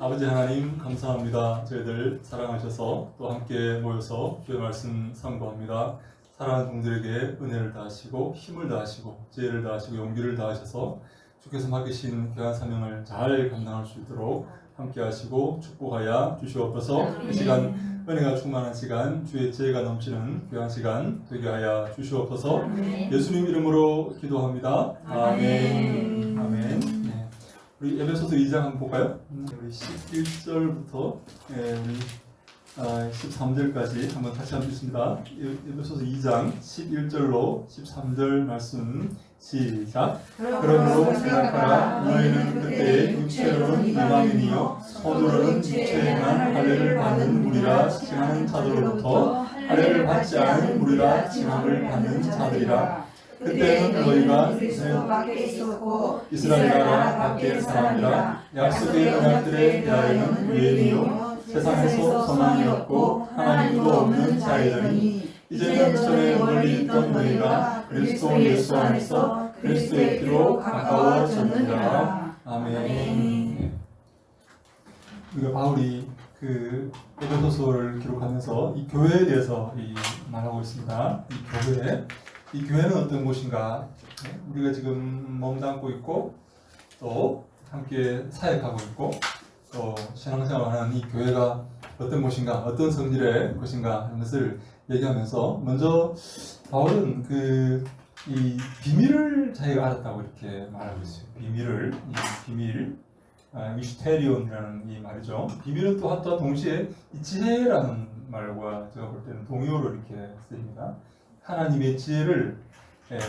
아버지 하나님 감사합니다. 저희들 사랑하셔서 또 함께 모여서 주의 말씀 상고합니다. 사랑하는 종들에게 은혜를 다하시고 힘을 다하시고 지혜를 다하시고 용기를 다하셔서 주께서 맡기신 귀한 사명을 잘 감당할 수 있도록 함께 하시고 축복하여 주시옵소서. 이 시간 은혜가 충만한 시간, 주의 지혜가 넘치는 귀한 시간 되게 하여 주시옵소서. 예수님 이름으로 기도합니다. 아멘. 아멘. 네. 우리 에베소서 2장 한번 볼까요? 우리 11절부터 우리 13절까지 한번 같이 한번 읽습니다. 에베소서 2장 11절로 13절 말씀 시작. 그러므로 생각하라. 너희는 그때 육체로는 이방인이요 손으로는 육체에만 할례를 받는 무리라 칭하는 자들로부터 할례를 받지 않은 무리라 칭함을 받는 자들이라. 그때는 너희가 이스라엘 나라 밖의 사람이라 약속의 언약들에 대하여는 유엔이요 세상에서 소망이 없고 하나님도 없는 자이더니 이제는 전에 멀리 있던 너희가 그리스도 예수 안에서 그리스도의 피로 가까워졌느니라. 아멘. 우리가 바울이 그 에베소서를 기록하면서 이 교회에 대해서 말하고 있습니다. 이 교회는 어떤 곳인가? 우리가 지금 몸담고 있고 또 함께 사역하고 있고 또 신앙생활하는 이 교회가 어떤 곳인가, 어떤 성질의 것인가 하는 것을 얘기하면서 먼저 바울은 이 비밀을 자기가 알았다고 이렇게 말하고 있어요. 비밀, 미스테리온이라는 이 말이죠. 비밀은 또 동시에 이 지혜라는 말과 제가 볼 때는 동요로 이렇게 쓰입니다. 하나님의 지혜를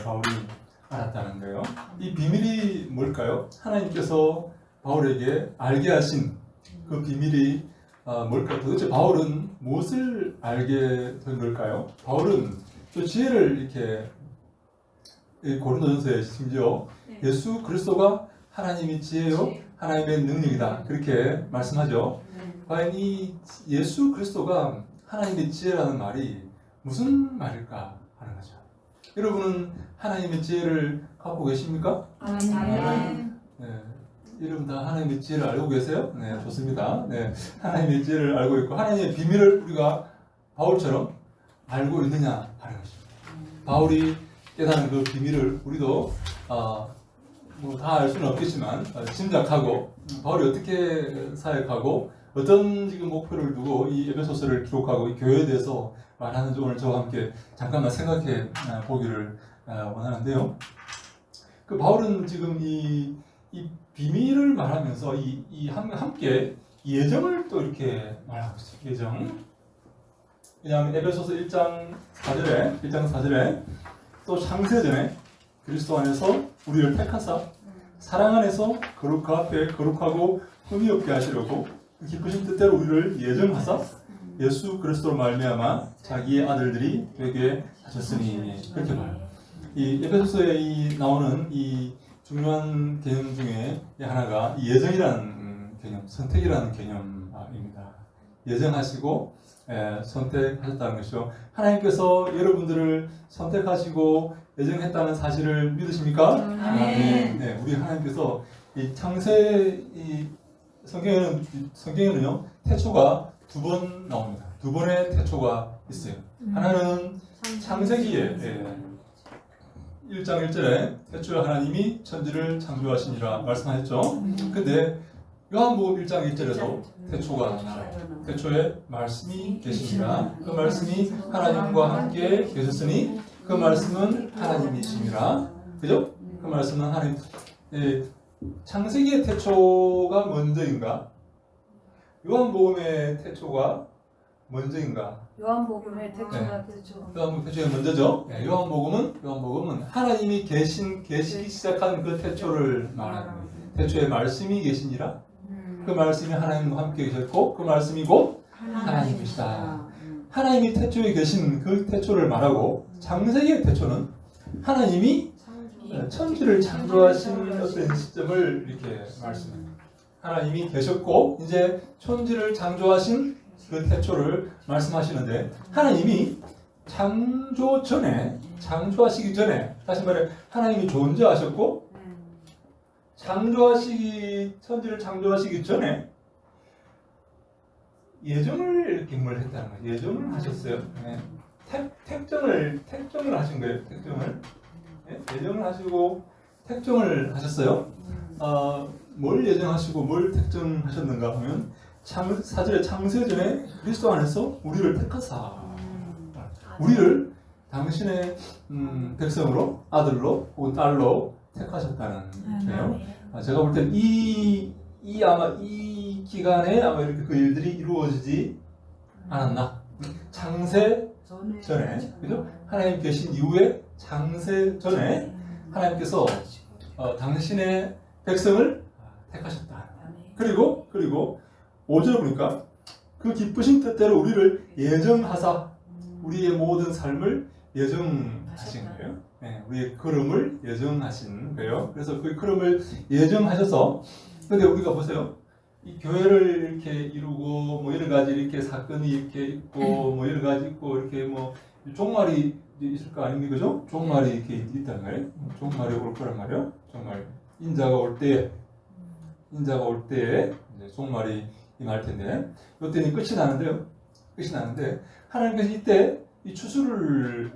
바울이 알았다는 거예요. 이 비밀이 뭘까요? 하나님께서 바울에게 알게 하신 그 비밀이 뭘까요? 도대체 바울은 무엇을 알게 된 걸까요? 바울은 그 지혜를 이렇게 고린도전서에 심지어 예수 그리스도가 하나님의 지혜요, 하나님의 능력이다 그렇게 말씀하죠. 과연 이 예수 그리스도가 하나님의 지혜라는 말이 무슨 말일까 하는 거죠. 여러분은 하나님의 지혜를 갖고 계십니까? 아멘. 네. 여러분 다 하나님의 지혜를 알고 계세요? 네, 좋습니다. 네, 하나님의 지혜를 알고 있고 하나님의 비밀을 우리가 바울처럼 알고 있느냐 하는 것입니다. 바울이 깨달은 그 비밀을 우리도 뭐 다 알 수는 없겠지만 짐작하고 바울이 어떻게 사역하고 어떤 지금 목표를 두고 이 에베소서를 기록하고 이 교회에 대해서 말하는지 오늘 저와 함께 잠깐만 생각해 보기를 원하는데요. 그 바울은 지금 이 비밀을 말하면서 함께 예정을 또 이렇게 말하고 있어요. 예정. 왜냐하면 에베소서 1장 4절에 또 창세전에 그리스도 안에서 우리를 택하사 사랑 안에서 그 앞에 거룩하고 흠이 없게 하시려고 기쁘신 뜻대로 우리를 예정하사 예수 그리스도로 말미암아 자기의 아들들이 되게 하셨으니 그렇게 말해요. 이 에베소서에 나오는 이 중요한 개념 중에 하나가 예정이라는 개념, 선택이라는 개념입니다. 예정하시고 선택하셨다는 것이죠. 하나님께서 여러분들을 선택하시고 예정했다는 사실을 믿으십니까? 네, 우리 하나님께서 이 성경에는요 태초가 두 번 나옵니다. 두 번의 태초가 있어요. 하나는 창세기에 1장 1절에 태초에 하나님이 천지를 창조하시니라 말씀하셨죠. 근데 요한복음 1장 1절에도 태초가 나와요. 태초에 말씀이 계시니라. 그 말씀이 하나님과 함께 계셨으니 그 말씀은 하나님이시니라. 그죠? 그 말씀은 하나님. 창세기의 태초가 먼저인가? 요한복음의 태초가 먼저인가? 요한복음의 태초가 태초. 요한복음 태초가 먼저죠. 요한복음은 하나님이 계시기 시작한 그 태초를 말하는 거예요. 태초에 말씀이 계시니라. 그 말씀이 하나님과 함께 계셨고 그 말씀이 곧 하나님이시다. 하나님이 태초에 계신 그 태초를 말하고 창세기의 태초는 하나님이 천지를 창조하신 어떤 시점을 이렇게 말씀합니다. 하나님이 계셨고 이제 천지를 창조하신 그 태초를 말씀하시는데 하나님이 창조하시기 전에 다시 말해 하나님이 존재하셨고 천지를 창조하시기 전에 예정을 기물을 했다는 거예요. 예정을 하셨어요. 네. 택정을 하신 거예요. 택정을. 네? 예정을 하시고 택정을 하셨어요. 뭘 예정하시고 뭘 택정하셨는가 하면 4절에 창세전에 그리스도 안에서 우리를 택하사 우리를 당신의 백성으로 아들로 혹은 딸로 택하셨다는 거예요. 제가 볼 때는 아마 이 기간에 아마 이렇게 그 일들이 이루어지지 않았나. 창세 전에, 그죠? 하나님 계신 이후에 창세 전에 하나님께서 당신의 백성을 택하셨다. 그리고 5절 보니까 그 기쁘신 뜻대로 우리를 예정하사 우리의 모든 삶을 예정하신 거예요. 네, 우리의 걸음을 예정하신 거예요. 그래서 그 걸음을 예정하셔서 근데 우리가 보세요. 이 교회를 이렇게 이루고 뭐 여러 가지 이렇게 사건이 이렇게 있고 뭐 여러 가지 있고 이렇게 뭐 종말이 있을 거 아닙니까, 그죠? 종말이 이렇게 있단 말이에요. 종말이 올 거란 말이에요. 종말 인자가 올 때에 이제 종말이 임할 텐데 이때는 끝이 나는데요. 끝이 나는데 하나님께서 이때 이 추수를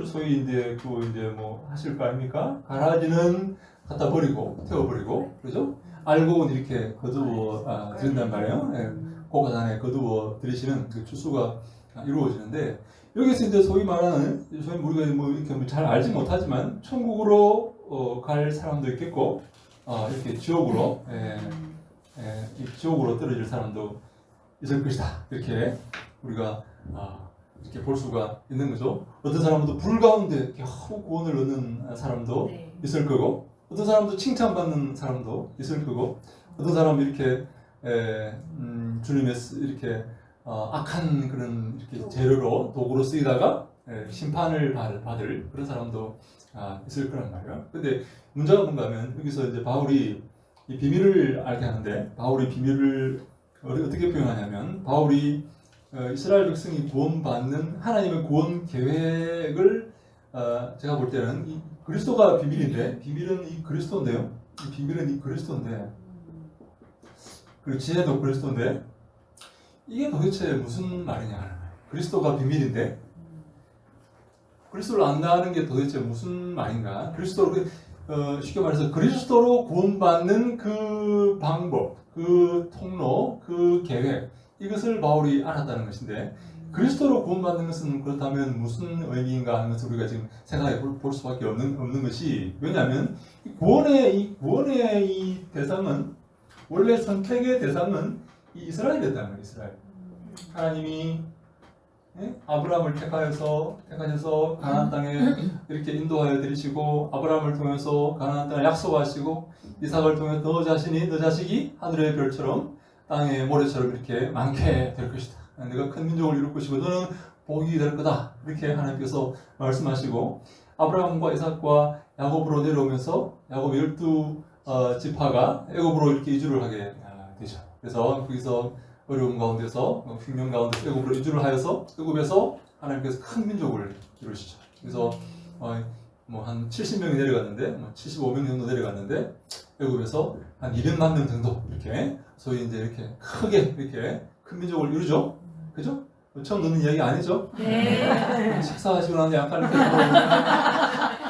소위 이제 뭐 하실 거 아닙니까? 가라지는 갖다 버리고 태워버리고 그죠? 알곡은 이렇게 거두어 드린단 말이에요. 예, 고가단에 거두어 들이시는 그 추수가 이루어지는데 여기서 이제 소위 말하는 우리가 뭐 이렇게 잘 알지 못하지만 천국으로 갈 사람도 있겠고 이렇게 지옥으로 지옥으로 떨어질 사람도 있을 것이다. 이렇게 우리가 이렇게 볼 수가 있는 거죠. 어떤 사람도 불 가운데 이렇게 구원을 얻는 사람도 있을 거고, 어떤 사람도 칭찬받는 사람도 있을 거고, 어떤 사람은 이렇게 주님의 이렇게 악한 그런 이렇게 재료로 도구로 쓰이다가 심판을 받을 그런 사람도 있을 거란 말이에요. 근데 문제가 뭔가 하면 여기서 이제 바울이 이 비밀을 알게 하는데 바울이 비밀을 어떻게 표현하냐면 바울이 이스라엘 백성이 구원받는 하나님의 구원 계획을 제가 볼 때는 이 그리스도가 비밀인데 비밀은 이 그리스도인데요. 이 비밀은 이 그리스도인데 그리고 지혜도 그리스도인데 이게 도대체 무슨 말이냐 하는 거예요. 그리스도가 비밀인데 그리스도를 안다는 게 도대체 무슨 말인가? 그리스도로 쉽게 말해서 그리스도로 구원받는 그 방법, 그 통로, 그 계획 이것을 바울이 알았다는 것인데 그리스도로 구원받는 것은 그렇다면 무슨 의미인가 하는 것을 우리가 지금 생각해 볼 수밖에 없는 것이 왜냐하면 구원의 이 대상은 원래 선택의 대상은 이 이스라엘이었다는 거예요. 이스라엘. 하나님이 아브라함을 택하셔서 가나안 땅에 이렇게 인도하여 들이시고 아브라함을 통해서 가나안 땅을 약속하시고 이삭을 통해 너 자식이 하늘의 별처럼 땅의 모래처럼 이렇게 많게 될 것이다. 내가 큰 민족을 이룰 것이고 너는 복이 될 거다. 이렇게 하나님께서 말씀하시고 아브라함과 이삭과 야곱으로 내려오면서 야곱 12지파가 애굽으로 이렇게 이주를 하게 되죠. 그래서 거기서 어려움 가운데서 흉년 가운데서 애굽으로 이주를 하여서 애굽에서 하나님께서 큰 민족을 이루시죠. 그래서 뭐 한 70명이 내려갔는데 75명 정도 내려갔는데 애굽에서 한 200만 명 정도 이렇게 소위 이제 이렇게 크게 이렇게 큰 민족을 이루죠. 그죠? 처음 듣는 이야기 아니죠? 네. 식사하시고 나서 약간 이렇게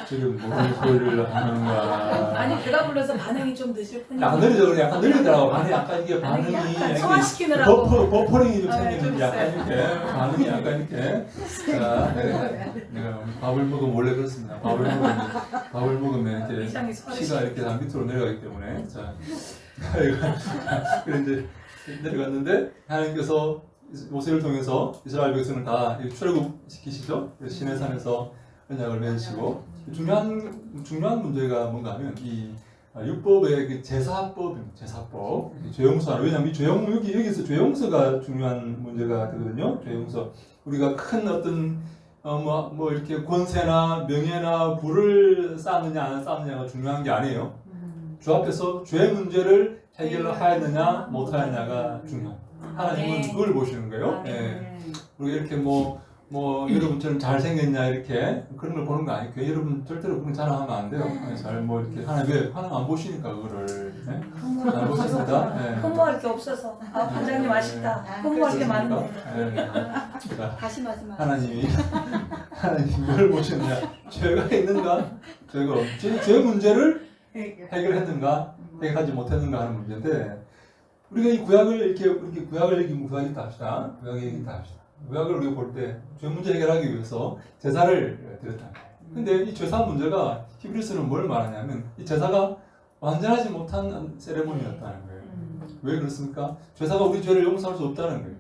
지금 무슨 소리를 하는가. 아니 배가 불러서 반응이 좀 늦을 뿐이에요. 약간 느리죠. 약간 느리더라고. 약간 이게 반응이 약간 소화시키느라고 버퍼링이 좀 좀 생기는 약간 이렇게 반응이 약간 이렇게. 자, 내가 밥을 먹으면 원래 그렇습니다. 밥을 먹으면 이렇게 키가 이렇게 다 밑으로 내려가기 때문에 자, 그래 이제 내려갔는데 하나님께서 모세를 통해서 이스라엘 백성을 다 출애굽시키시죠. 시내산에서 언약을 맺으시고 중요한 문제가 뭔가 하면 이 율법의 그 제사법, 죄용서. 왜냐하면 이 여기서 죄용서가 중요한 문제가 되거든요. 죄용서. 우리가 큰 어떤 뭐 이렇게 권세나 명예나 부를 쌓느냐 안 쌓느냐가 중요한 게 아니에요. 주 앞에서 죄 문제를 해결하였느냐 못하였느냐가 중요합니다. 하나님은 그걸 보시는 거예요. 예. 우리가 이렇게 뭐 뭐 여러분처럼 잘생겼냐 이렇게 그런 걸 보는 거 아니고 여러분 절대로 그런 자랑하면 안 돼요. 잘 뭐 이렇게 하나님 왜 하나님 안 보시니까 그거를 네? 안 보십니다. 네. 흥모할 게 없어서 아 반장님 아쉽다. 흥모할 게 많은데. 네. 그러니까 다시 말씀하세요. 하나님이 뭘 보셨냐? 죄가 있는가? 죄가 죄 문제를 해결했는가? 해결하지 못했는가 하는 문제인데 우리가 이 구약을 이렇게 구약을 얘기하면 구약이 있다 합시다. 구약이 있다 합시다. 구약을 우리가 볼 때 죄 문제 해결하기 위해서 제사를 드렸다. 근데 이 제사 문제가 히브리서는 뭘 말하냐면 이 제사가 완전하지 못한 세레모니였다는 거예요. 왜 그렇습니까? 제사가 우리 죄를 용서할 수 없다는 거예요.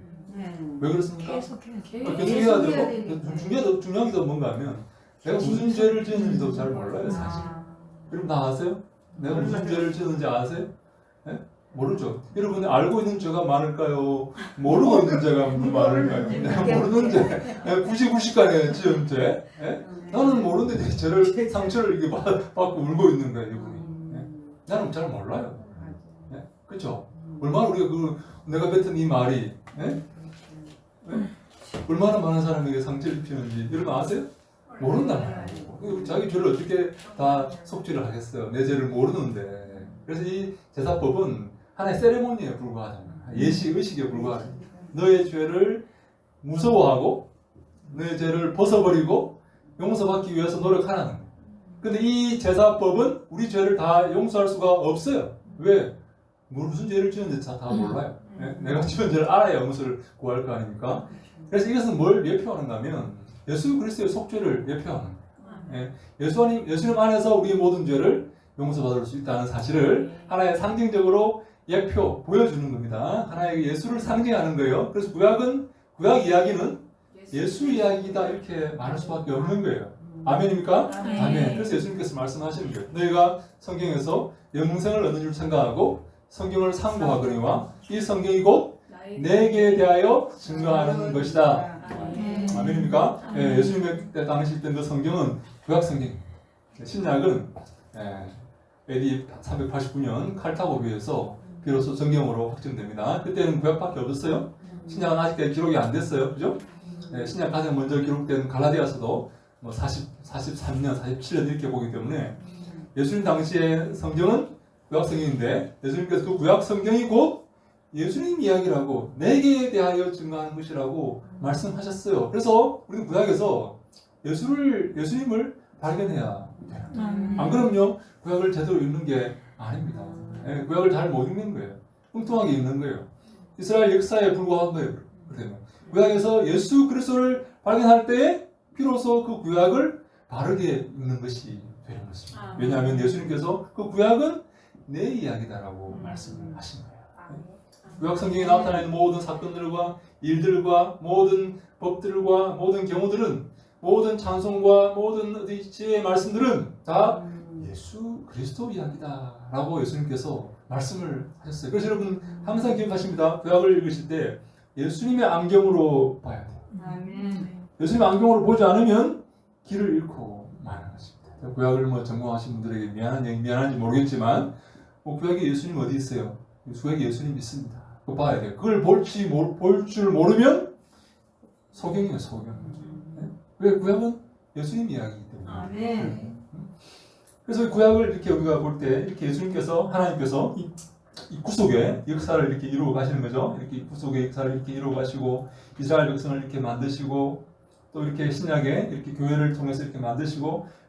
왜 그렇습니까? 계속해야 되고 중요한 게 뭔가 하면 내가 무슨 죄를 지었는지도 잘 몰라요 사실. 여러분 다 아세요? 내가 무슨 죄를 지었는지 아세요? 네? 모르죠. 여러분 알고 있는 죄가 많을까요? 모르고 있는 죄가 많을까요? 내가 모르는 죄, 내가 99시간에 지은 죄, 네? 나는 모르는데 내 죄를 상처를 이렇게 받고 울고 있는 거예요, 이분이. 네? 나는 잘 몰라요. 네? 그렇죠? 얼마나 우리가 내가 뱉은 이 말이, 네? 네? 얼마나 많은 사람에게 상처를 입히는지 여러분 아세요? 모른단 말이에요. 자기 죄를 어떻게 다 속죄를 하겠어요? 내 죄를 모르는데. 그래서 이 제사법은 하나의 세레모니에 불과하잖아요. 예시 의식에 불과해요. 너의 죄를 무서워하고 너의 죄를 벗어버리고 용서받기 위해서 노력하라는 거예요. 근데 이 제사법은 우리 죄를 다 용서할 수가 없어요. 왜? 무슨 죄를 지었는지 다 몰라요. 내가 지은 죄를 알아야 용서를 구할 거 아닙니까? 그래서 이것은 뭘 예표하는가 하면 예수 그리스도의 속죄를 예표하는 거예요. 예수님 안에서 우리의 모든 죄를 용서받을 수 있다는 사실을 하나의 상징적으로 예표, 보여주는 겁니다. 하나의 예수를 상징하는 거예요. 그래서 구약 이야기는 예수 이야기다 이렇게 말할 수밖에 없는 거예요. 아멘입니까? 아멘. 그래서 예수님께서 말씀하시는 거예요. 너희가 성경에서 영생을 얻는 줄 생각하고 성경을 상고하거니와 이 성경이 곧 내게 대하여 증거하는 것이다. 아멘입니까? 예, 예수님의 때 당시 때 그 성경은 구약 성경입니다. 신약은 AD 389년 칼타고교에서 비로소 성경으로 확정됩니다. 그때는 구약밖에 없었어요. 신약은 아직까지 기록이 안 됐어요. 그죠? 신약 가장 먼저 기록된 갈라디아서도 뭐 43년, 47년 이렇게 보기 때문에 예수님 당시의 성경은 구약 성경인데 예수님께서 그 구약 성경이 곧 예수님 이야기라고 내게 대하여 증거하는 것이라고 말씀하셨어요. 그래서 우리는 구약에서 예수님을 발견해야 돼요. 안 그러면요 구약을 제대로 읽는 게 아닙니다. 구약을 잘 못 읽는 거예요. 뚱뚱하게 읽는 거예요. 이스라엘 역사에 불과한 거예요. 그러면 구약에서 예수 그리스도를 발견할 때 비로소 그 구약을 바르게 읽는 것이 되는 것입니다. 왜냐하면 예수님께서 그 구약은 내 이야기다라고 말씀을 하신 거예요. 구약 성경에 나타나는 모든 사건들과 일들과 모든 법들과 모든 경우들은 모든 찬송과 모든 지혜의 말씀들은 다 예수 그리스도 이야기다라고 예수님께서 말씀을 하셨어요. 그래서 여러분 항상 기억하십니다. 구약을 읽으실 때 예수님의 안경으로 봐야 돼요. 예수님의 안경으로 보지 않으면 길을 잃고 마는 것입니다. 구약을 뭐 전공하신 분들에게 미안한지 모르겠지만 구약에 예수님 어디 있어요? 구약에 예수님 있습니다. 그거 봐야 돼요. 그걸 볼 줄 모르면 소경이에요, 소경. 왜? 구약은 예수님 이야기이기 때문에. 그래서 구약을 이렇게 우리가 볼 때 이렇게 예수님께서 하나님께서 이 구속의 역사를 이렇게 이루어 가시는 거죠. 이렇게 구속의 역사를 이렇게 이루어 가시고 이스라엘 백성을 이렇게 만드시고 또 이렇게 신약에 이렇게 교회를 통해서 이렇게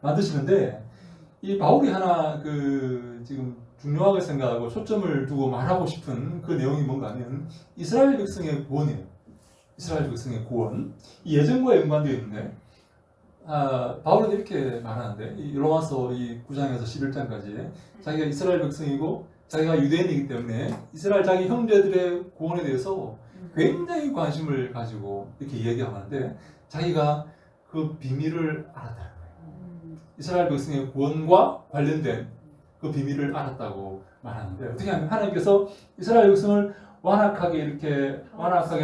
만드시는데 이 바울이 하나 지금 중요하게 생각하고 초점을 두고 말하고 싶은 그 내용이 뭔가 하면 이스라엘 백성의 구원이에요. 이스라엘 백성의 구원. 이 예전과 연관되어 있는데 바울은 이렇게 말하는데 이 로마서 이 9장에서 11장까지 자기가 이스라엘 백성이고 자기가 유대인이기 때문에 이스라엘 자기 형제들의 구원에 대해서 굉장히 관심을 가지고 이렇게 얘기하는데 자기가 그 비밀을 알았다는 거예요. 이스라엘 백성의 구원과 관련된 그 비밀을 알았다고 말하는데 어떻게 하면 하나님께서 이스라엘 백성을 완악하게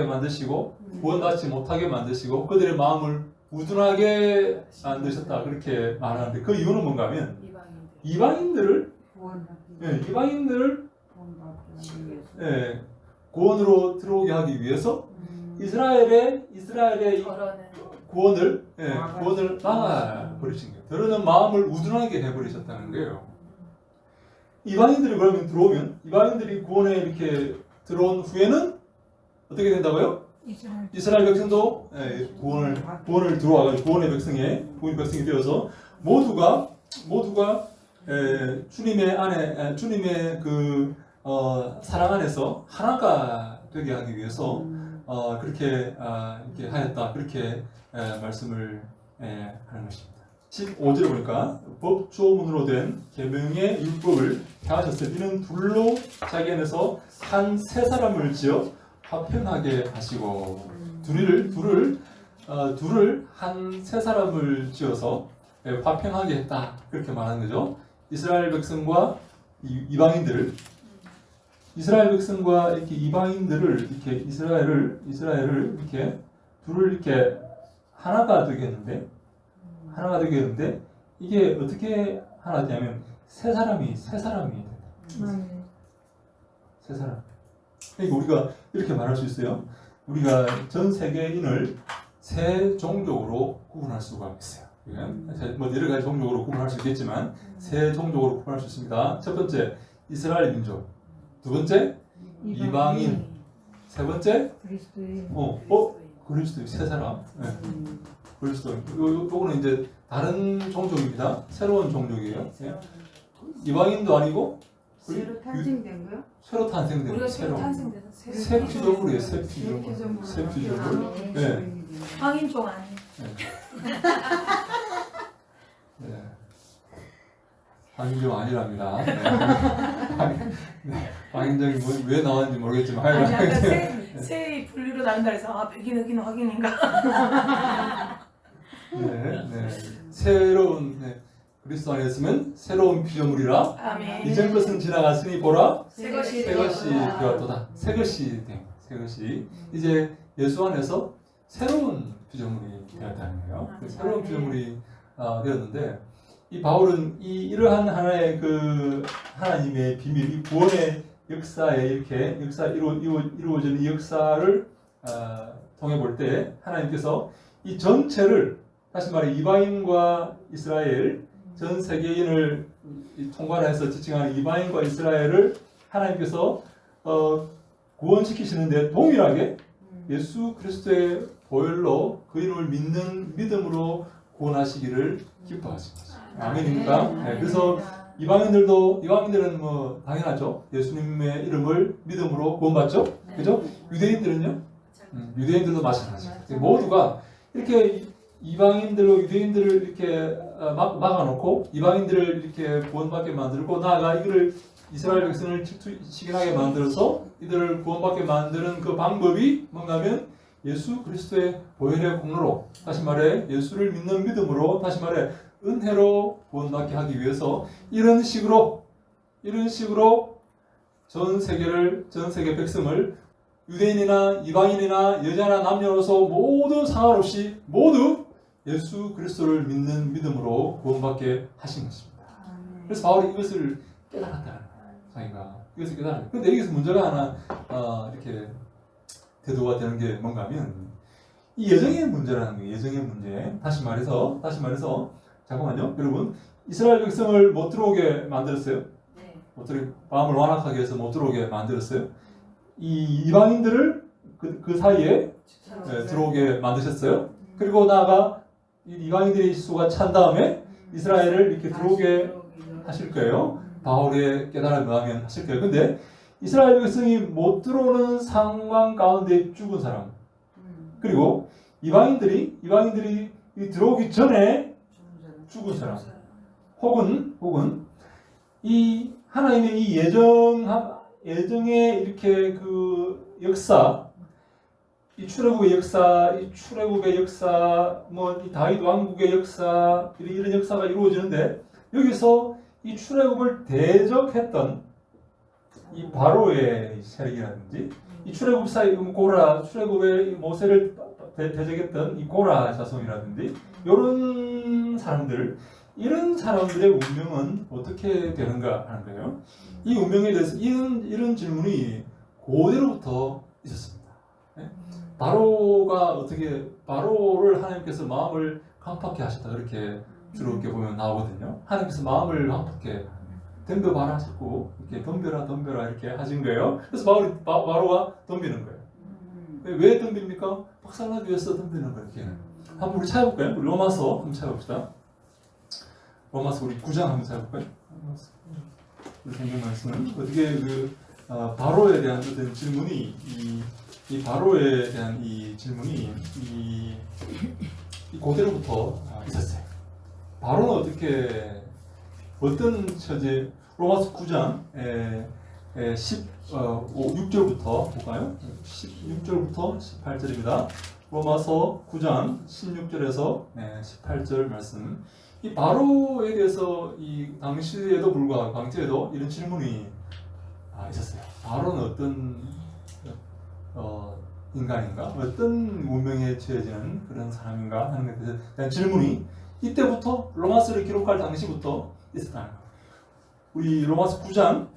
만드시고 구원받지 못하게 만드시고 그들의 마음을 우둔하게 만드셨다 그렇게 말하는데 그 이유는 뭔가 하면 이방인들을 구원으로 들어오게 하기 위해서 이스라엘의 구원을 막아버리신 거예요. 더러는 마음을 우둔하게 해버리셨다는 거예요. 이방인들이 그러면 들어오면 이방인들이 구원에 이렇게 들어온 후에는 어떻게 된다고요? 이스라엘 백성도 구원을 들어와가지고 구원의 백성이 되어서 모두가 주님의 안에 주님의 그 사랑 안에서 하나가 되게 하기 위해서 그렇게 이렇게 하였다 그렇게 말씀을 하는 것입니다. 15절에 보니까 법조문으로 된 계명의 율법을 행하셨을 이는 둘로 자기 안에서 한 세 사람을 지어 화평하게 하시고 둘을 한 세 사람을 지어서 화평하게 했다 그렇게 말하는 거죠. 이스라엘 백성과 이방인들을 이스라엘 백성과 이렇게 이방인들을 이렇게 이스라엘을 이렇게 둘을 이렇게 하나가 되게 했는데 이게 어떻게 하나 되냐면 세 사람이 세 사람. 그러니까 우리가 이렇게 말할 수 있어요. 우리가 전 세계인을 세 종족으로 구분할 수가 있어요. 뭐 여러 가지 종족으로 구분할 수 있겠지만 세 종족으로 구분할 수 있습니다. 첫 번째 이스라엘 민족, 두 번째 이방인, 세 번째 그리스도인 세 사람. 그리스도인. 요거는 이제 다른 종족입니다. 새로운 종족이에요. 이방인도 아니고 새로 탄생된 거요? 새로 탄생된 우리가 새로 탄생돼서 새 피조물이에요. 새 피조물. 네. 황인종 아니에요. 네. 황인종 아니랍니다. 황인종이 왜 나왔는지 모르겠지만 아니 아까 새 분류로 나온다 해서 백인 흑인 확인인가? 네. 새로운 그리스도 안에 있으면 새로운 피조물이라 아멘. 이전 것은 지나갔으니 보라 새 것이 되었도다. 새 것이 이제 예수 안에서 새로운 피조물이 되었다는 거예요. 새로운 피조물이 되었는데 이 바울은 이러한 하나의 그 하나님의 비밀, 이 구원의 역사에 이렇게 이루어지는 이 역사를 통해 볼 때 하나님께서 이 전체를 다시 말해 이방인과 이스라엘 전 세계인을 통괄해서 지칭하는 이방인과 이스라엘을 하나님께서 구원시키시는데 동일하게 예수 그리스도의 보혈로 그 이름을 믿는 믿음으로 구원하시기를 기뻐하십니다. 아멘입니까? 네, 그래서 이방인들은 뭐 당연하죠. 예수님의 이름을 믿음으로 구원받죠. 그죠? 유대인들은요? 유대인들도 마찬가지죠. 모두가 이렇게 이방인들로 유대인들을 이렇게 막아놓고 이방인들을 이렇게 구원받게 만들고 나아가 이들을 이스라엘 백성을 질투시kin하게 만들어서 이들을 구원받게 만드는 그 방법이 뭔가면 예수 그리스도의 보혈의 공로로 다시 말해 예수를 믿는 믿음으로 다시 말해 은혜로 구원받게 하기 위해서 이런 식으로 전 세계 백성을 유대인이나 이방인이나 여자나 남녀로서 모두 상관없이 모두 예수 그리스도를 믿는 믿음으로 구원받게 하신 것입니다. 그래서 바울이 이것을 깨달았다는 거예요. 자기가 이것을 깨달았어요. 그런데 여기서 문제가 하나 이렇게 대두가 되는 게 뭔가 하면 이 예정의 문제라는 거예요. 예정의 문제. 다시 말해서 잠깐만요. 여러분 이스라엘 백성을 못 들어오게 만들었어요. 못 들어오게, 마음을 완악하게 해서 못 들어오게 만들었어요. 이 이방인들을 그 사이에 들어오게 만드셨어요. 그리고 나아가 이 이방인들의 수가 찬 다음에 이스라엘을 이렇게 들어오게 하실 거예요. 바울의 깨달음을 하면 하실 거예요. 근데 이스라엘 백성이 못 들어오는 상황 가운데 죽은 사람, 그리고 이방인들이 들어오기 전에 죽은 사람, 혹은 이 하나님의 이 예정의 이렇게 그 역사, 이 출애굽의 역사, 뭐 이 다윗 왕국의 역사, 이런 역사가 이루어지는데 여기서 이 출애굽을 대적했던 이 바로의 세력이라든지 이 출애굽 사이 출애굽의 모세를 대적했던 이 고라 자손이라든지 이런 사람들의 운명은 어떻게 되는가 하는 거예요. 이 운명에 대해서 이런 질문이 고대로부터 있었습니다. 바로를 하나님께서 마음을 강팍해 하셨다 그렇게 주로 이렇게 보면 나오거든요. 하나님께서 마음을 강팍해 덤벼봐라 하셨고 이렇게 덤벼라 이렇게 하신 거예요. 그래서 바로가 덤비는 거예요. 왜 덤빕니까? 박살나기 위해서 덤비는 거예요. 이렇게. 한번 우리 찾아볼까요? 우리 로마서 한번 찾아봅시다. 로마서 우리 9장 한번 찾아볼까요? 우리 성경 말씀은 어떻게 바로에 대한 어떤 질문이 이 바로에 대한 이 질문이 이 고대로부터 있었어요. 바로는 어떤 처지? 로마서 9장 6절부터 볼까요? 16절부터 18절입니다. 로마서 9장 16절에서 18절 말씀. 이 바로에 대해서 이 당시에도 불구하고 당시에도 이런 질문이 있었어요. 바로는 어떤 인간인가? 어떤 문명에 처해지는 그런 사람인가? 하는 것에 대한 질문이 이때부터 로마서를 기록할 당시부터 있었다는 거예요. 우리 로마서 9장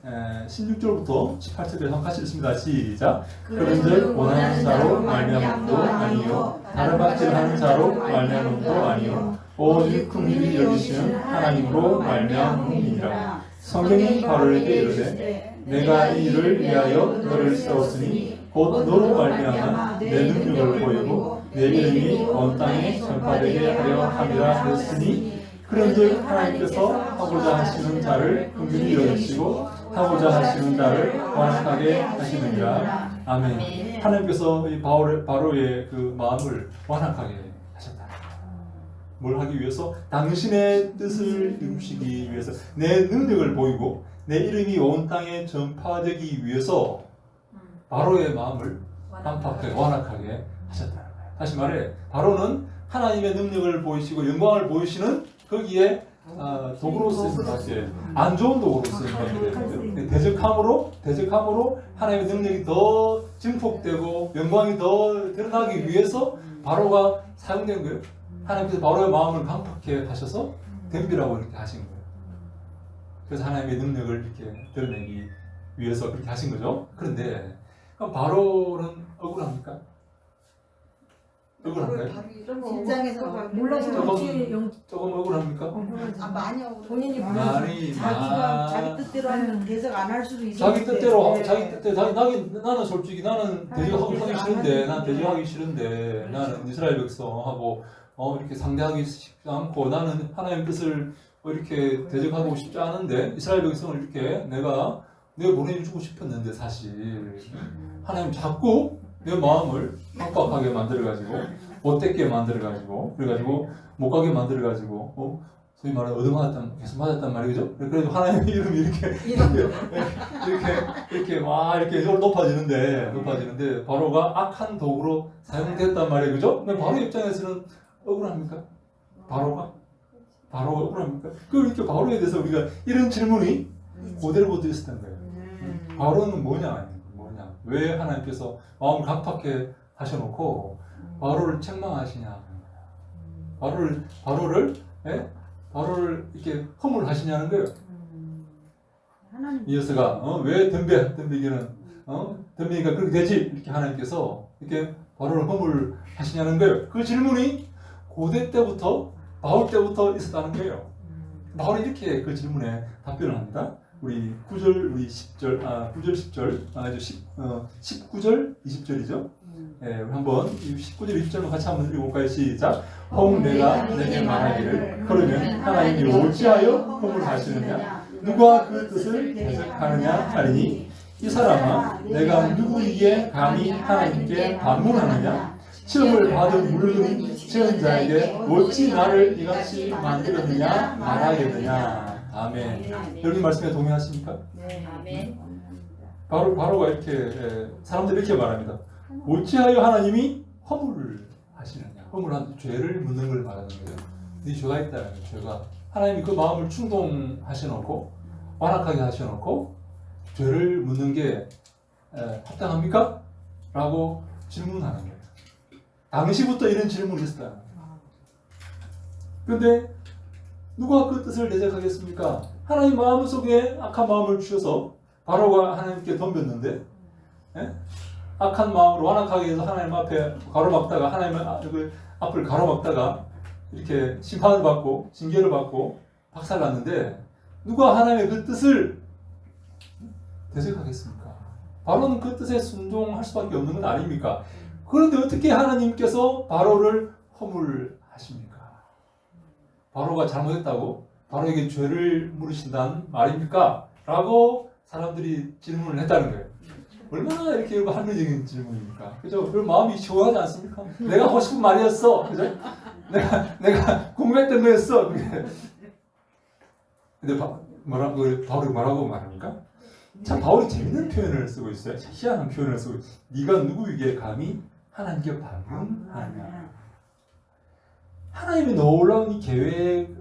16절부터 18절까지 한번 같이 읽습니다. 시작. 그런즉 원하는 자로 말미암음도 아니요 다른 박질하는 자로 말미암음도 아니요 오직 긍휼히 여기시는 하나님으로 말미암음이니라. 성경이 바로에게 이르되 내가 이 일을 위하여 너를 세웠으니 곧 너로 말미암아 내 능력을 보이고 내 이름이 온 땅에 전파되게 하려 함이라 하였으니 그런즉 하나님께서 하고자 하시는 자를 긍휼히 여기시고 하고자 하시는 자를 완악하게 하시느니라. 아멘. 하나님께서 이 바로의 그 마음을 완악하게 하셨다. 뭘 하기 위해서? 당신의 뜻을 이루시기 위해서 내 능력을 보이고 내 이름이 온 땅에 전파되기 위해서 바로의 마음을 완악하게 하셨다는 거예요. 다시 말해 바로는 하나님의 능력을 보이시고 영광을 보이시는 거기에 도구로 쓰인 것밖에 안 좋은 도구로 쓰인 것밖에 대적함으로 하나님의 능력이 더 증폭되고 영광이 더 드러나기 위해서 바로가 사용된 거예요. 하나님께서 바로의 마음을 강팍해 하셔서 덤비라고 이렇게 하신 거예요. 그래서 하나님의 능력을 이렇게 드러내기 위해서 그렇게 하신 거죠. 그런데 그럼 바로는 억울합니까? 억울한가요? 직장에서 몰라서 조금 억울합니까? 많이 억울해. 본인이 자기 뜻대로 하면 대적 안 할 수도 있어. 자기 뜻대로 나는 솔직히 나는 대적하기 싫은데 나는 이스라엘 백성하고 이렇게 상대하기 쉽지 않고 나는 하나님 뜻을 이렇게 대적하고 싶지 않은데 이스라엘 백성을 이렇게 내가 보내주고 싶었는데 사실 하나님 자꾸 내 마음을 팍팍하게 만들어가지고 못되게 만들어가지고 그래가지고 못 가게 만들어가지고 소위 말하는 계속 맞았단 말이죠. 그래도 하나님의 이름이 이렇게 높아지는데 바로가 악한 도구로 사용됐단 말이에요, 그죠? 근데 바로 입장에서는 억울합니까? 바로가 억울합니까? 이렇게 바로에 대해서 우리가 이런 질문이 고대로부터 있었던 거예요. 바로는 뭐냐? 왜 하나님께서 마음을 강팍해 하셔놓고 바로를 책망하시냐? 바로를 이렇게 허물하시냐는 거예요. 이 여서가 왜 덤비기는 덤비니까 그렇게 되지 이렇게 하나님께서 이렇게 바로를 허물하시냐는 거예요. 그 질문이 고대 때부터 바울 때부터 있었다는 거예요. 바울이 이렇게 그 질문에 답변을 합니다. 우리 9절, 우리 10절, 9절, 10절, 19절, 20절이죠. 우리 한번 19절, 20절만 같이 한번 읽어볼까요? 시작. 혹 내가 내게 말하기를 그러면 하나님이 어찌하여 허물하시느냐? 누가 그 뜻을 대적하느냐 하리니 이 사람아 내가 누구에게 감히 하나님께 반문하느냐? 시험을 받은 물론이 지은 자에게 어찌 나를 이같이 만들었느냐 말하겠느냐. 아멘. 여기 말씀에 동의하십니까? 네. 아멘. 바로가 이렇게 사람들이 이렇게 말합니다. 어찌하여 하나님이 허물하시느냐? 허물한 죄를 묻는 걸 말하는 거예요. 네 죄가 있다는 거예요. 죄가 하나님이 그 마음을 충동하셔놓고 완악하게 하셔놓고 죄를 묻는 게 합당합니까? 라고 질문하는 거예요. 당시부터 이런 질문이 있었다는 거예요. 그런데 누가 그 뜻을 대적하겠습니까? 하나님 마음속에 악한 마음을 주셔서 바로가 하나님께 덤볐는데 악한 마음으로 완악하게 해서 하나님 앞에 가로막다가 하나님의 앞을 가로막다가 이렇게 심판을 받고 징계를 받고 박살났는데 누가 하나님의 그 뜻을 대적하겠습니까? 바로는 그 뜻에 순종할 수밖에 없는 건 아닙니까? 그런데 어떻게 하나님께서 바로를 허물하십니까? 바로가 잘못했다고 바로에게 죄를 물으신다는 말입니까? 라고 사람들이 질문을 했다는 거예요. 얼마나 이렇게 합리적인 질문입니까? 그죠? 그 마음이 시원하지 않습니까? 내가 하고 싶은 말이었어. 그죠? 내가 궁금했던 거였어. 그게. 근데 바울이 뭐라고 말합니까? 참 바울이 재밌는 표현을 쓰고 있어요. 희한한 표현을 쓰고 있어요. 네가 누구에게 감히 하나님께 반문하느냐. 하나님의 놀라운 이 계획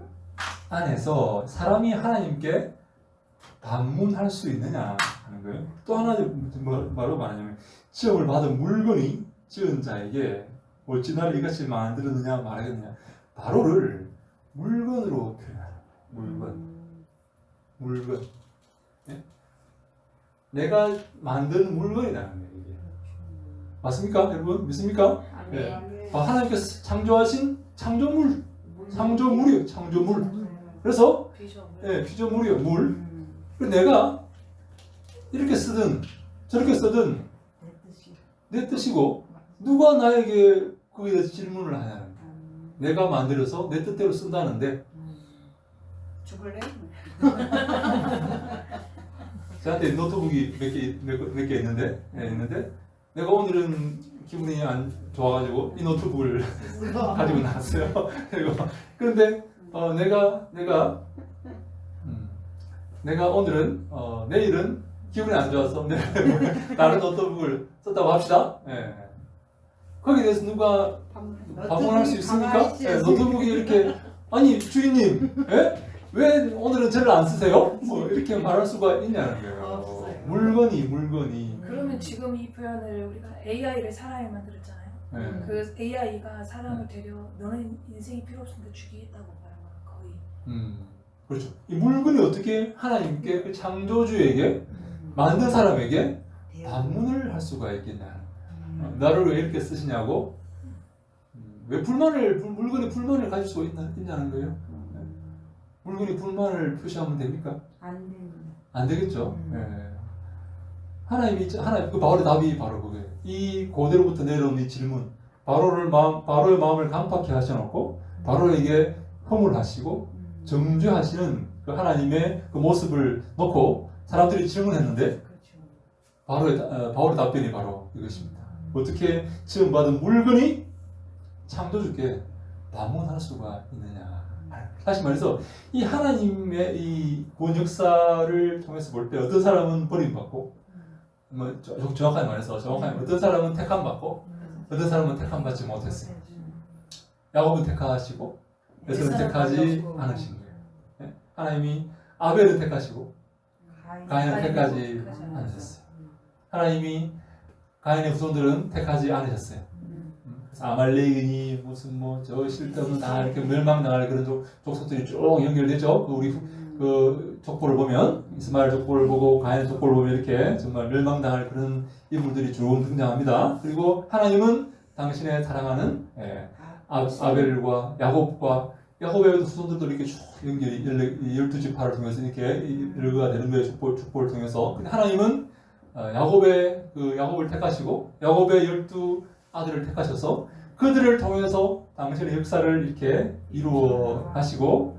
안에서 사람이 하나님께 반문할 수 있느냐 하는 거예요. 또 하나 뭐라고 말하냐면 시험을 받은 물건이 지은 자에게 어찌 나를 이같이 만들었느냐 말하겠느냐. 바로를 물건으로 표현하는 거예요. 물건. 네? 내가 만든 물건이라는 거예요. 이게. 맞습니까? 여러분 믿습니까? 네. 하나님께서 창조하신 창조물이에요. 창조물. 그래서 피조물이에요. 물. 내가 이렇게 쓰든 저렇게 쓰든 내 뜻이고 누가 나에게 그에 대해서 질문을 하냐는 거예요. 내가 만들어서 내 뜻대로 쓴다는데 죽을래? 저한테 노트북이 몇 개 있는데 내가 오늘은 기분이 안 좋아가지고 이 노트북을 가지고 나왔어요. 그런데 내가 오늘은 내일은 기분이 안 좋아서 다른 노트북을 썼다고 합시다. 예. 거기에 대해서 누가 반문할 수 있습니까? 예, 노트북이 이렇게 아니 주인님, 예? 왜 오늘은 저를 안 쓰세요? 뭐 이렇게 말할 수가 있냐는 거예요. 물건이. 그러면 지금 이 표현을 우리가 AI를 사람이 만들었잖아요. 네. 그 AI가 사람을 데려 너는 인생이 필요 없으니까 죽이겠다고 말한 거야 거의. 그렇죠. 이 물건이 어떻게 하나님께 그 창조주에게 만든 사람에게 반문을 할 수가 있겠냐? 나를 왜 이렇게 쓰시냐고? 왜 물건이 불만을 가질 수가 있냐는 거예요? 물건이 불만을 표시하면 됩니까? 안 되겠죠. 하나님 그 바울의 답이 바로 그거예요. 이 고대로부터 내려온 이 질문, 바로의 마음을 강팍해 하셔놓고 바로에게 허물하시고 정죄하시는 그 하나님의 그 모습을 놓고 사람들이 질문했는데 바울의 답변이 바로 이것입니다. 어떻게 지음받은 물건이 창조주께 반문할 수가 있느냐. 다시 말해서 이 하나님의 이 구원 역사를 통해서 볼 때 어떤 사람은 버림받고 정확하게 말해서 어떤 사람은 택함받고 어떤 사람은 택함받지 못했어요. 야곱은 택하시고 에서는 택하지 않으신 거예요. 네? 하나님이 아벨은 택하시고 가인은 택하지 않으셨어요. 하나님이 가인의 후손들은 택하지 않으셨어요. 그래서 아말렉이니 무슨 저 쓸데없는 다 이렇게 멸망당할 그런 족속들이 쭉 연결되죠. 우리 그 족보를 보면 이스마엘 족보를 보고 가인 족보를 보면 이렇게 정말 멸망당할 그런 인물들이 쭉 등장합니다. 그리고 하나님은 당신의 사랑하는 아벨과 야곱의 후손들도 이렇게 쭉 연결이 12지파를 통해서 이렇게 일거가 되는 거예요. 족보를 통해서. 근데 하나님은 야곱을 택하시고 야곱의 12아들을 택하셔서 그들을 통해서 당신의 역사를 이렇게 이루어 가시고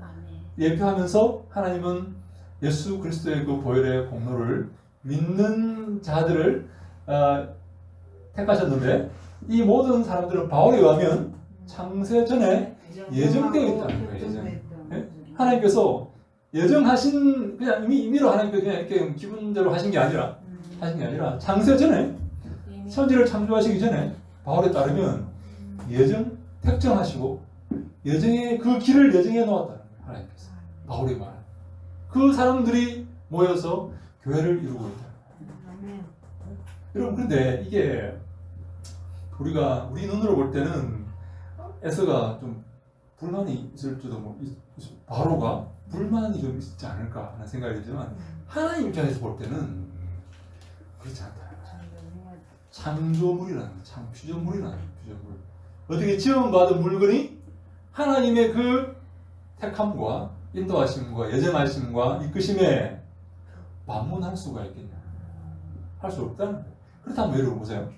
예표하면서 하나님은 예수 그리스도의 그 보혈의 공로를 믿는 자들을 택하셨는데 이 모든 사람들은 바울에 의하면 창세 전에 예정되어 있다는 거예요. 하나님께서 예정하신 그냥 임의로 하나님께서 그냥 이렇게 기분대로 하신 게 아니라 창세 전에 천지를 창조하시기 전에 바울에 따르면 택정하시고 그 길을 예정해 놓았다는 거예요. 하나님께서 바울이 말한 그 사람들이 모여서 교회를 이루고 있다. 여러분 그런데 이게 우리 눈으로 볼 때는 에서가 좀 불만이 있을지도 바로가 불만이 좀 있지 않을까 하는 생각이 들지만 하나님 입장에서 볼 때는 그렇지 않다. 창조물이라는 거예요. 피조물이라는 거예요. 피조물. 어떻게 지원받은 물건이 하나님의 그 택함과 인도하심과 예정하심과 이끄심에 반문할 수가 있겠냐? 할 수 없다는 거예요. 그렇다면 여러분 보세요.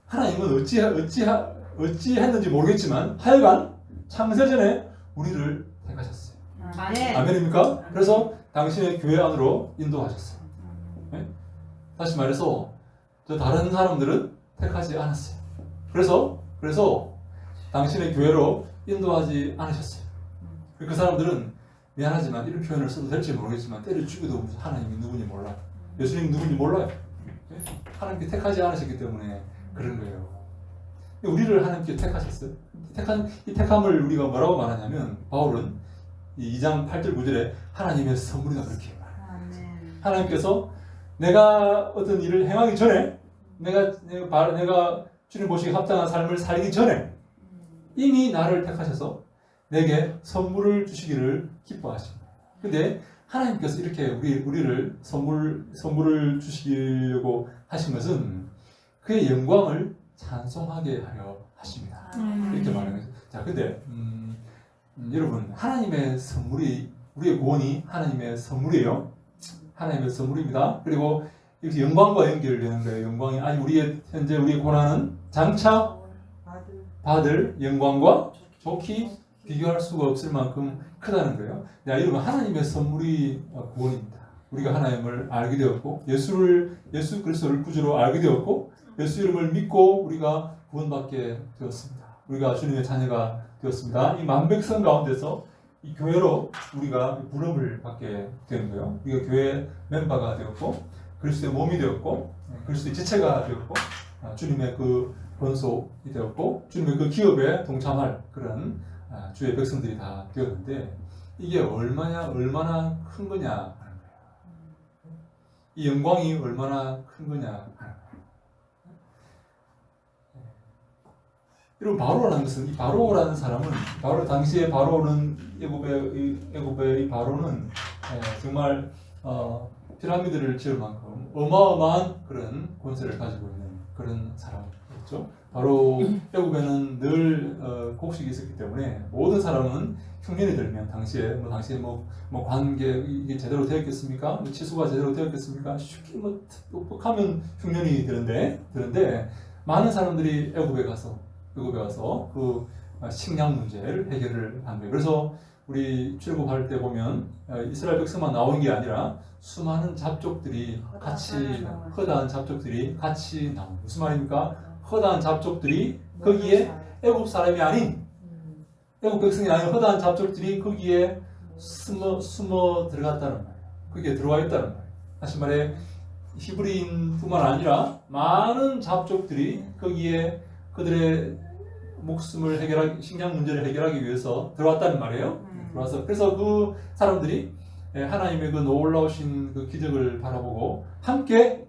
하나님은 어찌했는지 모르겠지만 하여간 창세전에 우리를 택하셨어요. 네. 아멘입니까? 그래서 당신의 교회 안으로 인도하셨어요. 네? 다시 말해서 저 다른 사람들은 택하지 않았어요. 그래서 당신의 교회로 인도하지 않으셨어요. 그 사람들은 미안하지만 이런 표현을 써도 될지 모르겠지만 때려 죽여도 하나님이 누군지 몰라요. 예수님이 누군지 몰라요. 네? 하나님께 택하지 않으셨기 때문에 그런 거예요. 우리를 하나님께 택하셨어요. 이 택함을 우리가 뭐라고 말하냐면 바울은 이 2장 8절 9절에 하나님의 선물이다 그렇게 말해요. 하나님께서 내가 어떤 일을 행하기 전에 내가 주님 보시기 합당한 삶을 살기 전에 이미 나를 택하셔서 내게 선물을 주시기를 기뻐하십니다. 근데 하나님께서 이렇게 우리를 선물을 주시려고 하신 것은 그의 영광을 찬송하게 하려 하십니다. 이렇게 말하는 거죠. 자, 근데 여러분 하나님의 선물이 우리의 구원이 하나님의 선물이에요. 하나님의 선물입니다. 그리고 이렇게 영광과 연결되는 거예요. 영광이 아니 현재 우리의 고난은 장차 받을 영광과 좋기 비교할 수가 없을 만큼 크다는 거예요. 야, 여러분 하나님의 선물이 구원입니다. 우리가 하나님을 알게 되었고 예수 그리스도를 구주로 알게 되었고 예수 이름을 믿고 우리가 구원받게 되었습니다. 우리가 주님의 자녀가 되었습니다. 이 만백성 가운데서 이 교회로 우리가 부름을 받게 되는 거예요. 우리가 교회 멤버가 되었고 그리스도의 몸이 되었고 그리스도의 지체가 되었고 주님의 그 본속이 되었고 주님의 그 기업에 동참할 그런 주의 백성들이 다 되었는데 이게 얼마나 큰 거냐 하는 거예요. 이 영광이 얼마나 큰 거냐 하는 거예요. 여러분 바로라는 것은 이 바로라는 사람은 당시에 바로는 애굽의 이 바로는 정말 피라미드를 지을 만큼 어마어마한 그런 권세를 가지고 있는 그런 사람이었죠. 바로 애굽에는 늘 곡식이 있었기 때문에 모든 사람은 흉년이 들면 당시에 관계 이게 제대로 되었겠습니까? 치수가 제대로 되었겠습니까? 쉽게 뻑뻑하면 흉년이 드는데 많은 사람들이 애굽에 가서 그 식량 문제를 해결을 한 거예요. 그래서 우리 출애굽할 때 보면 이스라엘 백성만 나오는 게 아니라 수많은 잡족들이 허다한 잡족들이 같이 나옵니다. 무슨 말입니까? 허다한 잡족들이 거기에 애굽 사람이 아닌 애굽 백성이 아닌 허다한 잡족들이 거기에 숨어 들어갔다는 말이에요. 거기에 들어와 있다는 말이에요. 다시 말해 히브리인뿐만 아니라 많은 잡족들이 거기에 그들의 목숨을 식량 문제를 해결하기 위해서 들어왔다는 말이에요. 들어와서 그래서 그 사람들이 하나님의 그 놀라우신 그 기적을 바라보고 함께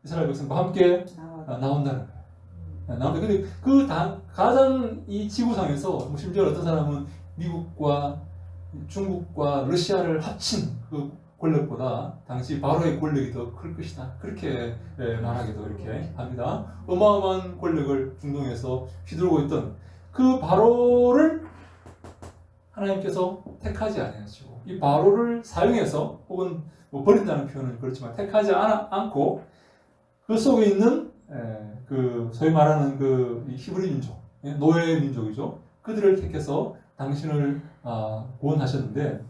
이스라엘 백성과 함께 나온다는 거예요. 나오는데 근데 가장 이 지구상에서 심지어 어떤 사람은 미국과 중국과 러시아를 합친 그 권력보다 당시 바로의 권력이 더 클 것이다. 그렇게 말하기도 이렇게 합니다. 어마어마한 권력을 중동에서 휘두르고 있던 그 바로를 하나님께서 택하지 아니하시고 이 바로를 사용해서 혹은 버린다는 표현은 그렇지만 택하지 않고 그 속에 있는 그 소위 말하는 그 히브리 민족, 노예 민족이죠. 그들을 택해서 당신을 구원하셨는데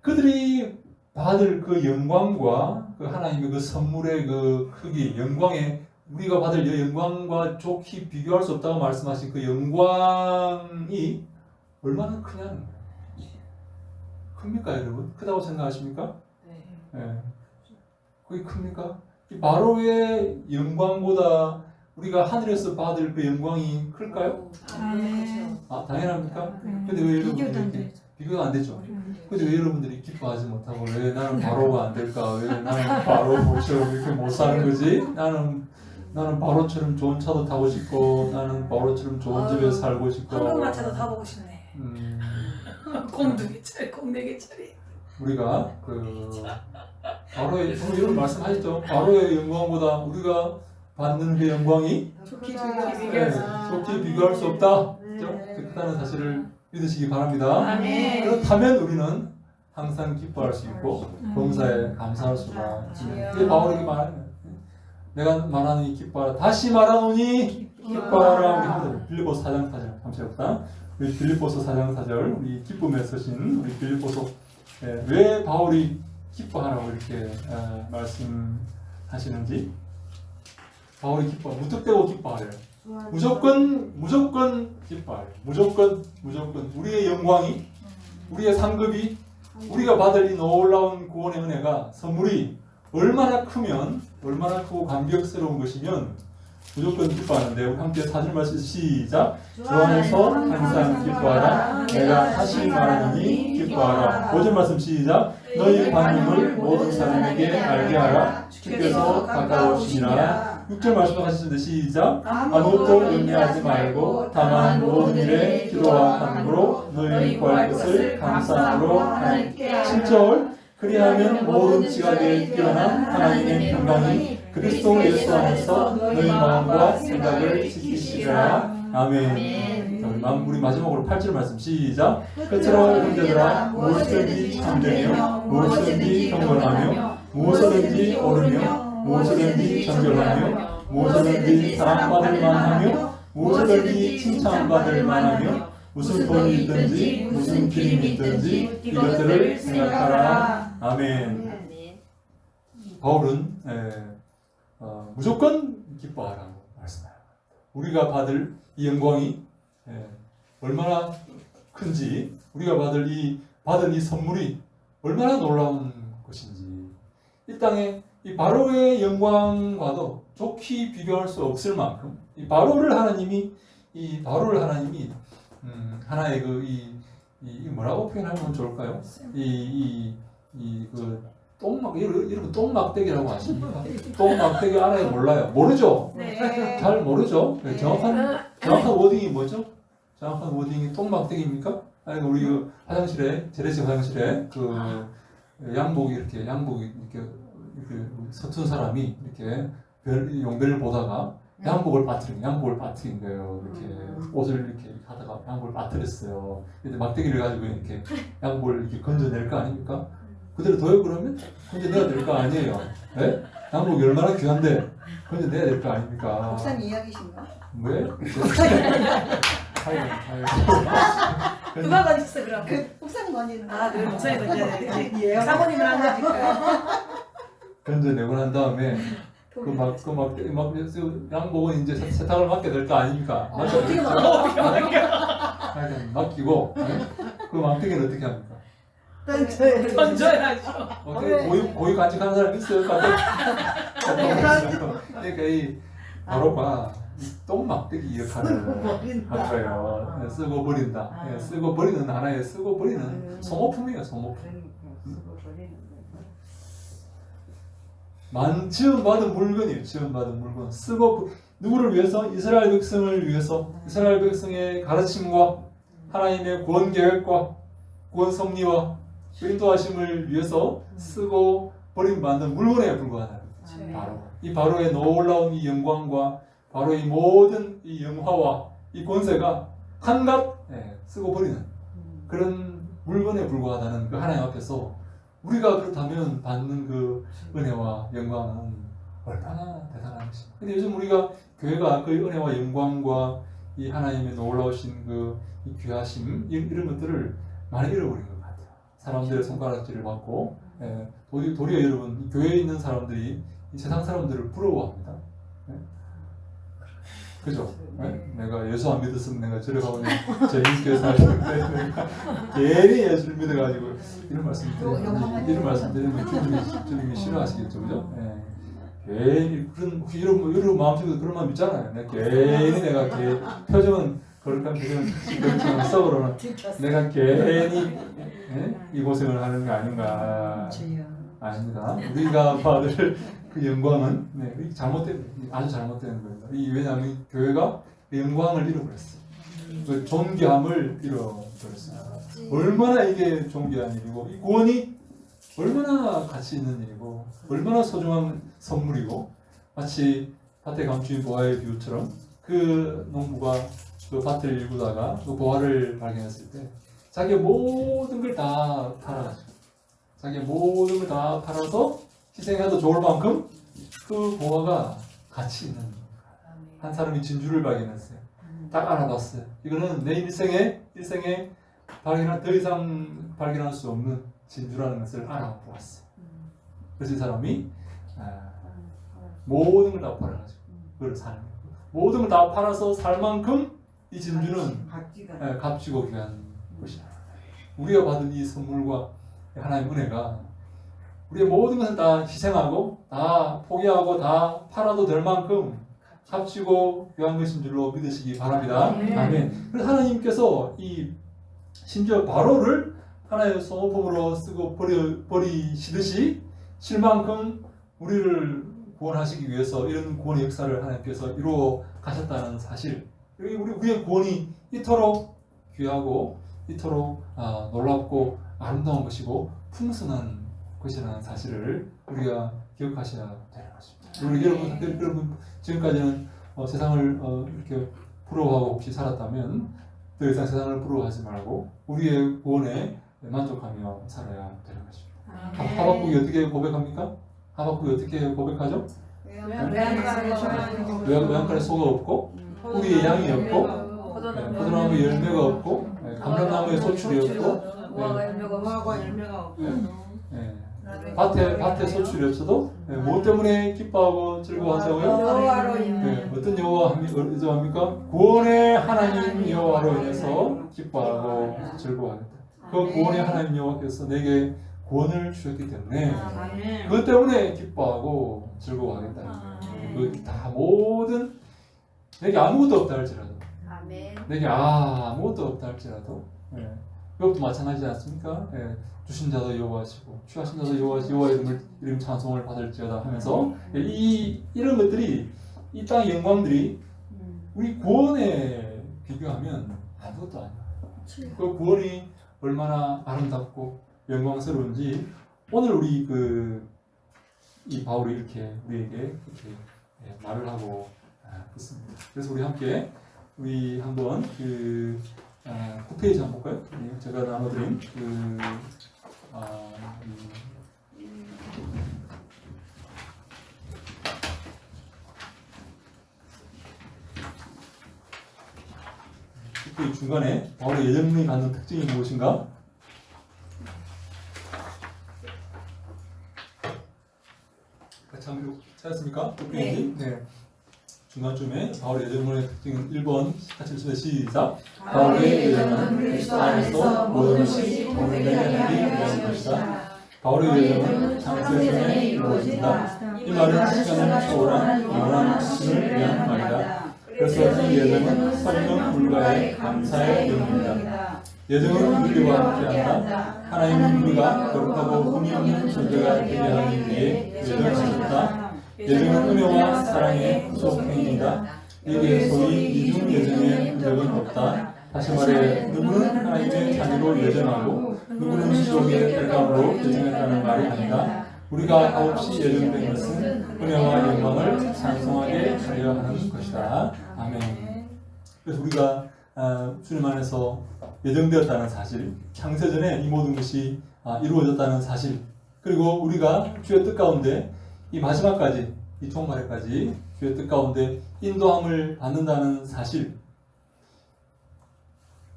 그들이 받을 그 영광과 그 하나님의 그 선물의 그 크기, 영광에 우리가 받을 이 영광과 좋게 비교할 수 없다고 말씀하신 그 영광이 얼마나 크냐는 거예요. 큽니까 여러분? 크다고 생각하십니까? 네. 그게 큽니까? 이 바로의 영광보다 우리가 하늘에서 받을 그 영광이 클까요? 당연합니까? 근데 왜 여러분들이 비교가 안 되죠? 근데 왜 여러분들이 기뻐하지 못하고 왜 나는 바로가 안 될까? 왜 나는 바로처럼 이렇게 못 사는 거지? 나는 바로처럼 좋은 차도 타고 싶고 나는 바로처럼 좋은 집에 살고 싶고 황금마차도 타보고 싶네. 공 2개짜리, 공 4개짜리. 우리가 바로의 이런 말씀하셨죠. 바로의 영광보다 우리가 받는 그 영광이 좋게 좋게 비교할 수 없다. 그렇죠? 그렇다는 사실을 믿으시기 바랍니다. 아멘. 그렇다면 우리는 항상 기뻐할 수 있고 범사에 감사할 수가 있는. 이게 바울에게 말하는 거예요. 내가 말하니 기뻐하라. 다시 말하노니 기뻐하라. 우리 하늘 빌립보서 4장 4절 잠시 봅시다. 우리 빌립보서 4장 4절 우리 기쁨에 쓰신 우리 빌립보서 왜 바울이 기뻐하라고 이렇게 말씀하시는지. 바울이 기뻐 무턱대고 기뻐하래요. 무조건 기뻐하래요. 무조건 우리의 영광이 우리의 상급이 우리가 받을 이 놀라운 구원의 은혜가 선물이 얼마나 크고 감격스러운 것이면 무조건 기뻐하는데 우리 함께 4절 말씀 시작. 주 안에서 항상 기뻐하라. 내가 다시 말하노니 기뻐하라. 5절 말씀 시작. 너희 관용을 모든 사람에게 알게 하라. 주께서 가까우시니라. 6절 말씀도 같이 시작. 아무것도 염려하지 말고 다만 모든 일에 기도와 간구로 너희 구할 것을 감사함으로 하나님께 7절. 그리하면 모든 지각에 뛰어난 하나님의 평강이 그리스도 예수 안에서 너희 마음과 생각을 지키시리라. 아멘. 우리 마지막으로 8절 말씀 시작. 끝으로 형제들아 무엇이든지 참되며 무엇이든지 경건하며 무엇이든지 옳으며 무엇이든지 정결하며 무엇이든지 사랑받을 만하며 무엇이든지 칭찬받을 만하며 무슨 돈이 있든지 무슨 기림이 있든지 이것들을 생각하라. 아멘. 바울은 무조건 기뻐하라고 말씀합니다. 우리가 받을 이 영광이 얼마나 큰지, 우리가 받은 이 선물이 얼마나 놀라운 것인지, 이 땅에 이 바로의 영광과도 좋게 비교할 수 없을 만큼 이 바로를 하나님이 하나의 이 뭐라고 표현하면 좋을까요? 이런 똥막대기라고 하십니까? 똥막대기 안에 몰라요. 모르죠? 네. 잘 모르죠? 정확한 워딩이 뭐죠? 정확한 워딩이 똥막대기입니까? 아니 우리 그 화장실에 재래식 화장실에 그 양복이 이렇게 서툰 사람이 이렇게 용변을 보다가 양복을 빠뜨린 거예요. 이렇게 옷을 이렇게 하다가 양복을 빠뜨렸어요. 근데 막대기를 가지고 이렇게 양복을 이렇게 건져낼 거 아닙니까? 그대로 둬요 그러면? 건져내야 될 거 아니에요. 네? 양복이 얼마나 귀한데 건져내야 될 거 아닙니까? 목사님 이야기신가? 왜? 누가 건졌어 그럼? 목사님 건지는 아, 그래 목사님 건져야 예. 사모님을 한 거니까. 건져내고 난 다음에 양복은 이제 세탁을 맡게 될 거 아닙니까? 어떻게 맡기고 그 막대기는 어떻게 합니까? 던져야죠. 어떻게 고유 간직하는 사람 있어요? 그러니까 이 바로가 똥막대기 역할을 한 거예요. 쓰고 버린다. 쓰고 버리는 하나의 쓰고 버리는 소모품이에요. 소모품. 지원받은 물건이에요. 지원받은 물건. 쓰고 누구를 위해서? 이스라엘 백성을 위해서. 이스라엘 백성의 가르침과 하나님의 구원 계획과 구원 섭리와 인도하심을 위해서 쓰고 버림받는 물건에 불과하다. 바로 이 바로의 놀라운 이 영광과 바로 이 모든 이 영화와 이 권세가 한갓 쓰고 버리는 그런 물건에 불과하다는 그 하나님 앞에서 우리가 그렇다면 받는 그 은혜와 영광은 얼마나 대단한 것입니까? 근데 요즘 우리가 교회가 그 은혜와 영광과 이 하나님의 놀라우신 이 귀하심 이런 것들을 많이 잃어버린 것 같아요. 사람들의 손가락질을 받고 도리어 여러분 이 교회에 있는 사람들이 이 세상 사람들을 부러워합니다. 그죠? 내가 예수 안 믿었으면 내가 저리 가면 재밌게 살는데 괜히 예수를 믿어가지고 이런 말씀 드리면 주님이 싫어하시겠죠, 그죠? 괜히 혹시 여러분 마음속에도 그런 마음 있잖아요. 내가 표정은 거룩한 표정은 그렇지만 속으로는 내가 괜히 이 고생을 하는 게 아닌가. 아닙니다. 우리가 받을 그 영광은 아주 잘못된 겁니다. 왜냐하면 교회가 그 영광을 잃어버렸어요. 그 존귀함을 잃어버렸어요. 얼마나 이게 존귀한 일이고 이 구원이 얼마나 가치 있는 일이고 얼마나 소중한 선물이고 마치 밭에 감추인 보화의 비유처럼 그 농부가 그 밭을 일구다가 그 보화를 발견했을 때 자기의 모든 걸 다 팔아가지고 자기의 모든 걸 다 팔아서 희생해도 좋을 만큼 그 보화가 가치 있는 한 사람이 진주를 발견했어요. 딱 알아봤어요. 이거는 내 일생에 발견할 더 이상 발견할 수 없는 진주라는 것을 알아보았어요. 그래서 이 사람이 모든 걸 다 팔아가지고 그걸 사는 거예요. 모든 걸 다 팔아서 살 만큼 이 진주는 값지고 귀한 것이다. 우리가 받은 이 선물과 하나님의 은혜가 우리의 모든 것을 다 희생하고 다 포기하고 다 팔아도 될 만큼 값지고 귀한 것인 줄로 믿으시기 바랍니다. 아멘. 그래서 하나님께서 이 심지어 바로를 하나의 소모품으로 쓰고 버리시듯이 실만큼 우리를 구원하시기 위해서 이런 구원의 역사를 하나님께서 이루어 가셨다는 사실, 우리의 구원이 이토록 귀하고 이토록 놀랍고 아름다운 것이고 풍성한 것이라는 사실을 우리가 기억하셔야 되는 것입니다. 여러분 지금까지는 세상을 이렇게 부러워하고 혹시 살았다면 더 이상 세상을 부러워하지 말고 우리의 구원에 만족하며 살아야 되는 것입니다. 하박국이 어떻게 고백합니까? 하박국이 어떻게 고백하죠? 외양간에 소가 없고 우리의 양이 없고 포도나무에 열매가 없고 감람나무에 소출이 없고 무화과 열매가 없고 밭에 소출이 없어도 무엇 때문에 기뻐하고 즐거워하자고요? 여호와로 인해 어떤 여호와입니까? 구원의 하나님 여호와로 인해서 기뻐하고 즐거워하겠다. 그 구원의 하나님 여호와께서 내게 구원을 주셨기 때문에 그것 때문에 기뻐하고 즐거워하겠다. 그 다 모든 내게 아무것도 없다 할지라도 내게 아무것도 없다 할지라도 이것도 마찬가지지 않습니까? 주신 자도 여호와시고 취하신 자도 여호와시고 여호와의 이름 찬송을 받을지어다 하면서 이런 것들이 이 땅의 영광들이 우리 구원에 비교하면 아무것도 아니에요. 그 구원이 얼마나 아름답고 영광스러운지 오늘 우리 이 바울이 이렇게 우리에게 이렇게 말을 하고 있습니다. 그래서 우리 함께 한번 9페이지 한번 볼까요? 제가 나눠드린 그 중간에 바울의 예정론이 갖는 특징이 무엇인가? 참 찾았습니까? 네. 중간쯤에 바울의 예정론의 특징은 1번 같이 읽습니다. 시작. 바울의 예정은 그리스도 안에서 모든 것이 공생되게 하기 위한 것이다. 바울의 예정은 창세전에 이루어진다. 이 말은 시간을 초월한 영원한 핵심을 위한 말이다. 그래서 이 예정은 성령 불가의 감사의 영입니다. 예정은 우리와 함께한다. 하나님은 우리가 거룩하고 흠이 없는 존재가 되게 하기 위해 예정하셨다. 예정은 은혜와 사랑의 후속행위이다. 이게 소위 이중 예정의 흔적은 없다. 다시 말해 누구는 하나님의 자녀로 예정하고 누구는 지옥의 결과로 예정했다는 말이 아니다. 우리가 아홉시 예정된 것은 은혜와 영광을 찬송하게 하려 하는 것이다. 아멘. 그래서 우리가 주님 안에서 예정되었다는 사실, 창세전에 이 모든 것이 이루어졌다는 사실, 그리고 우리가 주의 뜻 가운데 이 마지막까지, 이 종말에까지 주의 뜻 가운데 인도함을 받는다는 사실.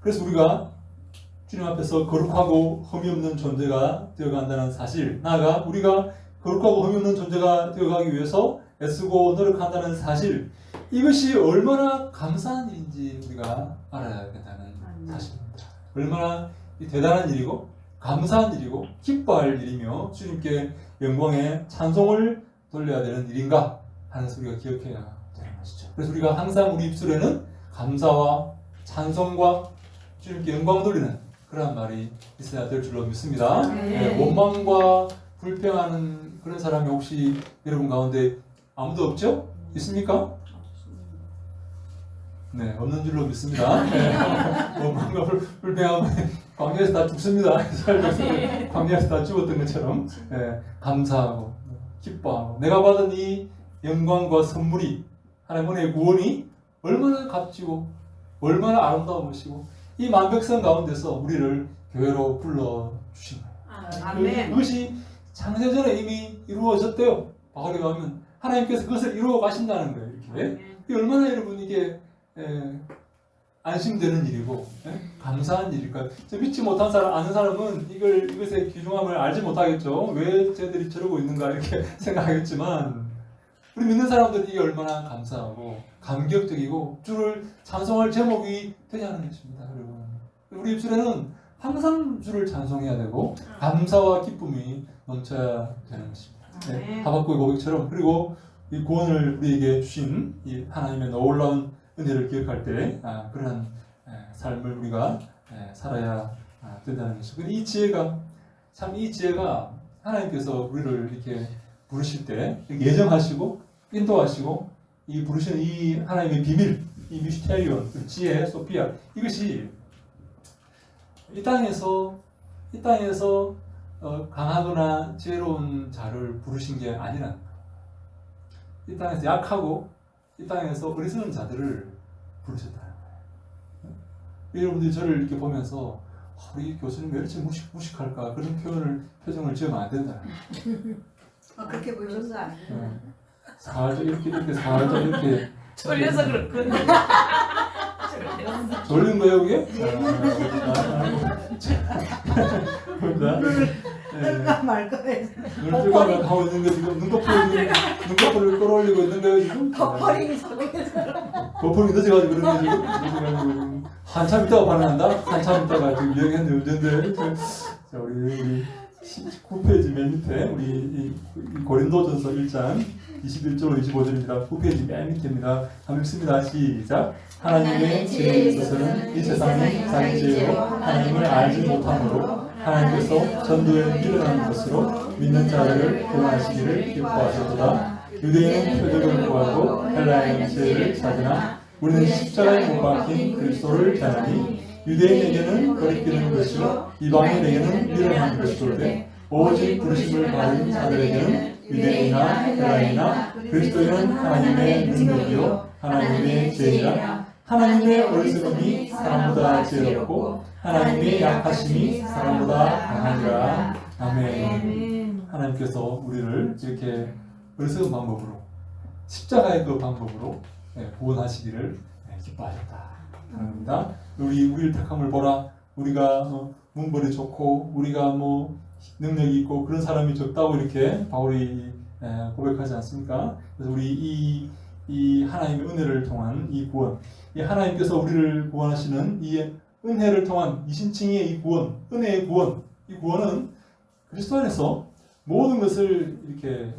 그래서 우리가 주님 앞에서 거룩하고 흠이 없는 존재가 되어간다는 사실, 나아가 우리가 거룩하고 흠이 없는 존재가 되어가기 위해서 애쓰고 노력한다는 사실, 이것이 얼마나 감사한 일인지 우리가 알아야 된다는 사실입니다. 얼마나 대단한 일이고 감사한 일이고 기뻐할 일이며 주님께 영광의 찬송을 돌려야 되는 일인가 하는 것을 우리가 기억해야 되는 것이죠. 그래서 우리가 항상 우리 입술에는 감사와 찬송과 주님께 영광을 돌리는 그러한 말이 있어야 될 줄로 믿습니다. 원망과 불평하는 그런 사람이 혹시 여러분 가운데 아무도 없죠? 있습니까? 네, 없는 줄로 믿습니다. 원망과 불평하면 광야에서 다 죽습니다. 이스라엘 백성들 광야에서 다 죽었던 것처럼 감사하고 기뻐하고 내가 받은 이 영광과 선물이 하나님 은혜의 구원이 얼마나 값지고 얼마나 아름다운 것이고 이 만백성 가운데서 우리를 교회로 불러주신 거예요. 아멘. 그것이 창세전에 이미 이루어졌대요. 바울에 가면 하나님께서 그것을 이루어 가신다는 거예요. 이렇게 이게 얼마나 여러분 이게 안심되는 일이고 감사한 일일까요? 믿지 못한 사람, 아는 사람은 이것의 귀중함을 알지 못하겠죠. 왜 쟤들이 저러고 있는가 이렇게 생각하겠지만 우리 믿는 사람들은 이게 얼마나 감사하고 감격적이고 주를 찬송할 제목이 되냐는 것입니다. 여러분. 우리 입술에는 항상 주를 찬송해야 되고 감사와 기쁨이 넘쳐야 되는 것입니다. 하박국의 고백처럼 그리고 이 구원을 우리에게 주신 이 하나님의 놀라운 은혜를 기억할 때 그런 삶을 우리가 살아야 된다는 것이죠. 이 지혜가 하나님께서 우리를 이렇게 부르실 때 예정하시고 인도하시고 이 부르시는 이 하나님의 비밀, 이 미스테리온, 지혜, 소피아 이것이 이 땅에서 강하거나 지혜로운 자를 부르신 게 아니라 이 땅에서 약하고 이 땅에서 어리석은 자들을 부르셨다는 거예요. 여러분들이 저를 이렇게 보면서 우리 교수님 왜 이렇게 무식할까 그런 표정을 지으면 안 된다는 거예요. 그렇게 보이셨어? 살짝 이렇게 살짝 이렇게 졸려서 그렇군. 졸린 거예요 그게? 뜰까 말까 해서 눈을 뜨고 하고 있는 거 지금 눈꺼풀을 끌어올리고 있는 거예요 지금? 버퍼링이 저기서. 거품이 늦어가지고 그런 게 지금 한참 있다가 반응한다? 한참 있다가 지금 유행했는데 자 우리 9페이지 맨 밑에 우리 이 고린도전서 1장 21절 25절입니다. 9페이지 맨 밑에입니다. 한번 읽습니다. 시작. 하나님의 지혜에 있어서는 이 세상이 자기 지혜로 하나님을 알지 못함으로 하나님께서 전도에 미련한 것으로 믿는 자들을 구원하시기를 기뻐하셨도다. 유대인은 표적을 구하고 헬라인은 지혜를 찾으나 우리는 십자가에 못 박힌 그리스도를 전하니 유대인에게는 거리끼는 것이요 이방인에게는 미련한 것이로되 오직 부르심을 받은 자들에게는 유대인이나 헬라인이나 그리스도인은 하나님의 능력이요 하나님의 지혜이라. 하나님의 어리석음이 사람보다 지혜롭고 하나님의 약하심이 사람보다 강하니라. 아멘. 하나님께서 우리를 이렇게 어리석은 방법으로 십자가의 그 방법으로 구원하시기를 기뻐하셨다. 그럽니다. 우리를 택함을 보라. 우리가 문벌이 좋고 우리가 능력이 있고 그런 사람이 적다고 이렇게 바울이 고백하지 않습니까? 그래서 우리 이 하나님의 은혜를 통한 이 구원, 이 하나님께서 우리를 구원하시는 이 은혜를 통한 이신칭의 이 구원, 은혜의 구원, 이 구원은 그리스도 안에서 모든 것을 이렇게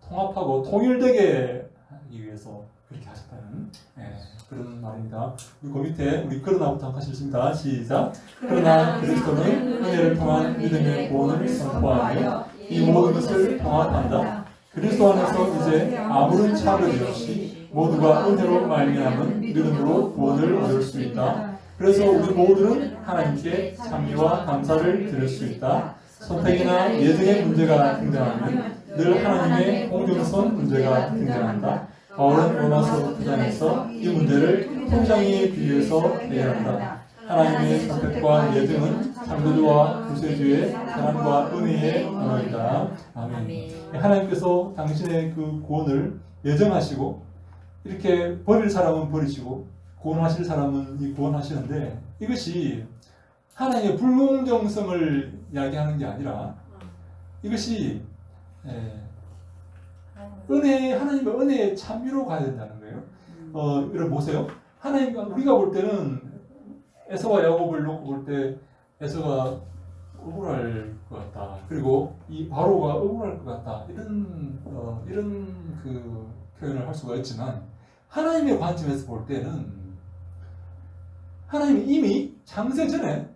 통합하고 통일되게 하기 위해서 그렇게 하셨다는 그런 말입니다. 그 밑에 우리 그러나부터 한번 같이 읽습니다. 시작. 그러나 그리스도는 은혜를 통한 믿음의 구원을 선포하며 이 모든 것을 통합한다. 그리스도 안에서 이제 아무런 차별이 없이 모두가 은혜로 말미암은 믿음으로 구원을 얻을 수 있다. 그래서 우리 모두는 하나님께 찬미와 감사를 드릴 수 있다. 선택이나 예정의 문제가 등장하면 늘 하나님의 공정성 문제가 등장한다. 바울은 로마서 9장에서 이 문제를 통장에 비유해서 해결한다. 하나님의 선택과 예정은 창조주와 구세주의 사랑과 은혜의 언어이다. 아멘. 하나님께서 당신의 그 구원을 예정하시고 이렇게 버릴 사람은 버리시고 구원하실 사람은 구원하시는데 이것이 하나님의 불공정성을 이야기하는 게 아니라 이것이 하나님의 은혜의 찬미로 가야 된다는 거예요. 여러분 보세요. 우리가 볼 때는 에서와 야곱을 놓고 볼 때 에서가 억울할 것 같다. 그리고 이 바로가 억울할 것 같다. 이런 그 표현을 할 수가 있지만 하나님의 관점에서 볼 때는 하나님이 이미 창세 전에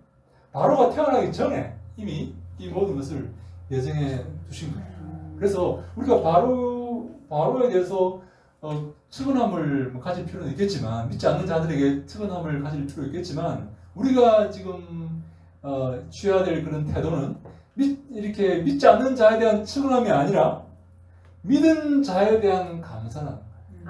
바로가 태어나기 전에 이미 이 모든 것을 예정해 두신 거예요. 그래서 우리가 바로에 대해서 측은함을 가질 필요는 있겠지만 믿지 않는 자들에게 측은함을 가질 필요 있겠지만 우리가 지금 취해야 될 그런 태도는 이렇게 믿지 않는 자에 대한 측은함이 아니라 믿은 자에 대한 감사라는 거예요.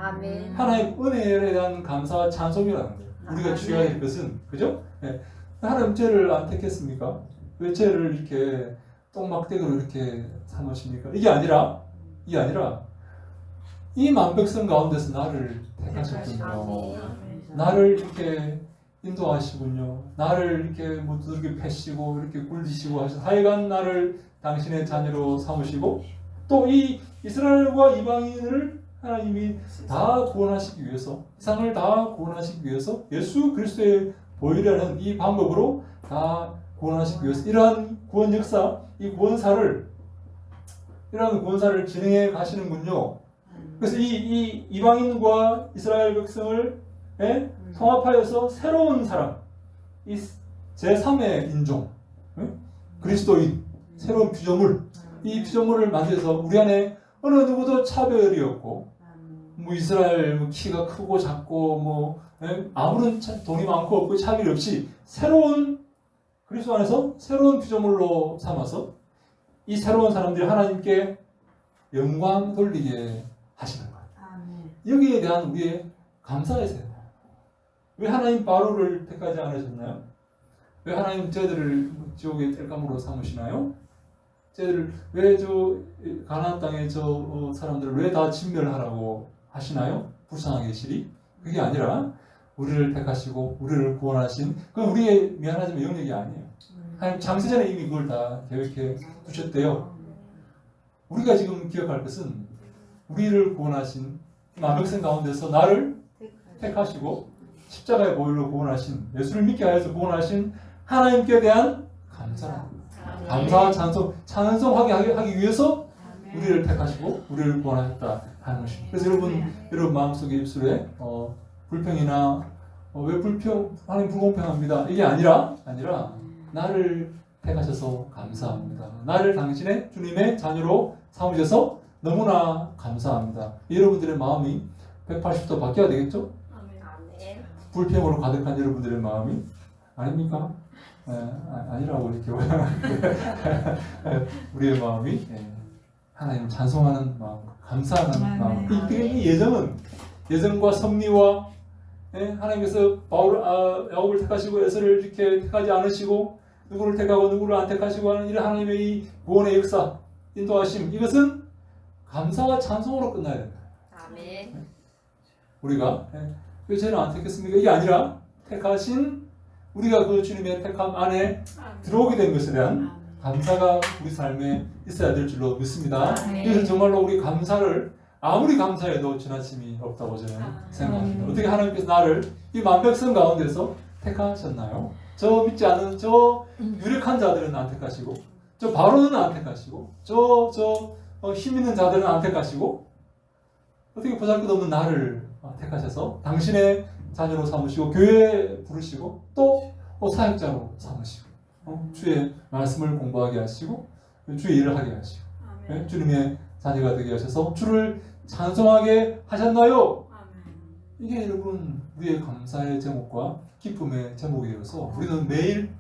아멘. 하나님 은혜에 대한 감사와 찬송이라는 거예요. 우리가 취해야 될 것은, 그죠? 네. 하나님 죄를 안 택했습니까? 왜 죄를 이렇게 똥막대기로 이렇게 삼으십니까? 이게 아니라 이 만백성 가운데서 나를 택하셨군요. 나를 이렇게 인도하시군요. 나를 이렇게 뭐 두들겨 패시고 이렇게 굴리시고 하셔서 하여간 나를 당신의 자녀로 삼으시고 또 이 이스라엘과 이방인을 하나님이 다 구원하시기 위해서, 세상을 다 구원하시기 위해서 예수 그리스도의 보혈이라는 이 방법으로 다 구원하시기 위해서 이러한 구원 역사, 이러한 구원사를 진행해 가시는군요. 그래서 이 이방인과 이스라엘 백성을 통합하여서 새로운 사람, 이 제3의 인종, 그리스도인, 새로운 피조물, 이 피조물을 만들어서 우리 안에 어느 누구도 차별이 없고, 뭐 이스라엘 뭐 키가 크고 작고 뭐 아무런 돈이 많고 없고 차별이 없이 새로운 그리스도 안에서 새로운 피조물로 삼아서 이 새로운 사람들이 하나님께 영광 돌리게 하시는 거예요. 여기에 대한 우리의 감사의 세요. 왜 하나님 바로를 택하지 않으셨나요? 왜 하나님 저희들을 지옥의 땔감으로 삼으시나요? 저희들을 왜 저 가나안 땅의 저 사람들을 왜 다 진멸하라고 하시나요? 불쌍하게 계시리? 그게 아니라 우리를 택하시고 우리를 구원하신, 그건 우리의 미안하지만 영역이 아니에요. 하나님 창세전에 이미 그걸 다 계획해 두셨대요. 우리가 지금 기억할 것은 우리를 구원하신 만백성 가운데서 나를 택하시고 십자가의 보혈로 구원하신, 예수를 믿게 하여서 구원하신 하나님께 대한 감사랍니다. 감사와 찬송하게 하기 위해서 우리를 택하시고 우리를 구원하셨다 하는 것입니다. 그래서 여러분 마음속에 입술에 불평이나 왜 하나님 불공평합니다, 이게 아니라 나를 택하셔서 감사합니다. 나를 당신의 주님의 자녀로 삼으셔서 너무나 감사합니다. 여러분들의 마음이 180도 바뀌어야 되겠죠? 아멘. 불평으로 가득한 여러분들의 마음이 아닙니까? 아니라고 이렇게 우리의 마음이 하나님 찬송하는 마음, 감사하는 마음. 이 예정과 섭리와 하나님께서 야곱을 택하시고 에서를 이렇게 택하지 않으시고 누구를 택하고 누구를 안 택하시고 하는 이런 하나님의 이 구원의 역사, 인도하심, 이것은 감사와 찬송으로 끝나야 됩니다. 아멘. 우리가 왜 쟤는 안 택했습니까? 이게 아니라 택하신 우리가 그 주님의 택함 안에 들어오게 된 것에 대한 감사가 우리 삶에 있어야 될 줄로 믿습니다. 그래서 정말로 우리 감사를 아무리 감사해도 지나침이 없다고 저는 생각합니다. 어떻게 하나님께서 나를 이 만백성 가운데서 택하셨나요? 저 믿지 않은 저 유력한 자들은 안 택하시고, 저 바로는 안 택하시고, 힘 있는 자들은 안 택하시고, 어떻게 보잘것없는 나를 택하셔서 당신의 자녀로 삼으시고 교회에 부르시고 또 사역자로 삼으시고 주의 말씀을 공부하게 하시고 주의 일을 하게 하시고 주님의 자녀가 되게 하셔서 주를 찬송하게 하셨나요? 이게 여러분 우리의 감사의 제목과 기쁨의 제목이 되어서 우리는 매일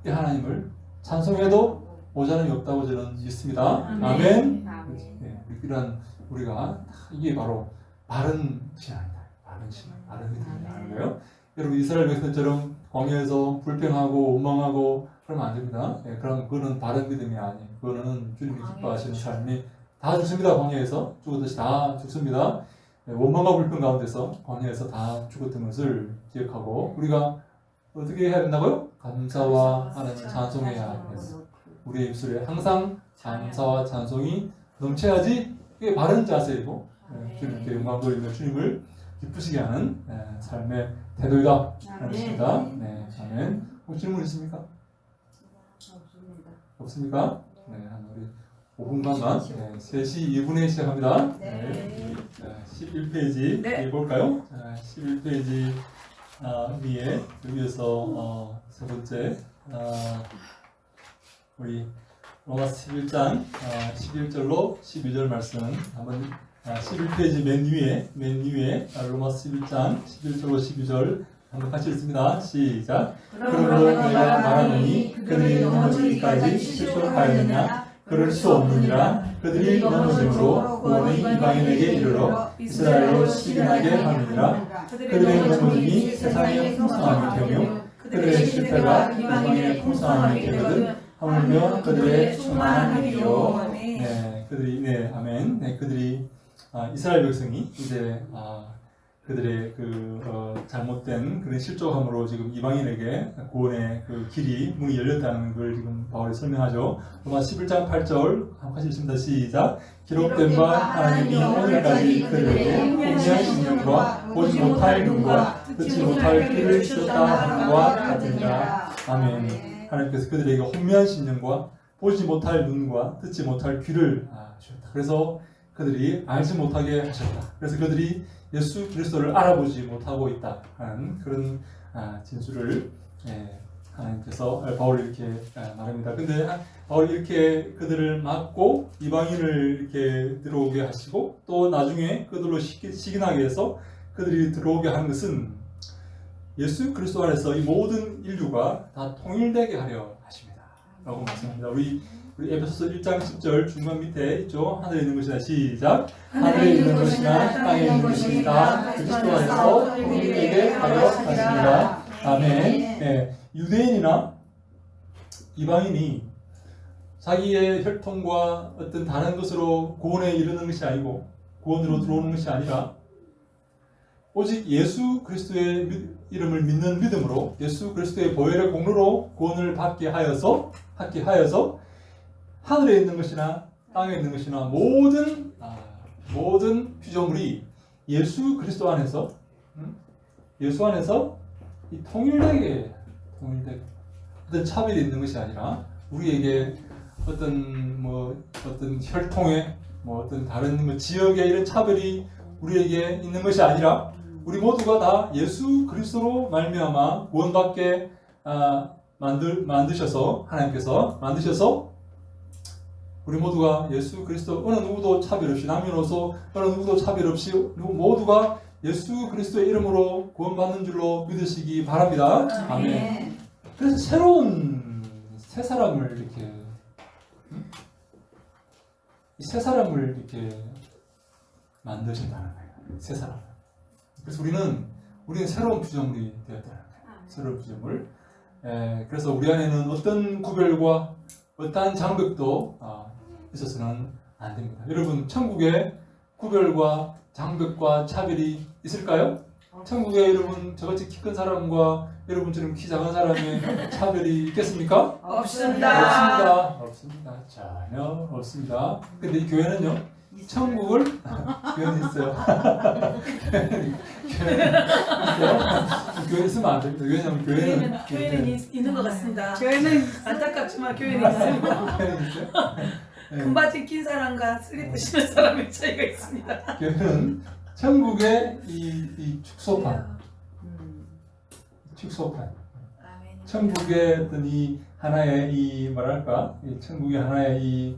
이 하나님을 찬송해도 모자람이 없다고 저는 믿습니다. 아멘. 이런 우리가 이게 바로 바른 신앙이다. 바른 믿음이라는 거예요. 여러분 이스라엘 백성처럼 광야에서 불평하고 원망하고 그러면 안 됩니다. 그거는 바른 믿음이 아니에요. 그거는 주님이 기뻐하시는 삶이 다 죽습니다. 광야에서 죽었듯이 다 죽습니다. 원망과 불평 가운데서 광야에서 다 죽었던 것을 기억하고 우리가 어떻게 해야 된다고요? 감사와 하나님을 찬송해야 해요. 우리의 입술에 항상 감사와 찬송이 넘쳐야지 이게 바른 자세이고 주님께 영광 돌리며 주님을 기쁘시게 하는 삶의 태도이다 하는 것입니다. 네, 아멘. 혹시 질문 있습니까? 없습니까? 네, 한 우리 5분간만 3시 2분에 시작합니다. 네. 11페이지 볼까요? 11페이지 위에 여기에서 세 번째 우리 로마서 11장 11절로 12절 말씀 한번 11페이지 맨 위에 로마서 11장 11절로 12절 한번 같이 읽습니다. 시작. 그러므로 내가 말하노니 그들이 넘어지기까지 실족하였느냐 그럴 수 없느니라. 그들이 넘어짐으로 구원이 이방인에게 이르러 이스라엘로 시근하게 하느니라. 그들의 넘어짐이 세상의 풍성함이 되며 그들의 실패가 이방인의 풍성함이 되거든 하물며 그들의 충만한 일이요. 네, 그들이 아멘. 네, 그들이 이스라엘 백성이 이제 그들의 잘못된 그런 실족함으로 지금 이방인에게 구원의 그 길이 문이 열렸다는 걸 지금 바울이 설명하죠. 로마 11장 8절 같이 읽습니다. 시작. 기록된 바 하나님이 오늘까지 그들에게 공의한 신령과 보지 못할 눈과 듣지 못할 귀를 주셨다 하는 것과 같으니라. 아멘. 하나님께서 그들에게 혼미한 신령과 보지 못할 눈과 듣지 못할 귀를 주셨다. 그래서 그들이 알지 못하게 하셨다. 그래서 그들이 예수 그리스도를 알아보지 못하고 있다 하는 그런 진술을 하나님께서 바울이 이렇게 말합니다. 근데 바울이 이렇게 그들을 막고 이방인을 이렇게 들어오게 하시고 또 나중에 그들로 시기나게 해서 그들이 들어오게 하는 것은 예수 그리스도 안에서 이 모든 인류가 다 통일되게 하려 하십니다. 라고 말씀합니다. 우리 에베소서 1장 10절 중간 밑에 있죠. 하늘에 있는 것이나 시작. 하늘에 있는 것이나 땅에 있는 것이 다 그리스도 안에서 통일되게 하려 하십니다. 아멘. 네, 유대인이나 이방인이 자기의 혈통과 어떤 다른 것으로 구원에 이르는 것이 아니고 구원으로 들어오는 것이 아니라 오직 예수 그리스도의 이름을 믿는 믿음으로 예수 그리스도의 보혈의 공로로 구원을 받게 하여서 하늘에 있는 것이나 땅에 있는 것이나 모든 피조물이 예수 그리스도 안에서 이 통일되게 어떤 차별이 있는 것이 아니라 우리에게 어떤 혈통에 어떤 다른 지역의 이런 차별이 우리에게 있는 것이 아니라 우리 모두가 다 예수 그리스도로 말미암아 구원받게 만드셔서 하나님께서 만드셔서 우리 모두가 예수 그리스도 어느 누구도 차별 없이 남녀노소 어느 누구도 차별 없이 모두가 예수 그리스도의 이름으로 구원받는 줄로 믿으시기 바랍니다. 아멘. 그래서 새로운 새 사람을 이렇게 만드신다는 거예요. 새 사람. 그래서 우리는 새로운 피조물이 되었다는 거예요. 새로운 피조물. 그래서 우리 안에는 어떤 구별과 어떠한 장벽도 있어서는 안 됩니다. 여러분, 천국에 구별과 장벽과 차별이 있을까요? 천국에 여러분 저같이 키 큰 사람과 여러분처럼 키 작은 사람의 차별이 있겠습니까? 없습니다. 없습니다. 전혀 없습니다. 근데 이 교회는요, 천국을 교회는 있어요. 교회 있으면 안 됩니다. 왜냐하면 교회는 있는 것 같습니다. 교회는 안타깝지만 교회는 있습니다. 금바지 낀 사람과 슬리퍼 신은 사람의 차이가 있습니다. 교회는 천국의 이 축소판. 천국의 어떤 이 하나의 이 천국의 하나의 이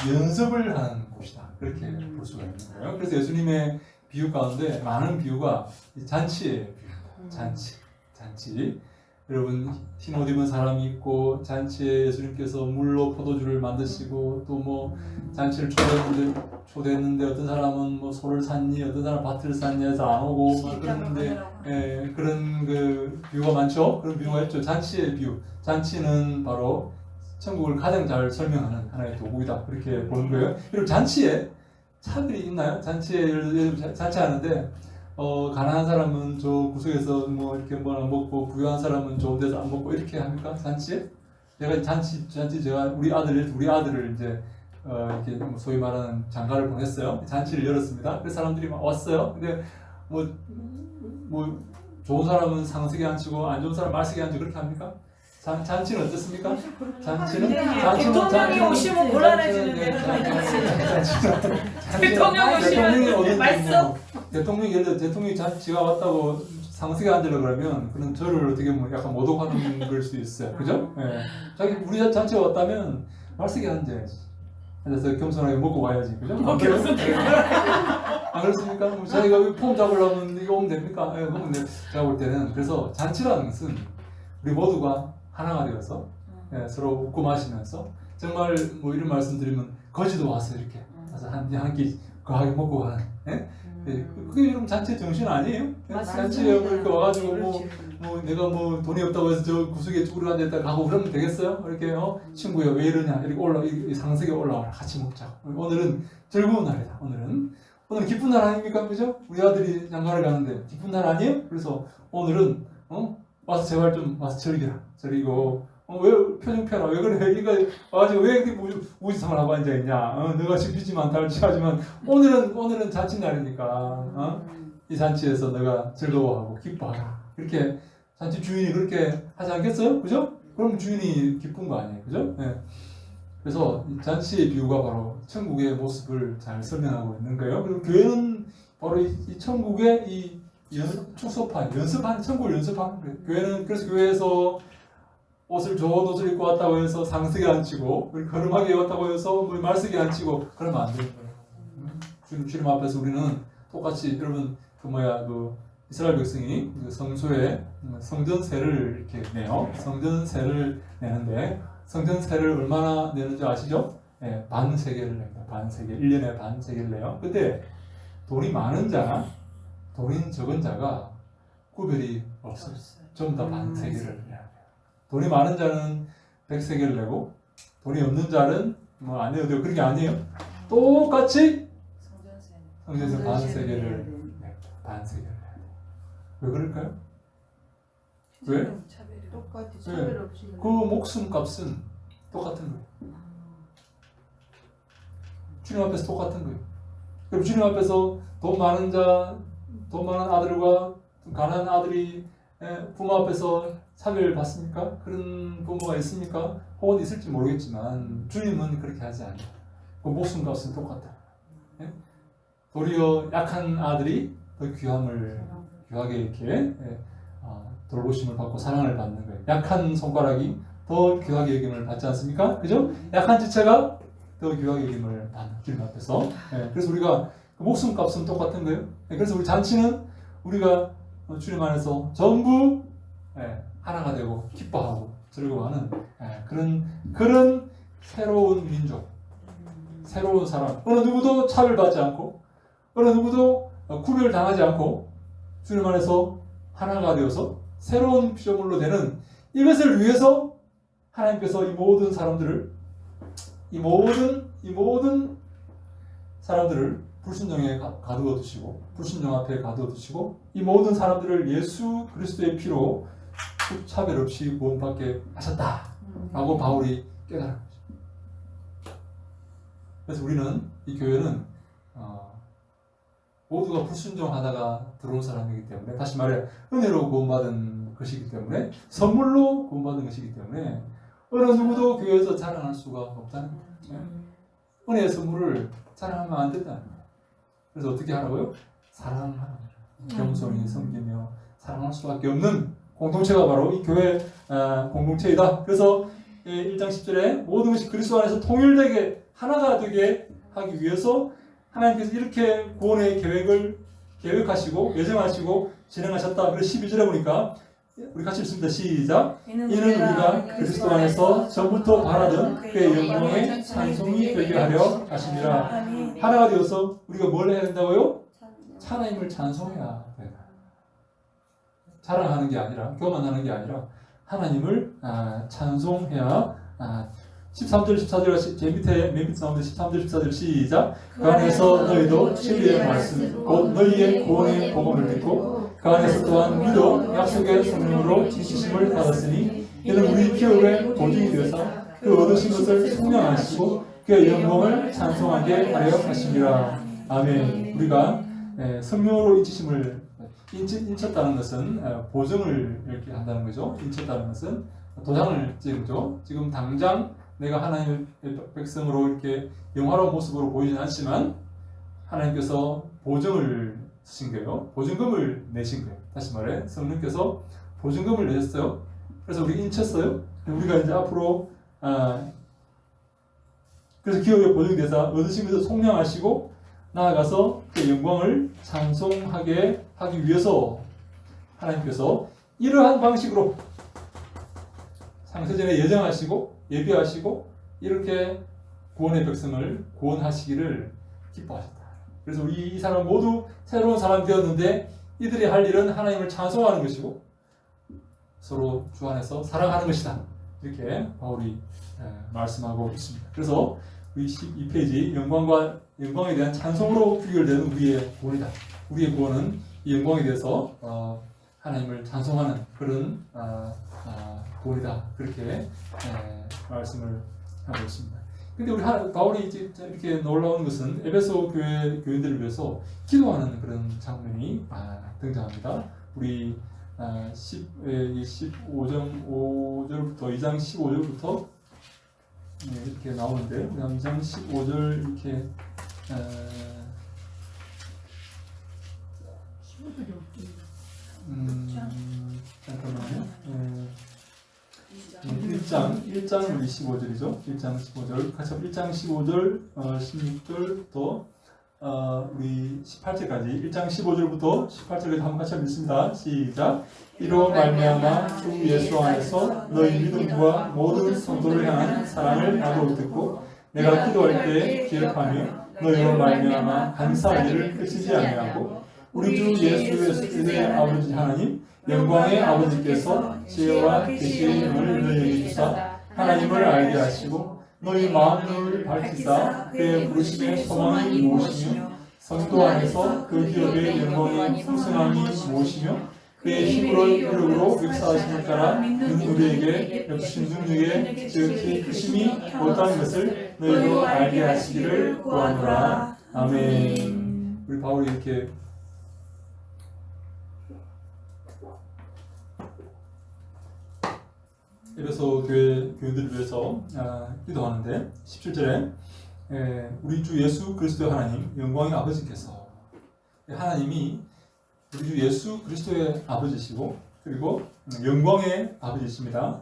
연습을 하는 곳이다. 그렇게 볼 수가 있는 거예요. 그래서 예수님의 비유 가운데 많은 비유가 잔치예요. 잔치. 여러분, 흰 옷 입은 사람이 있고 잔치에 예수님께서 물로 포도주를 만드시고 또 잔치를 초대했는데 어떤 사람은 소를 샀니, 어떤 사람은 밭을 샀니 해서 안 오고 그러는데 그런 그 비유가 많죠. 그런 비유가 있죠. 잔치의 비유. 잔치는 바로 천국을 가장 잘 설명하는 하나의 도구이다. 그렇게 보는 거예요. 여러분, 잔치에 차별이 있나요? 잔치에 잔치하는데 가난한 사람은 저 구석에서 이렇게 안 먹고 부유한 사람은 좋은 데서 안 먹고 이렇게 합니까? 잔치에? 제가 우리 아들을 이제 이렇게 소위 말하는 장가를 보냈어요. 잔치를 열었습니다. 그래서 사람들이 막 왔어요. 근데 좋은 사람은 상석에 앉히고 안 좋은 사람 말석에 앉히고 그렇게 합니까? 잔치는 어떻습니까? 대통령이 오시면 곤란해지는 대통령 오시면 말씀. 대통령이 잔치가 왔다고 상석에 앉으려고 그러면 그는 저를 어떻게 약간 모독하는 걸 수도 있어요. 그죠? 우리 잔치가 왔다면 말석에 앉아야지. 앉아서 겸손하게 먹고 와야지. 그죠? 안 그렇습니까? 뭐 자기가 폼 잡으려면 이거 오면 됩니까? 예, 그러면 제가 볼 때는 그래서 잔치라는 것은 우리 모두가 하나가 되어서 예, 서로 웃고 마시면서 정말 뭐 이런 말씀 드리면 거지도 와서 이렇게 와서 한 끼 거하게 먹고 가는 예? 예, 그게 여러분 잔치 정신 아니에요? 예? 잔치에 이렇게 와가지고 뭐 내가 뭐 돈이 없다고 해서 저 구석에 쭈그려 앉아있다 가고 그러면 되겠어요? 이렇게 친구야 왜 이러냐 이렇게 이 상석에 올라와라 같이 먹자. 오늘은 즐거운 날이다. 오늘은 기쁜 날 아닙니까? 그죠? 우리 아들이 장가를 가는데 기쁜 날 아니에요? 그래서 오늘은 와서 제발 좀 와서 즐기고 왜 표정 펴라 왜 그래 이거 와가지고 왜 이렇게 우지성을 하고 앉아있냐 내가 지피지만 달치하지만 오늘은 잔치 날이니까 이 잔치에서 너가 즐거워하고 기뻐하라 이렇게 잔치 주인이 그렇게 하지 않겠어요? 그죠? 그럼 주인이 기쁜 거 아니에요? 그죠? 네. 그래서 이 잔치의 비유가 바로 천국의 모습을 잘 설명하고 있는 거예요. 그리고 교회는 바로 이 천국의 이 연습하는 천국을 연습하는 거예요. 교회는 그래서 교회에서 옷을 좋은 옷을 입고 왔다고 해서 상석에 앉히고 걸음하게 왔다고 해서 뭐 말석에 앉히고 그러면 안 되는 거예요. 주님 앞에서 우리는 똑같이 여러분 그 이스라엘 백성이 그 성소에 성전세를 이렇게 내요. 성전세를 내는데 성전세를 얼마나 내는지 아시죠? 네, 반 세겔을 냅니다. 반 세겔. 1년에 반 세겔을 내요. 근데 돈이 많은 자나 돈이 적은 자가 구별이 없어요. 전부 다 반 세겔을 내야 돼요. 돈이 많은 자는 100세겔을 내고 돈이 없는 자는 뭐 안 내도 돼요. 그런 게 아니에요. 똑같이 성전세 반 세겔을 냅니다. 반 세겔을 내야 돼요. 왜 그럴까요? 왜? 똑같이 네. 차별 없이 그 목숨값은 똑같은 거예요. 주님 앞에서 똑같은 거예요. 그럼 주님 앞에서 돈 많은 아들과 가난한 아들이 부모 앞에서 차별을 받습니까? 그런 부모가 있습니까? 혹은 있을지 모르겠지만 주님은 그렇게 하지 않아요. 그 목숨값은 똑같다. 도리어 약한 아들이 더 귀하게 이렇게 돌보심을 받고 사랑을 받는 거예요. 약한 손가락이 더 귀하게 여김을 받지 않습니까? 그죠? 약한 지체가 더 귀하게 여김을 받는 주님 앞에서. 그래서 우리가 그 목숨값은 똑같은 거예요. 그래서 우리 잔치는 우리가 주님 안에서 전부 하나가 되고 기뻐하고 즐거워하는 그런 새로운 민족, 새로운 사람. 어느 누구도 차별받지 않고 어느 누구도 구별당하지 않고 주님 안에서 하나가 되어서 새로운 피조물로 되는 이것을 위해서 하나님께서 이 모든 사람들을 이 모든 사람들을 불순종에 가두어 두시고 불순종 앞에 가두어 두시고 이 모든 사람들을 예수 그리스도의 피로 차별 없이 구원받게 하셨다라고 바울이 깨달은 거죠. 그래서 우리는 이 교회는 모두가 불순종하다가 들어온 사람이기 때문에 다시 말해 은혜로 구원받은 것이기 때문에 선물로 구원받은 것이기 때문에 어느 누구도 교회에서 자랑할 수가 없다는 거예요. 은혜의 선물을 자랑하면 안 된다는 거예요. 그래서 어떻게 하라고요? 사랑하라고 겸손히 섬기며 사랑할 수밖에 없는 공동체가 바로 이 교회 공동체이다. 그래서 1장 10절에 모든 것이 그리스도 안에서 통일되게 하나가 되게 하기 위해서 하나님께서 이렇게 구원의 계획을 계획하시고 예정하시고 진행하셨다. 그래서 12절에 보니까 우리 같이 읽습니다. 시작. 이는 우리가 그리스도 안에서 전부터 바라던 그의 영광의 찬송이 되게 하려 하심이라. 하나가 되어서 우리가 뭘 해야 된다고요? 하나님을 찬송해야 된다. 자랑하는 게 아니라 교만하는 게 아니라 하나님을 찬송해야 13절 14절 제 밑에 맨 밑에 나오는데 13절 14절 시작. 그 안에서 너희도 진리의 말씀 곧 너희의 구원의 복음을 듣고 그 안에서 또한 우리도 약속의 성령으로 지시심을 받았으니 이는 우리 피흘의 보증이 되어서 그 얻으신 것을 성령하시고 그의 영광을 찬송하게 하려 하심이라. 아멘. 우리가 성령으로 인치심을 인쳤다는 것은 보증을 이렇게 한다는 거죠. 인쳤다는 것은 도장을 찍은 거죠. 지금 당장 내가 하나님의 백성으로 이렇게 영화로운 모습으로 보이진 않지만 하나님께서 보증을 쓰신 거예요. 보증금을 내신 거예요. 다시 말해 성령께서 보증금을 내셨어요. 그래서 우리 인쳤어요. 우리가 이제 앞으로 그래서 기업의 보증대사 얻으신 것을 속량하시고 나아가서 그 영광을 찬송하게 하기 위해서 하나님께서 이러한 방식으로 창세전에 예정하시고 예비하시고 이렇게 구원의 백성을 구원하시기를 기뻐하셨다. 그래서 우리 이 사람 모두 새로운 사람이 되었는데 이들이 할 일은 하나님을 찬송하는 것이고 서로 주 안에서 사랑하는 것이다. 이렇게 바울이 말씀하고 있습니다. 그래서 우리 12페이지 영광에 대한 찬송으로 귀결되는 우리의 구원이다. 우리의 구원은 이 영광에 대해서 하나님을 찬송하는 그런 구원이다. 그렇게 말씀을 하고 있습니다. 근데 우리 바울이 이렇게 놀라운 것은 에베소 교회 교인들을 위해서 기도하는 그런 장면이 등장합니다. 우리 15절부터 2장 15절부터 이렇게 나오는데 2장 15절 이렇게 잠깐만요. 1장 우리 15절이죠. 1장 15절 같이 1장 15절 16절부터 우리 18절까지 1장 15절부터 18절까지 한번 같이 읽습니다. 시작. 이로 말미암아 주 예수 안에서 너희 믿음과 모든 성도를 향한 사랑을 나도 듣고 내가 기도할 때 기억하며 너희로 말미암아 감사할 일을 그치지 아니하고 우리 주 예수 그리스도의 아버지 하나님 영광의 아버지께서 지혜와 계시의 힘을 너희에게 주사 하나님을 알게 하시고 너희 마음을 밝히사 그의 부르심의 소망이 무엇이며 성도 안에서 그 기업의 영광의 풍성함이 무엇이며 그의 힘으로 이름으로 역사하심을 따라 믿는 우리에게 역신 능력의 지극히 크심이 못다는 것을 너희도 알게 하시기를 구하노라. 아멘. 우리 바울이 이렇게 에베소 교회 교인들을 위해서 기도하는데 17절에 우리 주 예수 그리스도의 하나님 영광의 아버지께서 하나님이 우리 주 예수 그리스도의 아버지시고 그리고 영광의 아버지십니다.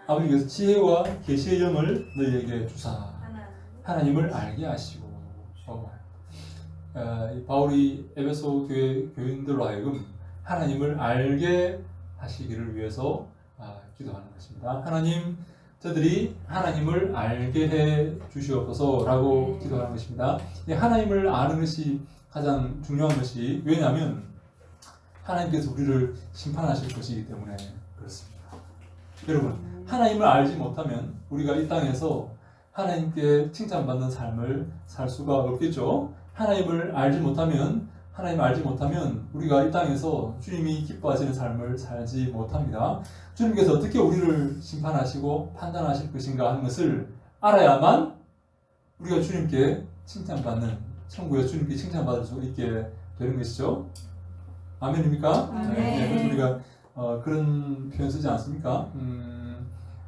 아버지께서 지혜와 계시의 영을 너희에게 주사 하나님을 알게 하시고 바울이 에베소 교회 교인들로 하여금 하나님을 알게 하시기를 위해서 기도하는 것입니다. 하나님, 저들이 하나님을 알게 해 주시옵소서라고 기도하는 것입니다. 하나님을 아는 것이 가장 중요한 것이 왜냐하면 하나님께서 우리를 심판하실 것이기 때문에 그렇습니다. 여러분, 하나님을 알지 못하면 우리가 이 땅에서 하나님께 칭찬받는 삶을 살 수가 없겠죠. 하나님을 알지 못하면 우리가 이 땅에서 주님이 기뻐하시는 삶을 살지 못합니다. 주님께서 어떻게 우리를 심판하시고 판단하실 것인가 하는 것을 알아야만 우리가 주님께 칭찬받는, 천국에서 주님께 칭찬받을 수 있게 되는 것이죠. 아멘입니까? 네. 그래서 우리가 그런 표현 쓰지 않습니까?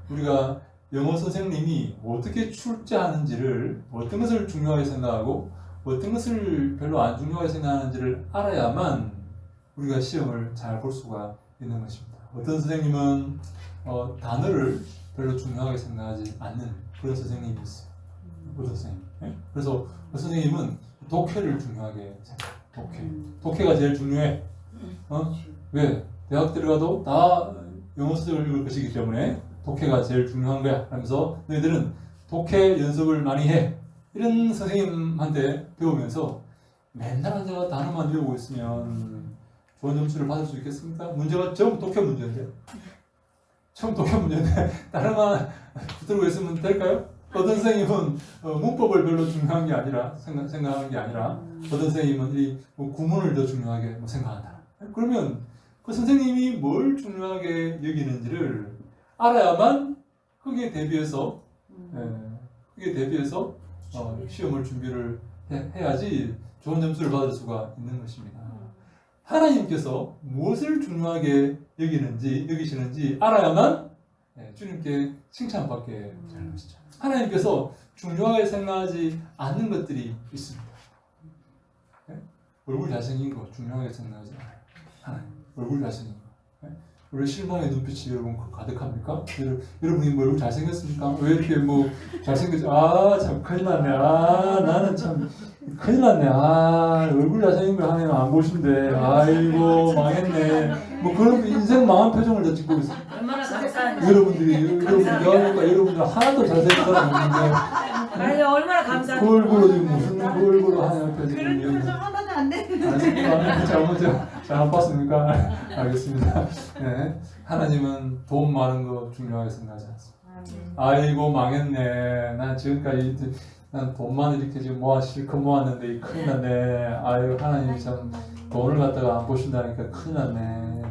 우리가 영어 선생님이 어떻게 출제하는지를, 어떤 것을 중요하게 생각하고 어떤 것을 별로 안 중요하게 생각하는지를 알아야만 우리가 시험을 잘 볼 수가 있는 것입니다. 어떤 선생님은 단어를 별로 중요하게 생각하지 않는 그런 선생님이 있어요. 어떤 선생님. 네? 그래서 그 선생님은 독해를 중요하게 생각해요. 독해가 제일 중요해. 왜? 대학 들어가도 다 영어 수업을 읽을 것이기 때문에 독해가 제일 중요한 거야. 하면서 너희들은 독해 연습을 많이 해. 이런 선생님한테 배우면서 맨날 앉아서 단어만 외우고 있으면 좋은 점수를 받을 수 있겠습니까? 문제가 처음 독해 문제인데 단어만 붙들고 있으면 될까요? 어떤 선생님은 문법을 별로 중요한 게 아니라 생각하는 게 아니라 어떤 선생님은 이 구문을 더 중요하게 생각한다. 그러면 그 선생님이 뭘 중요하게 여기는지를 알아야만 거기에 대비해서 시험을 준비를 해야지 좋은 점수를 받을 수가 있는 것입니다. 하나님께서 무엇을 중요하게 여기시는지 알아야만 주님께 칭찬받게 되는 것이죠. 하나님께서 중요하게 생각하지 않는 것들이 있습니다. 얼굴 잘생긴 거 중요하게 생각하지 않아요. 하나님, 얼굴 잘생긴 거. 우리 실망의 눈빛이 여러분 가득합니까? 여러분이 뭐 얼굴 잘생겼습니까? 왜 이렇게 뭐 잘생겼지? 참 큰일 났네. 나는 참 큰일 났네. 아, 얼굴 잘생긴 걸 하면 안 보신대. 아이고, 망했네. 뭐 그런 인생 망한 표정을 다 찍고 있어. 얼마나 감사한지. 여러분들 하나도 잘생긴 사람 없는데. 아니 얼마나 감사한지. 그 얼굴로 지금 무슨 그 얼굴로 하냐 그런 지금. 표정 하나도 안 되는데. 잘못 봤습니까? 알겠습니다. 네. 하나님은 돈 많은 거 중요하게 생각하지 않습니다. 아이고 망했네. 난 지금까지 난 돈만 이렇게 지금 실컷 모았는데 큰일 났네. 아유 하나님이 참 돈을 갖다가 안 보신다니까 큰일 났네.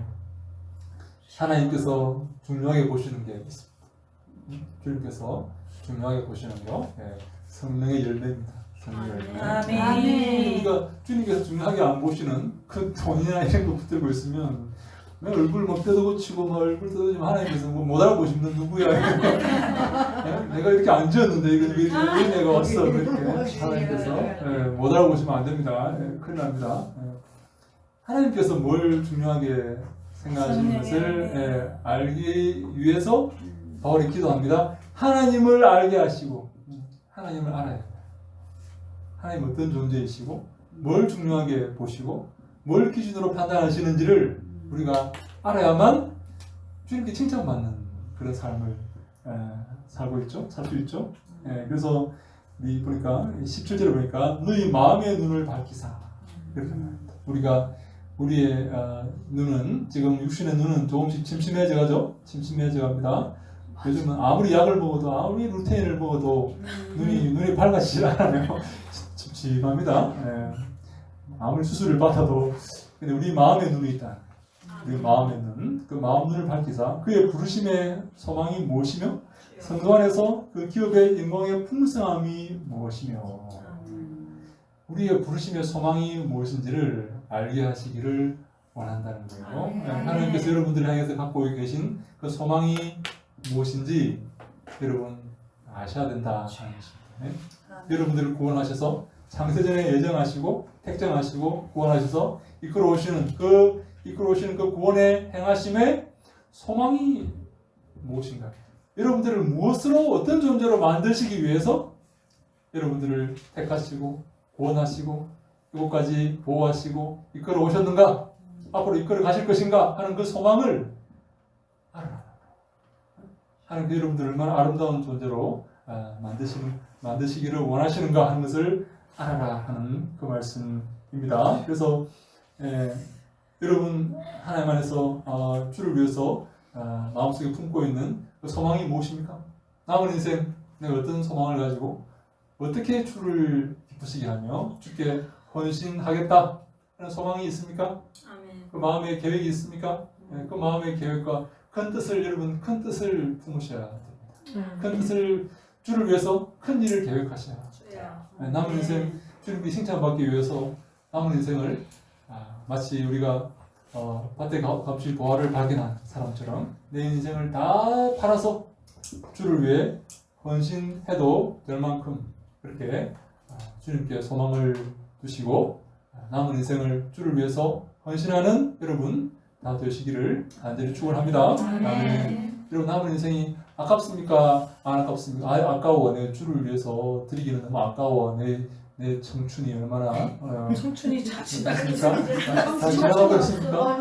하나님께서 중요하게 보시는 게 있습니다. 주님께서 중요하게 보시는 거 성령의 열매입니다. 성령의 열매. 아멘. 우리가 주님께서 중요하게 안 보시는 그 돈이나 이런 거 붙들고 있으면 내 얼굴 막 뜯어고치고 막 얼굴 뜯어지면 하나님께서 못 알아보시면 누구야? 내가 이렇게 안 지었는데 이거 왜 내가 왔어? 그렇게 하나님께서 못 알아보시면 안 됩니다. 큰일 납니다. 하나님께서 뭘 중요하게 생각하시는 것을 알기 위해서 바울이 기도합니다. 하나님을 알게 하시고 하나님을 알아야 돼요. 하나님 어떤 존재이시고 뭘 중요하게 보시고 뭘 기준으로 판단하시는지를 우리가 알아야만 주님께 칭찬받는 그런 삶을 살고 있죠. 살 수 있죠. 그래서 보니까 17절에 보니까 너희 마음의 눈을 밝히사 그렇게 말합니다. 우리의 눈은 지금 육신의 눈은 조금씩 침침해져가죠. 침침해져갑니다. 요즘은 아무리 약을 먹어도 아무리 루테인을 먹어도 눈이 밝아지지 않아요. 찝찝합니다. 아무리 수술을 받아도 근데 우리 마음의 눈이 있다. 우리 마음의 눈, 그 마음 눈을 밝히사 그의 부르심의 소망이 무엇이며 성도 안에서 그 기업의 영광의 풍성함이 무엇이며 우리의 부르심의 소망이 무엇인지를 알게 하시기를 원한다는 거예요. 하나님께서 여러분들을 향해서 갖고 계신 그 소망이 무엇인지 여러분 아셔야 된다 하는 것입니다. 여러분들을 구원하셔서 창세전에 예정하시고 택정하시고 구원하셔서 이끌어오시는 그 구원의 행하심의 소망이 무엇인가? 여러분들을 무엇으로 어떤 존재로 만드시기 위해서 여러분들을 택하시고 구원하시고 이곳까지 보호하시고 이끌어 오셨는가? 앞으로 이끌어 가실 것인가? 하는 그 소망을 알아라. 하나님 여러분들을 얼마나 아름다운 존재로 만드시기를 원하시는가 하는 것을 알아라 하는 그 말씀입니다. 그래서 여러분 하나님 안에서 주를 위해서 마음속에 품고 있는 그 소망이 무엇입니까? 남은 인생 내가 어떤 소망을 가지고 어떻게 주를 기쁘시게 하며 주께 헌신하겠다 하는 소망이 있습니까? 아멘. 그 마음의 계획이 있습니까? 그 마음의 계획과 큰 뜻을 여러분 큰 뜻을 품으셔야 됩니다. 큰 뜻을 주를 위해서 큰 일을 계획하셔야 합니다. 남은 인생 주님께 칭찬받기 위해서 남은 인생을 마치 우리가 밭에 값이 보화를 발견한 사람처럼 내 인생을 다 팔아서 주를 위해 헌신해도 될 만큼 그렇게 주님께 소망을 두시고 남은 인생을 주를 위해서 헌신하는 여러분 다 되시기를 간절히 축원합니다. 여러분 남은 인생이 아깝습니까? 안 아깝습니까? 아까워. 내 주를 위해서 드리기는 너무 아까워. 내 청춘이 얼마나 청춘이 다 지났습니까? 다 지나가고 있습니까?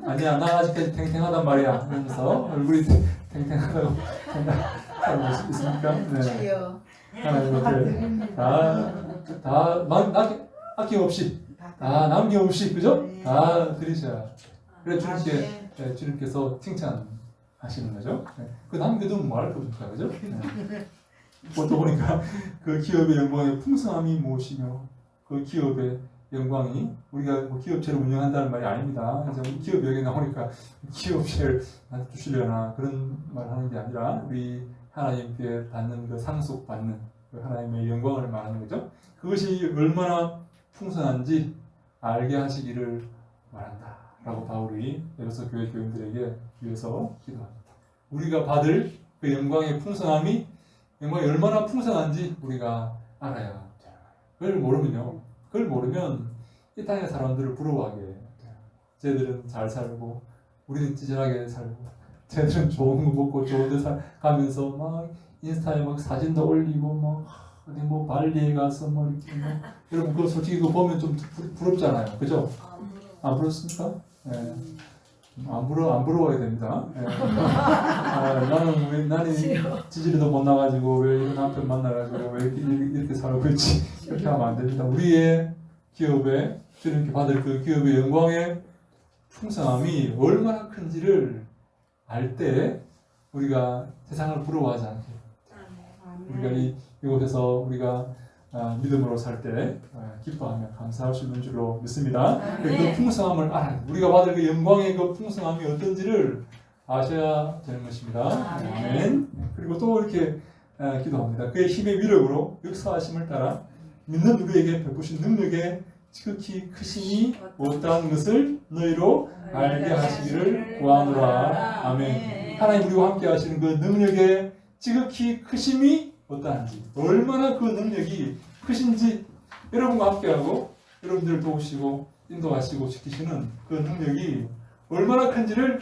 아니야, 나 아직까지 탱탱하단 말이야. 그러면서 얼굴이 탱탱하다고 생각하고 있습니까? 네. 하나님 앞에 다 아낌없이 다 남김없이 그죠? 다 드리셔야. 그래 주님께서 칭찬하시는 거죠. 그 남겨두면 뭐 할 겁니까, 그죠? 또 보니까 그 기업의 영광의 풍성함이 무엇이며 그 기업의 영광이 우리가 뭐 기업체를 운영한다는 말이 아닙니다. 기업 여기 나오니까 기업체를 주시려나 그런 말 하는 게 아니라 우리 하나님께 받는 그 상속받는 그 하나님의 영광을 말하는 거죠. 그것이 얼마나 풍성한지 알게 하시기를 바란다 라고 바울이 에베소 교회 교인들에게 위해서 기도합니다. 우리가 받을 그 영광의 풍성함이 얼마나 풍성한지 우리가 알아야 돼요. 그걸 모르면 이 땅의 사람들을 부러워하게 돼요. 쟤들은 잘 살고 우리는 찌질하게 살고 쟤들은 좋은 거 먹고 좋은 데 가면서 막 인스타에 막 사진도 올리고 막 어디 뭐 발리에 가서 뭐 이렇게 뭐 여러분 그 솔직히 그거 보면 좀 부럽잖아요, 그죠? 안 부럽습니까? 예. 안 부러워야 됩니다. 예. 나는 지지리도 못 나가지고 왜 이런 남편 만나가지고 왜 이렇게 살고 있지? 이렇게 하면 안 됩니다. 우리의 기업에 주님께 받을 그 기업의 영광의 풍성함이 얼마나 큰지를 알 때 우리가 세상을 부러워하지 않게 우리가 이곳에서 우리가 믿음으로 살 때 기뻐하며 감사할 수 있는 줄로 믿습니다. 그 풍성함을 알아야 돼. 우리가 받을 그 영광의 그 풍성함이 어떤지를 아셔야 되는 것입니다. 아멘. 그리고 또 이렇게 기도합니다. 그의 힘의 위력으로 역사하심을 따라 믿는 우리에게 베푸신 능력의 지극히 크심이 무엇다는 것을 너희로 알게 하시기를 구하노라. 아멘. 하나님 우리와 함께 하시는 그 능력의 지극히 크심이 어떠한지, 얼마나 그 능력이 크신지 여러분과 함께하고 여러분들을 도우시고 인도하시고 지키시는 그 능력이 얼마나 큰지를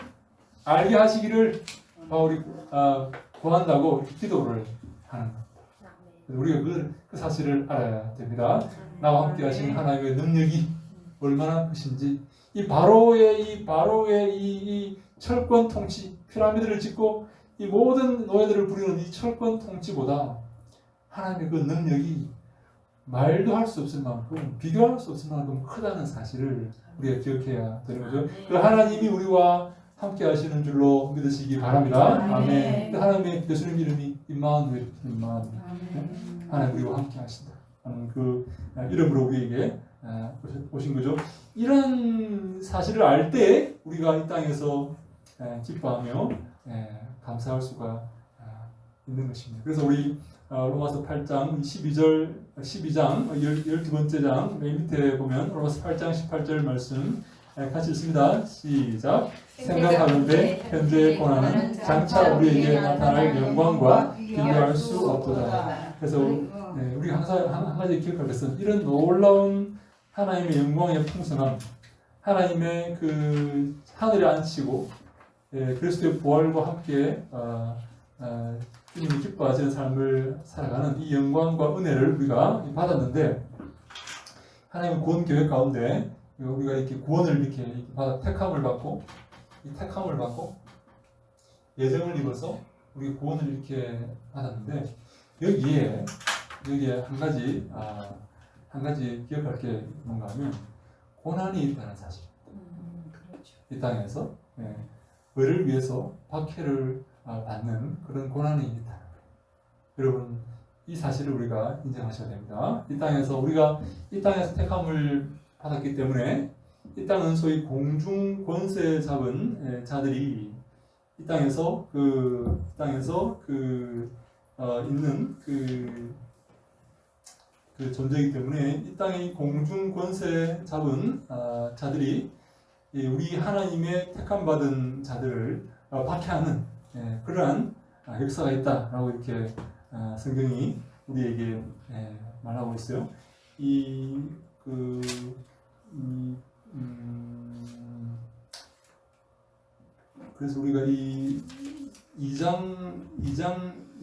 알게 하시기를 바울이 구한다고 기도를 하는 겁니다. 우리가 그 사실을 알아야 됩니다. 나와 함께 하시는 하나님의 능력이 얼마나 크신지, 이 바로의 이 철권 통치, 피라미드를 짓고 이 모든 노예들을 부리는 이 철권 통치보다 하나님의 그 능력이 말도 할 수 없을 만큼, 비교할 수 없을 만큼 크다는 사실을 우리가 기억해야 되는 거죠. 그 하나님이 우리와 함께 하시는 줄로 믿으시기 바랍니다. 아멘. 그 하나님의 예수님 이름이 임마누엘, 하나님 우리와 함께 하신다 하는 그 이름으로 우리에게 오신 거죠. 이런 사실을 알 때 우리가 이 땅에서 기뻐하며 감사할 수가 있는 것입니다. 그래서 우리 로마서 8장 12장 12번째 장 맨 밑에 보면 로마서 8장 18절 말씀 같이 읽습니다. 시작. 생각하는데 현재의 고난은 장차 우리에게 나타날 영광과 비교할 수 없도다. 그래서 우리가 항상 한 가지 기억할 것은 이런 놀라운 하나님의 영광의 풍성함, 하나님의 그 하늘에 앉히고 그리스도의 부활과 함께 주님이 기뻐하시는 삶을 살아가는 이 영광과 은혜를 우리가 받았는데, 하나님의 구원 계획 가운데 우리가 이렇게 구원을 이렇게 받아 택함을 받고 예정을 입어서 우리 구원을 이렇게 받았는데, 여기에 한 가지 기억할 게 뭔가 하면 고난이 있다는 사실. 이 땅에서 의를 위해서 박해를 받는 그런 고난이 있다는 거예요. 여러분, 이 사실을 우리가 인정하셔야 됩니다. 우리가 이 땅에서 택함을 받았기 때문에 이 땅은 소위 공중 권세 잡은 자들이 이 땅에서 있는 그 존재이기 때문에 이 땅의 공중 권세 잡은 자들이 우리 하나님의 택함 받은 자들을 박해하는 그러한 역사가 있다라고 이렇게 성경이 우리에게 말하고 있어요. 그래서 우리가 이 2장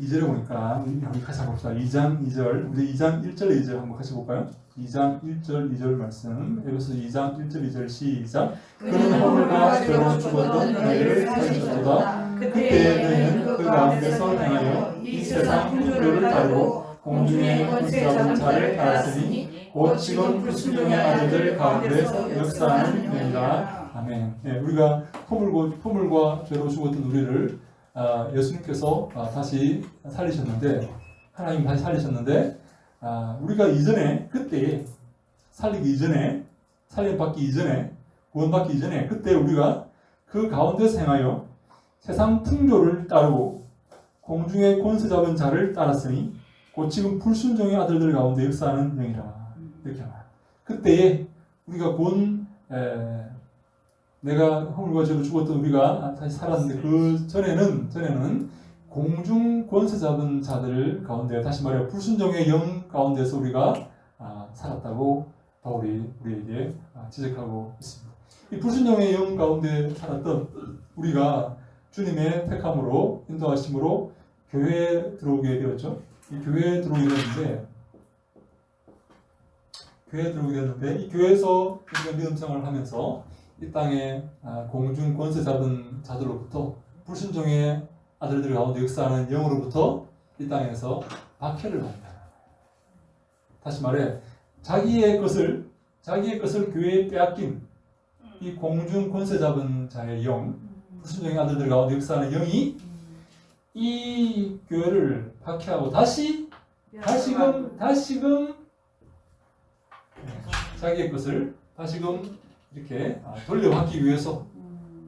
2절에 보니까 우리 같이 봅시다. 2장 2절, 우리 2장 1절 2절 한번 같이 볼까요? 2장 1절 2절 말씀. 에베소 2장 1절 2절 시작. 그는 허물과 죄로 죽었던 너희를 살리셨도다. 그때 너희는 그 가운데서 행하여 이 세상 풍조를 따르고 공중의 권세 잡은 자를 따랐으니 곧 지금 불순종의 아들들 가운데서 역사하는 영이다. 아멘. 우리가 허물과 죄로 죽었던 우리를 예수님께서 다시 살리셨는데, 하나님 다시 살리셨는데, 우리가 이전에 그때 살리기 이전에, 살림받기 이전에, 구원받기 이전에 그때 우리가 그 가운데서 행하여 세상 풍조를 따르고 공중의 권세 잡은 자를 따랐으니 곧 지금 불순종의 아들들 가운데 역사하는 영이라. 이렇게 말합니다. 그때에 우리가 내가 허물과 죄로 죽었던 우리가 다시 살았는데, 그 전에는 공중 권세 잡은 자들 가운데, 다시 말해 불순종의 영 가운데서 우리가 살았다고 바울이 우리에게 지적하고 있습니다. 이 불순종의 영 가운데 살았던 우리가 주님의 택함으로 인도하심으로 교회에 들어오게 되었죠. 이 교회에 들어오게 됐는데 이 교회에서 우리가 믿음 생활을 하면서 이 땅에 공중 권세 잡은 자들로부터 불순종의 아들들 가운데 역사하는 영으로부터 이 땅에서 박해를 받는다. 다시 말해 자기의 것을 교회에 빼앗긴 이 공중 권세 잡은 자의 영, 불순종의 아들들 가운데 역사하는 영이 이 교회를 박해하고 다시금 자기의 것을 다시금 이렇게 돌려받기 위해서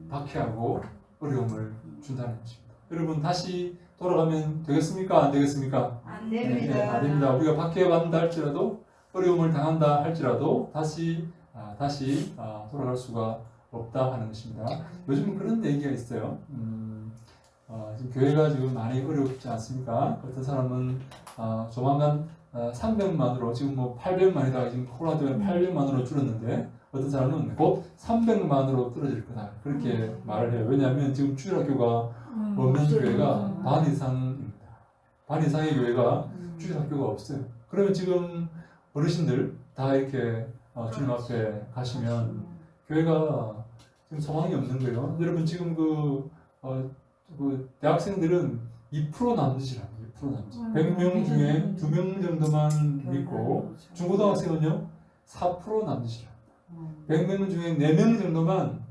박해하고 어려움을 준다는 것입니다. 여러분 다시 돌아가면 되겠습니까? 안 되겠습니까? 안 네, 됩니다. 안 됩니다. 우리가 박해받는다 할지라도 어려움을 당한다 할지라도 다시 돌아갈 수가 없다 하는 것입니다. 요즘은 그런 얘기가 있어요. 지금 교회가 지금 많이 어렵지 않습니까? 어떤 사람은 조만간 300만으로 지금 뭐 800만이다 지금 코로나 때문에 800만으로 줄었는데 어떤 사람은 곧 300만으로 떨어질 거다 그렇게 말을 해요. 왜냐하면 지금 주일학교가 없는 교회가 반 이상입니다. 반 이상의 교회가 주일학교가 없어요. 그러면 지금 어르신들 다 이렇게 주님 앞에 가시면 교회가 지금 소망이 없는 거예요. 여러분 지금 그 대학생들은 2% 남짓이라고 2% 남짓. 100명 중에 2명 정도만 믿고 중고등학생은요 4% 남짓이라고. 100명 중에 4명 정도만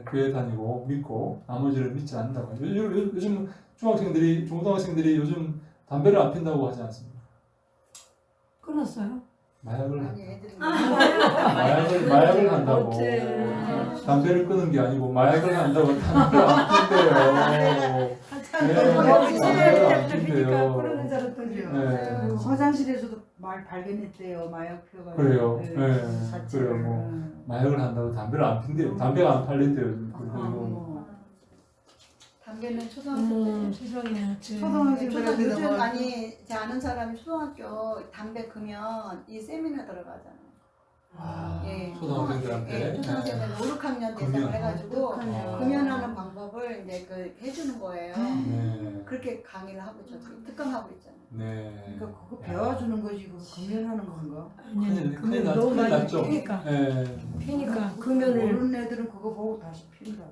교회 다니고 믿고 나머지를 믿지 않는다고. 요즘 중고등학생들이 요즘 담배를 안 핀다고 하지 않습니까? 끊었어요? 마약을 아니, 애들이 마약을 한다고. 담배를 끊은 게 아니고 마약을 한다고 담배를 안 핀대요. 담배를 안 핀대요. 그러는 사람들이요. 네. 화장실에서도 말 발견했대요. 마약 피워가지고. 그래요. 네. 네. 사치를. 그래요. 뭐 마약을 한다고 담배를 안 핀대요. 담배가 안 팔린대요. 그리고 담배는 초등학생 때. 세상에. 초등학생들한테 요즘 뭐 많이 제 아는 사람이 초등학교 담배 금연 이 세미나 들어가잖아요. 예, 초등학생들한테 초등학생들 5, 6학년 금연. 대상을 해가지고 아. 금연하는 방법을 이제 해주는 거예요. 네. 그렇게 강의를 하고 있죠. 특강하고 있잖아요. 네. 그러니까 그거 배워주는 거지 그거 금연하는 건가? 큰일 났죠. 피니까. 네. 피니까 금연을 모르는 애들은 그거 보고 다시 핀다.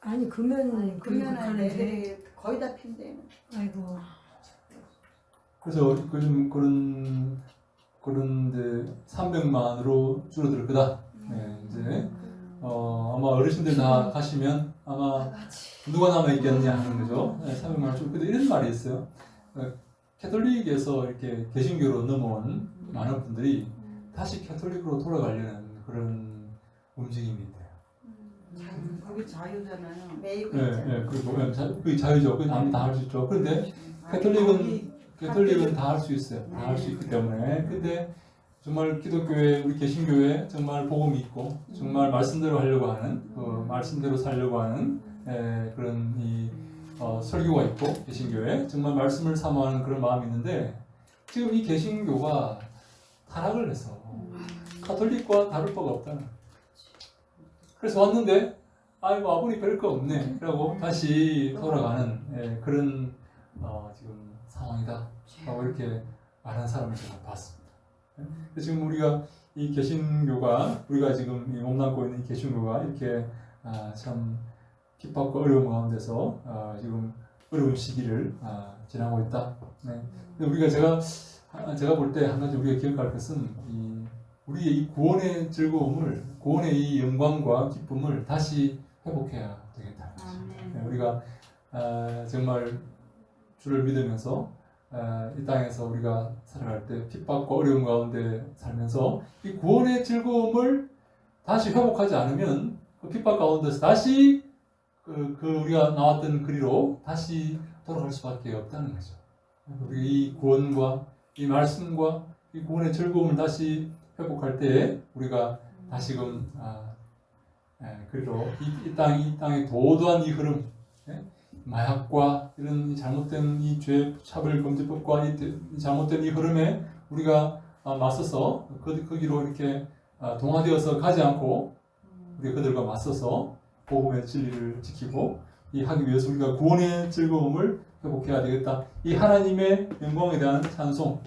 아니 금연 금연하는 애들이 거의 다 핀대요. 아이고 그래서 요즘 그런데 300만으로 줄어들 거다. 네, 이제 아마 어르신들 다 가시면 아마 누가 남아 있겠냐 하는 거죠. 네, 300만 줄. 근데 이런 말이 있어요. 캐톨릭에서 이렇게 개신교로 넘어온 많은 분들이 다시 캐톨릭으로 돌아가려는 그런 움직임이 있대요. 그게 자유잖아요. 매이고 네, 있잖아요. 네, 그리고 그게 자유죠. 그게 남이 다 할 수 있죠. 그런데 캐톨릭은 다 할 수 있어요. 다 할 수 있기 때문에. 근데 정말 기독교회, 우리 개신교회 정말 복음이 있고 정말 말씀대로 하려고 하는, 말씀대로 살려고 하는 그런 설교가 있고 개신교회 정말 말씀을 사모하는 그런 마음이 있는데 지금 이 개신교가 타락을 해서 가톨릭과 다를 바가 없다는 거예요. 그래서 왔는데 아이고 아버님 별거 없네 라고 다시 돌아가는 그런 지금 상황이다 라고 이렇게 말하는 사람을 제가 봤습니다. 지금 우리가 이 개신교가 우리가 지금 몸담고 있는 이 개신교가 이렇게 참 핍박과 어려움 가운데서 지금 어려운 시기를 지나고 있다. 네. 근데 우리가 제가 볼 때 한 가지 우리가 기억할 것은 우리의 이 구원의 즐거움을, 구원의 이 영광과 기쁨을 다시 회복해야 되겠다. 네, 우리가 정말 주를 믿으면서 이 땅에서 우리가 살아갈 때 핍박과 어려움 가운데 살면서 이 구원의 즐거움을 다시 회복하지 않으면 그 핍박 가운데서 다시 우리가 나왔던 그리로 다시 돌아갈 수밖에 없다는 거죠. 우리 이 구원과 이 말씀과 이 구원의 즐거움을 다시 회복할 때 우리가 다시금 그리로 이 땅의 도도한 이 흐름, 마약과 이런 잘못된 이 죄 차별 금지법과 이 잘못된 이 흐름에 우리가 맞서서 거기로 이렇게 동화되어서 가지 않고 우리가 그들과 맞서서 복음의 진리를 지키고 하기 위해서 우리가 구원의 즐거움을 회복해야 되겠다. 이 하나님의 영광에 대한 찬송,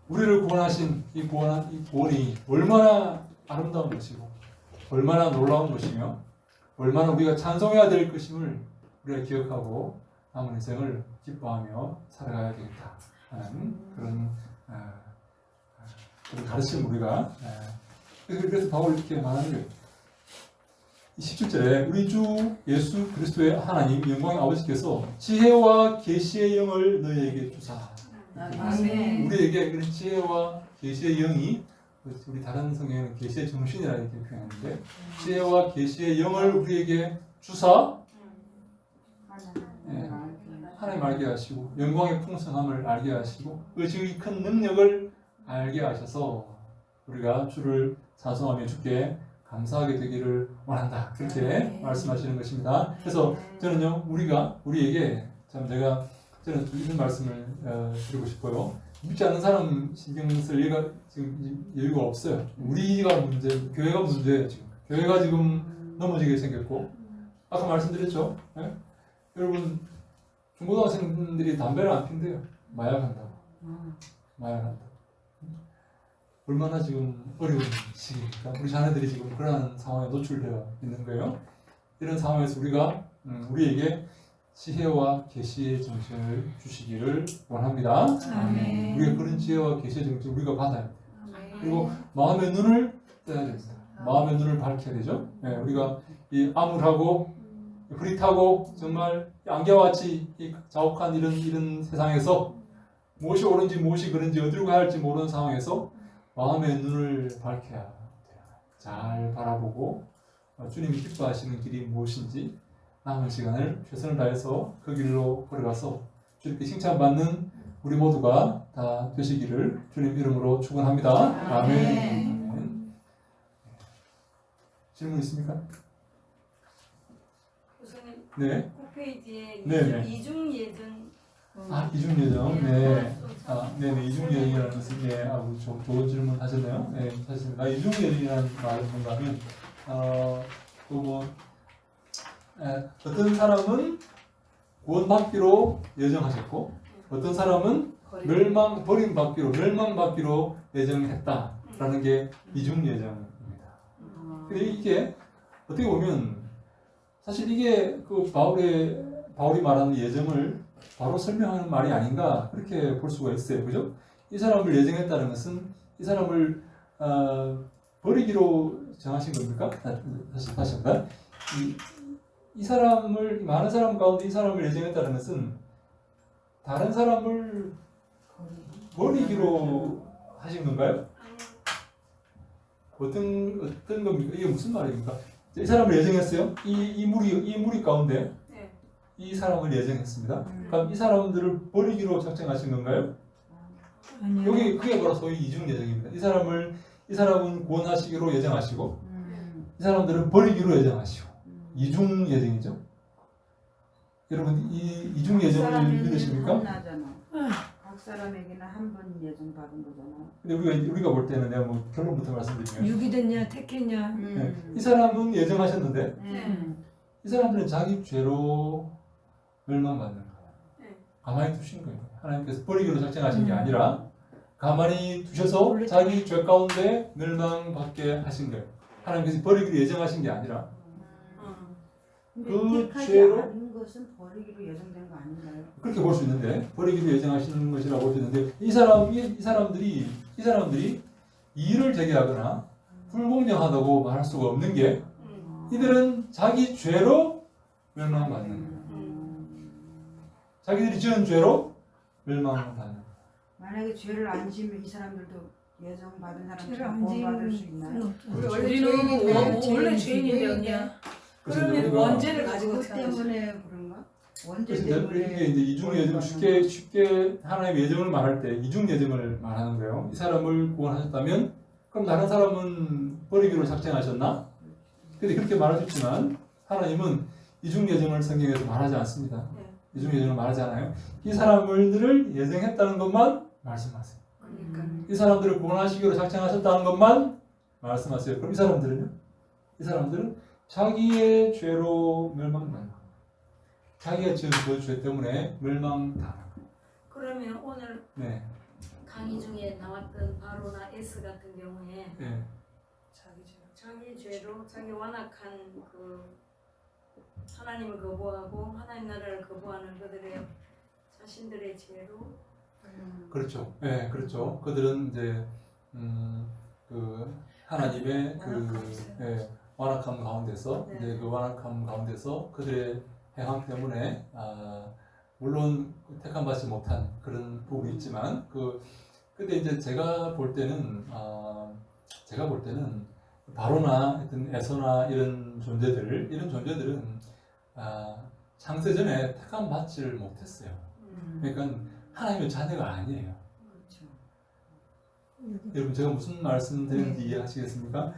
우리를 구원하신 이 구원이 얼마나 아름다운 것이고 얼마나 놀라운 것이며 얼마나 우리가 찬송해야 될 것임을 우리가 기억하고 남은 인생을 기뻐하며 살아가야 되겠다 하는 그런 가르침 우리가 그래서 바울이 이렇게 말하는 거예요. 17절에 우리 주 예수 그리스도의 하나님 영광의 아버지께서 지혜와 계시의 영을 너희에게 주사. 아멘. 우리에게 그런 지혜와 계시의 영이, 우리 다른 성경에는 계시의 정신이라 이렇게 표현하는데, 지혜와 계시의 영을 우리에게 주사 하나님 알게 하시고 영광의 풍성함을 알게 하시고 의지의 큰 능력을 알게 하셔서 우리가 주를 찬송하며 주께 감사하게 되기를 원한다. 그렇게 말씀하시는 것입니다. 그래서 저는요, 우리에게 저는 이런 말씀을 드리고 싶어요. 믿지 않는 사람 신경 쓸 얘가 지금 여유가 없어요. 우리가 문제, 교회가 문제예요. 지금 교회가 지금 넘어지게 생겼고, 아까 말씀드렸죠. 네? 여러분 중고등학생들이 담배를 안 핀대요. 마약한다고. 마약한다고. 얼마나 지금 어려운 시기입니까? 우리 자녀들이 지금 그러한 상황에 노출되어 있는 거예요. 이런 상황에서 우리에게 지혜와 계시의 정신을 주시기를 원합니다. 아멘. 우리가 그런 지혜와 계시의 정신을 우리가 받아야 돼요. 그리고 마음의 눈을 떠야 됩니다. 마음의 눈을 밝혀야 되죠. 네, 우리가 이 암울하고 흐릿하고 정말 안개와같이 이 자욱한 이런 세상에서 무엇이 옳은지 무엇이 그른지 어디로 가야 할지 모르는 상황에서 마음의 눈을 밝혀야 돼요. 잘 바라보고 주님이 기뻐하시는 길이 무엇인지 남은 시간을 최선을 다해서 그 길로 걸어가서 주님께 칭찬받는 우리 모두가 다 되시기를 주님 이름으로 축원합니다. 아멘. 아멘. 질문 있습니까? 교수님, 네. 홈페이지에 네. 이중 예정. 이중 예정. 네. 네네. 이중 예정이라는 것은 아주 좋은 질문 하셨네요. 네, 하셨습니다. 이중 예정이라는 말은 뭔가 하면 어떤 사람은 구원받기로 예정하셨고 어떤 사람은 버림받기로 멸망받기로 예정했다라는 게 이중 예정입니다. 근데 이게 어떻게 보면 사실 이게 그 바울이 말하는 예정을 바로 설명하는 말이 아닌가 그렇게 볼 수가 있어요. 그죠? 이 사람을 예정했다는 것은 이 사람을 버리기로 정하신 겁니까? 다시 한번. 이 사람을 많은 사람 가운데 이 사람을 예정했다는 것은 다른 사람을 버리기로 하신 건가요? 어떤 겁니까? 이게 무슨 말입니까? 이 사람을 예정했어요. 이 무리 가운데 네. 이 사람을 예정했습니다. 그럼 이 사람들을 버리기로 작정하신 건가요? 아니요. 그게 바로 소위 이중 예정입니다. 이 사람은 구원하시기로 예정하시고 이 사람들은 버리기로 예정하시고 이중 예정이죠. 여러분 이 이중 예정을 믿으십니까? 각 사람에게는 한 번 예정 받은 거잖아. 근데 우리가 볼 때는 내가 뭐 결론부터 말씀드리면 육이 됐냐 택했냐. 이 사람은 예정하셨는데 네. 이 사람들은 자기 죄로 멸망받는 거예요. 네. 가만히 두신 거예요. 하나님께서 버리기로 작정하신 게 아니라 가만히 두셔서 자기 죄 가운데 멸망받게 하신 거예요. 하나님께서 버리기로 예정하신 게 아니라 근데 그 택하지 죄로? 않은 것은 버리기로 예정된 거 아닌가요? 그렇게 볼 수 있는데 버리기로 예정하시는 것이라고 볼 수 있는데 이 사람들이 이의를 제기하거나 불공정하다고 말할 수가 없는 게 이들은 자기 죄로 멸망받는 거예요. 자기들이 지은 죄로 멸망받는 거예요. 만약에 죄를 안 지으면 이 사람들도 예정 받은 죄를 사람처럼 안 구원받을 지으면 수 있나요? 우리는 원래 죄인인데 언니야. 그러면 우리가 원죄를 가지고 그 태어나죠. 때문에 그런가? 원죄 그래서 때문에 이게 이제 이중 예정 쉽게 하나님의 예정을 말할 때 이중 예정을 말하는 거예요. 이 사람을 구원하셨다면 그럼 다른 사람은 버리기로 작정하셨나? 근데 그렇게 말하셨지만 하나님은 이중 예정을 성경에서 말하지 않습니다. 이중 예정을 말하지 않아요. 이 사람들을 예정했다는 것만 말씀하세요. 이 사람들을 구원하시기로 작정하셨다는 것만 말씀하세요. 그럼 이 사람들은요? 이 사람들은 자기의 죄로 멸망받는 거예요. 자기가 지은 그 죄 때문에 멸망당한. 그러면 오늘 네, 강의 중에 나왔던 바로나 에스 같은 경우에 네, 자기 죄로 자기 완악한 그 하나님을 거부하고 하나님 나라를 거부하는 그들의 자신들의 죄로 그렇죠. 네, 그렇죠. 그들은 이제 그 하나님의 완악함 가운데서 네. 이제 그 완악함 가운데서 그들의 행함 때문에 물론 택함 받지 못한 그런 부분이 있지만 근데 이제 제가 볼 때는 바로나 하여튼 에서나 이런 존재들은 창세 전에 택함 받지를 못했어요. 그러니까 하나님의 자녀가 아니에요. 여러분 제가 무슨 말씀드리는지 이해하시겠습니까?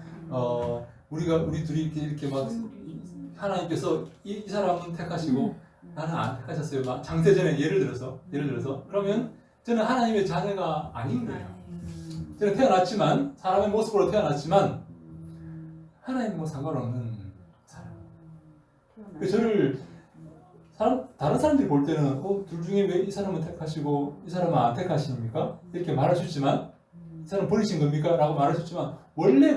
우리 둘이 이렇게 막 하나님께서 이 사람은 택하시고 나는 안 택하셨어요. 막 창세 전에 예를 들어서 그러면 저는 하나님의 자녀가 아닌 거예요. 저는 태어났지만 사람의 모습으로 태어났지만 하나님 뭐 상관없는 사람. 저를 다른 사람들이 볼 때는 둘 중에 왜 이 사람은 택하시고 이 사람은 안 택하십니까? 이렇게 말할 수 있지만 이 사람 버리신 겁니까? 라고 말할 수 있지만 원래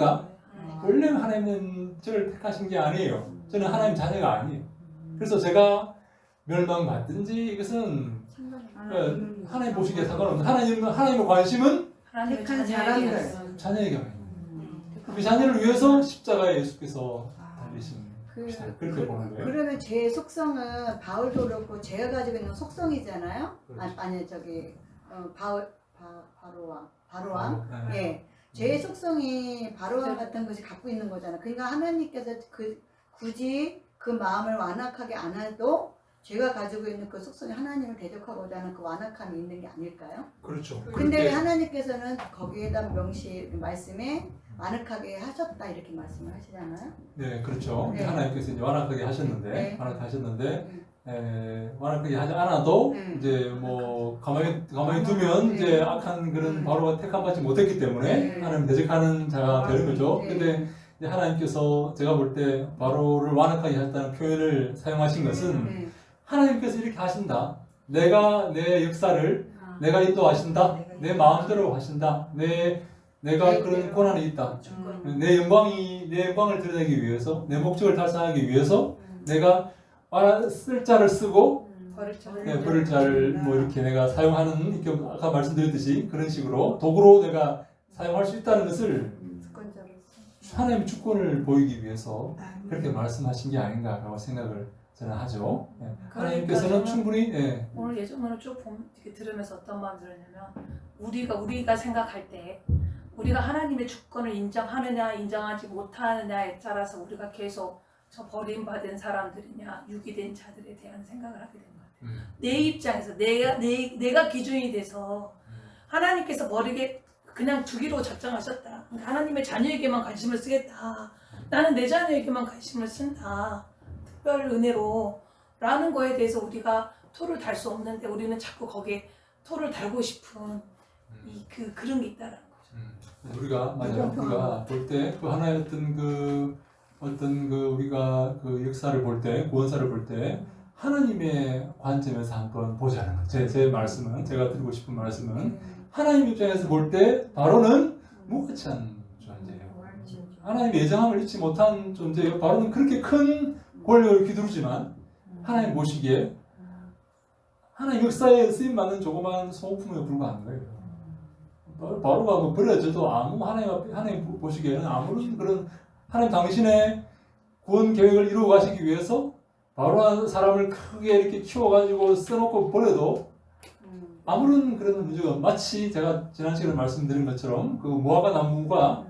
하나님은 저를 택하신 게 아니에요. 저는 하나님 자녀가 아니에요. 그래서 제가 멸망받든지 이것은 하나님 보시기에 상관없는 하나님의 관심은 택한 사람들. 자녀에게 그 자녀를 위해서 십자가에 예수께서 달리신 그렇게 보는 거예요. 그러면 죄의 속성은 바울도 그렇고 제가 가지고 있는 속성이잖아요. 그렇죠. 아니 저기 바로왕. 네. 예. 죄의 속성이 바로왕 같은 것이 갖고 있는 거잖아. 그러니까 하나님께서 굳이 그 마음을 완악하게 안 해도 죄가 가지고 있는 그 속성이 하나님을 대적하고자 하는 그 완악함이 있는 게 아닐까요? 그렇죠. 근데 왜 하나님께서는 거기에다 말씀에 완악하게 하셨다 이렇게 말씀을 하시잖아요. 네, 그렇죠. 네. 하나님께서 이제 완악하게 하셨는데, 네. 완악하게 하지 않아도 네. 이제 뭐 가만히 두면 네. 이제 악한 그런 바로가 택함받지 못했기 때문에 네. 하나님 대적하는 자가 되는 거죠. 네. 근데 이제 하나님께서 제가 볼 때 바로를 완악하게 하셨다는 표현을 사용하신 것은 네. 하나님께서 이렇게 하신다. 내가 내 역사를 내가 인도하신다. 내 마음대로 하신다. 내가 네, 그런 네. 권한이 있다. 내 영광을 드러내기 위해서, 내 목적을 달성하기 위해서 내가 쓸 자를 쓰고 버릴 자를 뭐 이렇게 내가 사용하는, 이렇게 아까 말씀드렸듯이 그런 식으로 도구로 내가 사용할 수 있다는 것을 하나님의 주권을 보이기 위해서 그렇게 말씀하신 게 아닌가라고 생각을 저는 하죠. 하나님께서는 충분히 오늘 예전으로 쭉 이렇게 들으면서 어떤 마음이 들었냐면 우리가 생각할 때 우리가 하나님의 주권을 인정하느냐 인정하지 못하느냐에 따라서 우리가 계속 저 버림받은 사람들이냐 유기된 자들에 대한 생각을 하게 된 것 같아요. 내 입장에서 내가 기준이 돼서 하나님께서 버리게 그냥 두기로 작정하셨다. 그러니까 하나님의 자녀에게만 관심을 쓰겠다. 나는 내 자녀에게만 관심을 쓴다. 특별 은혜로 라는 거에 대해서 우리가 토를 달 수 없는데 우리는 자꾸 거기에 토를 달고 싶은 그런 게 있다라는 거죠. 우리가 볼 때 그 하나의 어떤 우리가 그 역사를 볼 때, 구원사를 볼 때 하나님의 관점에서 한번 보자는 거죠. 제 말씀은, 제가 드리고 싶은 말씀은 하나님 입장에서 볼 때 바로는 무가치한 존재예요. 하나님의 예정함을 잊지 못한 존재예요. 바로는 그렇게 큰 권력을 휘두르지만 하나님 보시기에 하나님 역사에 쓰임받는 조그만 소모품에 불과한 거예요. 바로가 뭐 버려져도 하나님 보시기에는 아무런 그런 하나님 당신의 구원 계획을 이루어 가시기 위해서 바로 사람을 크게 이렇게 키워가지고 써놓고 버려도 아무런 그런 문제가 마치 제가 지난 시간에 말씀드린 것처럼 그 무화과 나무가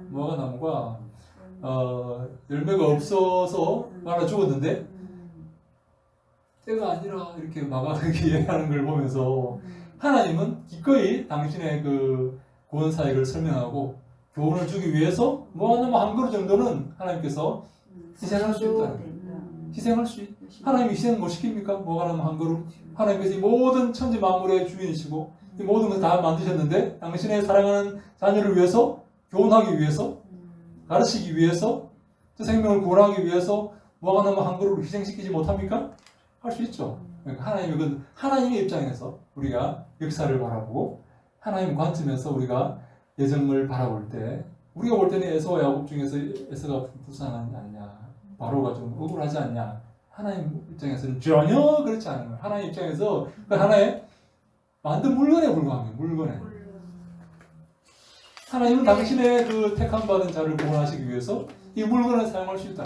열매가 없어서 말아 죽었는데 때가 아니라 이렇게 막아내기 하는 걸 보면서 하나님은 기꺼이 당신의 그 구원 사역을 설명하고 교훈을 주기 위해서 무화과나무 한 그루 정도는 하나님께서 희생할 수 있다는 거예요. 하나님이 희생 못 시킵니까? 무화과나무 한 그루. 하나님께서 이 모든 천지 만물의 주인이시고 이 모든 걸 다 만드셨는데 당신의 사랑하는 자녀를 위해서 교훈하기 위해서 가르치기 위해서 저 생명을 구원하기 위해서 무화과나무 한 그루를 희생시키지 못합니까? 할 수 있죠. 그러니까 하나님의 입장에서 우리가 역사를 바라보고 하나님 관점에서 우리가 예정을 바라볼 때 우리가 볼 때는 에서와 야곱 중에서 에서가 불쌍하지 않냐, 바로가 좀 억울하지 않냐. 하나님 입장에서는 전혀 그렇지 않은 거예요. 하나님 입장에서 그 하나의 만든 물건에 불과합니다. 물건에. 하나님은 당신의 그 택함 받은 자를 구원하시기 위해서 이 물건을 사용할 수 있다.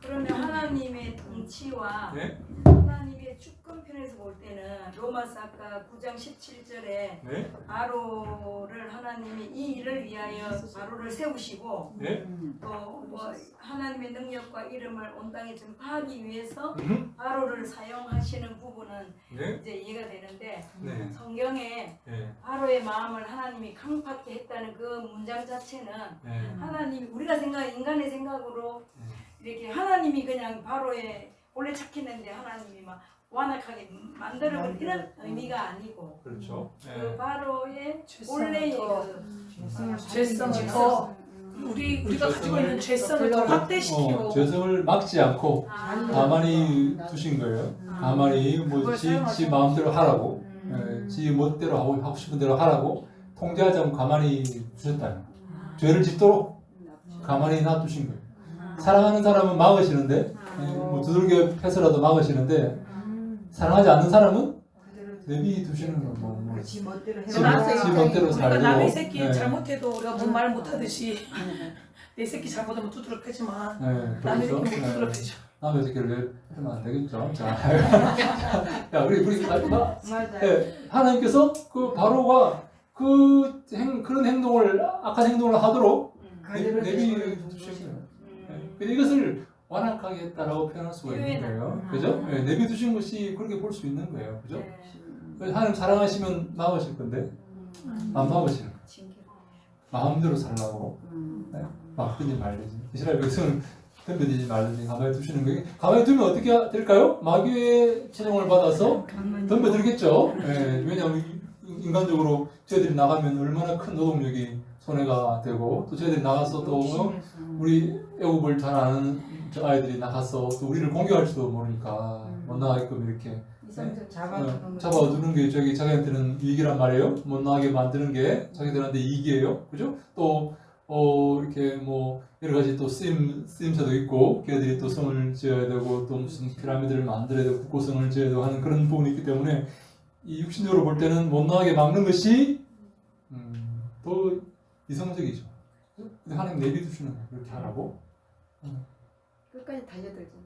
그러면 하나님의 통치와 네? 하나님의 주권편에서 볼 때는 로마서 아까 9장 17절에 네? 바로를 하나님이 이 일을 위하여 바로를 세우시고 네? 또 뭐 하나님의 능력과 이름을 온 땅에 전파하기 위해서 음? 바로를 사용하시는 부분은 네? 이제 이해가 되는데 네? 성경에 네? 바로의 마음을 하나님이 강팍게 했다는 그 문장 자체는 네? 하나님이 우리가 인간의 생각으로 이렇게 하나님이 그냥 바로의 원래 착했는데 하나님이 막 완악하게 만들어버린 이런 의미가 아니고 그렇죠. 그 네. 바로의 죄성을 원래의 더 그 죄성을 죄성. 더 우리가 가지고 있는 죄성을 더 확대시키고 죄성을 막지 않고 아, 가만히 두신 거예요. 가만히 뭐 그걸 지 사용하죠. 마음대로 하라고, 지 멋대로 하고 싶은 대로 하라고 통제하자면 가만히 두셨다는 거예요. 죄를 짓도록 가만히 놔두신 거예요. 사랑하는 사람은 막으시는데, 뭐 두들겨 패서라도 막으시는데, 사랑하지 않는 사람은 내비 두시는 거예요. 뭐 지 멋대로 지 해라. 멋대로 우리가 살고. 남의 새끼 네. 잘못해도 우리가 뭔 말 못하듯이 내 새끼 잘못하면 두드려 패지만 네, 남의 그렇죠. 새끼 못 두드려 패죠. 남의 새끼를 하면 안 되겠죠. 자, 야, 우리 맞아요. 네, 하나님께서 그 바로가 그런 행동을 악한 행동을 하도록 내비 두신 거예요. 근데 이것을 완악하게 했다라고 표현할 수가 있는 거예요. 그죠? 네, 내비 두신 것이 그렇게 볼 수 있는 거예요. 그죠? 하나님 사랑하시면 막으실 건데 안 막으시는 거예요. 마음대로 살라고 네, 막든지 말든지 이스라엘 백성은 덤벼들지 말든지 가만히 두시는 거예요. 가만히 두면 어떻게 될까요? 마귀의 찬용을 받아서 덤벼들겠죠. 네, 왜냐하면 인간적으로 저희들이 나가면 얼마나 큰 노동력이 손해가 되고 또 저희들이 나가서 또 우리 애국을 잘 아는 저 아이들이 나가서 또 우리를 공격할지도 모르니까 못 나가게끔 이렇게 잡아두는 게 자기한테는 이익이란 말이에요. 못 나가게 만드는 게 자기들한테 이익이에요. 그죠? 또 이렇게 뭐 여러 가지 또 쓰임새도 있고 걔들이 또 성을 지어야 되고 또 무슨 피라미드를 만들어야 되고 국고성을 지어야 되고 하는 그런 부분이 있기 때문에 이 육신적으로 볼 때는 못 나가게 막는 것이 더 이성적이죠. 근데 하나님 내비두시는 거예요. 그렇게 하라고. 끝까지 달려들죠.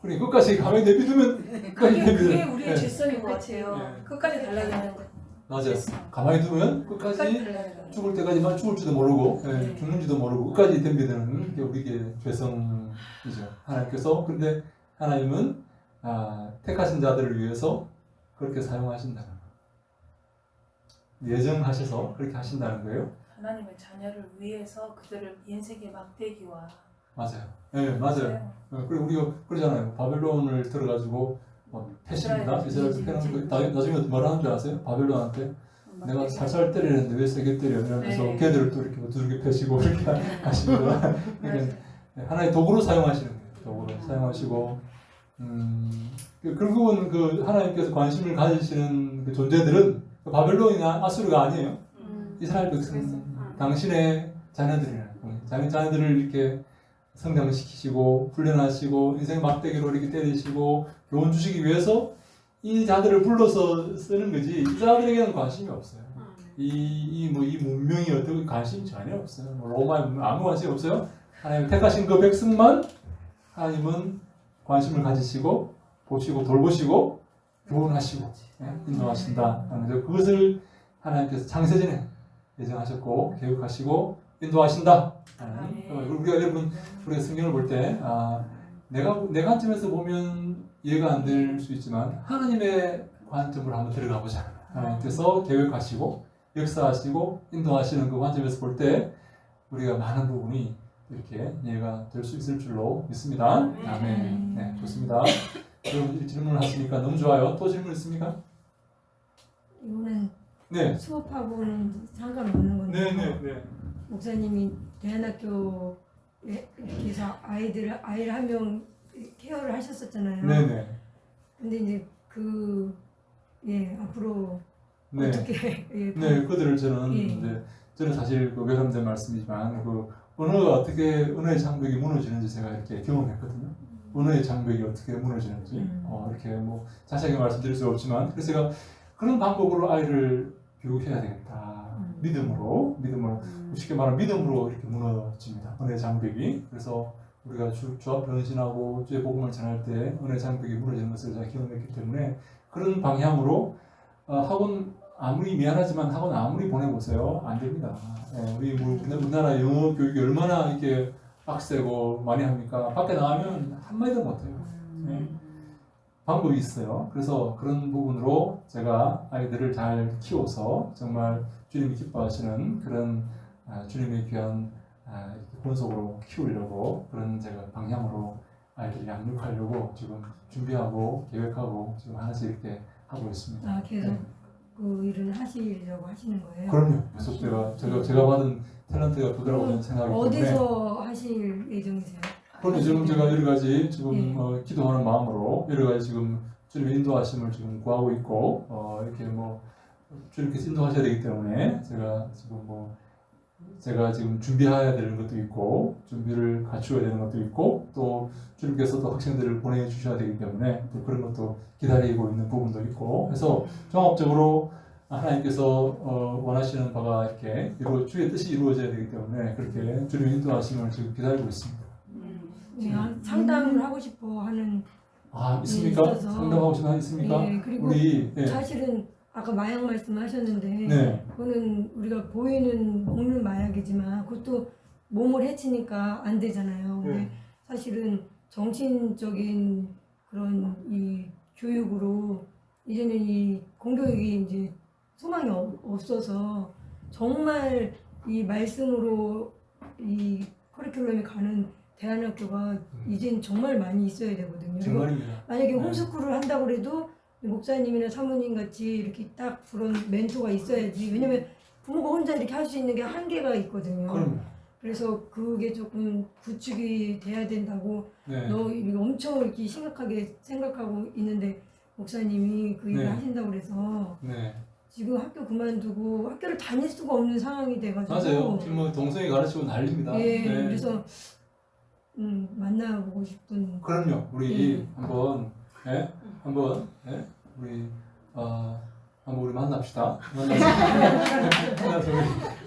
그래 끝까지 가만히 내비두면 끝까지 그게 내비두면 우리의 죄성인 것 같아요. 네. 끝까지 달라가는 거. 맞아요. 가만히 두면 끝까지 끝까지 달라가는 거. 죽을 때까지만 죽을지도 모르고 네. 죽는지도 모르고 끝까지 덤비드는 게 우리의 죄성이죠. 하나님께서 근데 하나님은 택하신 자들을 위해서 그렇게 사용하신다는 거예요. 예정하셔서 그렇게 하신다는 거예요. 하나님의 자녀를 위해서 그들을 인생의 막대기와 맞아요. 네, 맞아요. 그리고 우리가 그러잖아요. 바벨론을 들어가지고 패십니다. 이스라엘 패는 거 나중에 뭐라 하는 줄 아세요? 바벨론한테 내가 살살 때리는데 왜 세게 때려? 이러면서 네. 걔들을 또 이렇게 두들겨 패시고 이렇게 하시거나 그러니까 하나의 도구로 사용하시는 거예요. 도구로 사용하시고 결국은 그 하나님께서 관심을 가지시는 그 존재들은 그 바벨론이나 아수르가 아니에요. 이스라엘 백성 당신의 자녀들이라는 거예요. 자녀들을 이렇게 성장시키시고 훈련하시고 인생 막대기로 이렇게 때리시고 교훈 주시기 위해서 이 자들을 불러서 쓰는 거지 이 자들에게는 관심이 없어요. 이 문명이 어떻게 관심이 전혀 없어요. 뭐 로마의 문명 아무 관심이 없어요. 하나님 택하신 그 백성만 하나님은 관심을 가지시고 보시고 돌보시고 교훈하시고 인도하신다. 그것을 하나님께서 창세전에 예정하셨고 계획하시고 인도하신다. 우리가 여러분 우리가 성경을 볼 때 내 관점에서 보면 이해가 안 될 수 있지만 하나님의 관점으로 한번 들어가 보자. 하나님께서 계획하시고 역사하시고 인도하시는 그 관점에서 볼 때 우리가 많은 부분이 이렇게 이해가 될 수 있을 줄로 믿습니다. 아멘. 네, 좋습니다. 여러분 질문을 하시니까 너무 좋아요. 또 질문 있습니까? 이거는 네. 수업하고는 상관없는 건데 네. 목사님이 대안학교에 이렇게 해서 아이를 한 명 케어를 하셨었잖아요. 네네. 근데 이제 앞으로 네. 어떻게 네, 그들을 저는 예. 이제 저는 사실 그 외람된 말씀이지만 그 언어가 어떻게 언어의 장벽이 무너지는지 제가 이렇게 경험했거든요. 언어의 장벽이 어떻게 무너지는지 이렇게 뭐 자세하게 말씀드릴 수 없지만 그래서 제가 그런 방법으로 아이를 교육해야 되겠다. 믿음으로 쉽게 말하면 믿음으로 이렇게 무너집니다. 언어의 장벽이. 그래서 우리가 주 앞에 헌신하고 주의 복음을 전할 때 언어의 장벽이 무너지는 것을 제가 경험했기 때문에 그런 방향으로 학원 아무리 미안하지만 학원 아무리 보내보세요. 안 됩니다. 우리 우리나라 영어 교육이 얼마나 이렇게 빡세고 많이 합니까? 밖에 나가면 한마디도 못해요. 방법이 있어요. 그래서 그런 부분으로 제가 아이들을 잘 키워서 정말 주님이 기뻐하시는 그런 주님의 귀한 본속으로 키우려고 그런 제가 방향으로 아이들 양육하려고 지금 준비하고 계획하고 지금 하나씩 이렇게 하고 있습니다. 계속 네. 그 일을 하시려고 하시는 거예요? 그럼요. 계속 제가 받은 탤런트가 그거라고 생각하기 때문에 어디서 하실 예정이세요? 그런데 지금 제가 여러 가지 지금 예. 기도하는 마음으로 여러 가지 지금 주님의 인도하심을 지금 구하고 있고 이렇게 주님께서 인도하셔야 되기 때문에 제가 지금 준비해야 되는 것도 있고 준비를 갖추어야 되는 것도 있고 또 주님께서도 학생들을 보내주셔야 되기 때문에 또 그런 것도 기다리고 있는 부분도 있고 해서 종합적으로 하나님께서 원하시는 바가 이렇게 주의 뜻이 이루어져야 되기 때문에 그렇게 주님의 인도하심을 지금 기다리고 있습니다. 상담을 하고 싶어 하는 있습니까? 있어서. 상담하고 싶은 거 있습니까? 그리고 우리 사실은 아까 마약 말씀하셨는데 네. 그거는 우리가 보이는 먹는 마약이지만 그것도 몸을 해치니까 안 되잖아요. 근데 네. 사실은 정신적인 그런 이 교육으로 이제는 이 공교육이 이제 소망이 없어서 정말 이 말씀으로 이 커리큘럼에 가는 대안학교가 이젠 정말 많이 있어야 되거든요. 그리고 정말입니다. 만약에 홈스쿨을 한다고 해도 목사님이나 사모님 같이 이렇게 딱 그런 멘토가 있어야지. 왜냐면 부모가 혼자 이렇게 할 수 있는 게 한계가 있거든요. 그럼요. 그래서 그게 조금 구축이 돼야 된다고 네. 이거 엄청 이렇게 심각하게 생각하고 있는데 목사님이 그 일을 네. 하신다고 그래서 네. 지금 학교 그만두고 학교를 다닐 수가 없는 상황이 돼가지고 맞아요. 지금 동생이 가르치고 난립니다. 예, 네. 그래서 만나보고 싶은 그럼요. 우리 한번 우리 한번 우리 만납시다. 만나서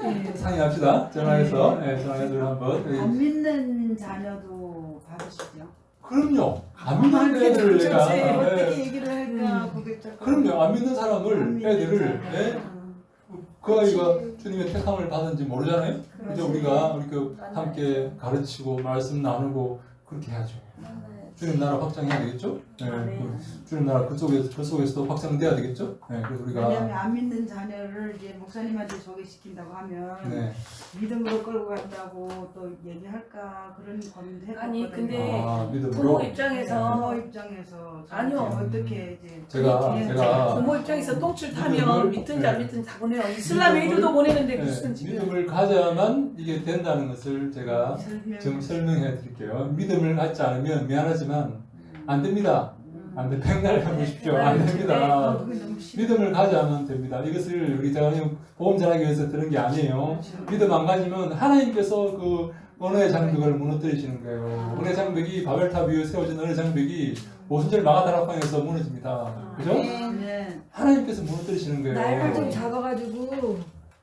우리 상의합시다. 전화해서 우리 한번. 안 믿는 자녀도 받으시죠. 그럼요. 안 믿는 애들을 내가 어떻게 얘기를 할까 고백할까. 그럼요. 안 믿는 사람을 애들을 그 아이가 주님의 택함을 받은지 모르잖아요. 그죠? 우리가 함께 가르치고 말씀 나누고 그렇게 해야죠. 주님 나라 확장해야 되겠죠? 네. 주님 나라 그 속에서도 확장돼야 되겠죠? 네. 그래서 우리가 왜냐하면 안 믿는 자녀를 이제 목사님한테 소개시킨다고 하면 네. 믿음으로 끌고 간다고 또 얘기할까 그런 고민도 해봤거든요. 아니, 근데 믿음으로 부모 입장에서 부모 입장에서 아니요. 어떻게 이제 제가 부모 입장에서 똥줄 믿음을- 타면 믿든지 안 믿든지 다 보내요. 이슬람 애들도 보내는데 무슨 지금 믿음을 가져야만 이게 된다는 것을 제가 좀 설명해 드릴게요. 믿음을 갖지 않으면 미안하지만 안 됩니다. 안 돼. 백날 해보십시오. 안 됩니다. 믿음을 가져야만 됩니다. 이것을 제가 보험 전하기 위해서 드는 게 아니에요. 믿음 안 가지면 하나님께서 그 언어의 장벽을 무너뜨리시는 거예요. 언어의 장벽이 바벨탑 위에 세워진 언어의 장벽이 오순절 마가다락방에서 무너집니다. 그죠? 네. 하나님께서 무너뜨리시는 거예요. 날을 좀 잡아가지고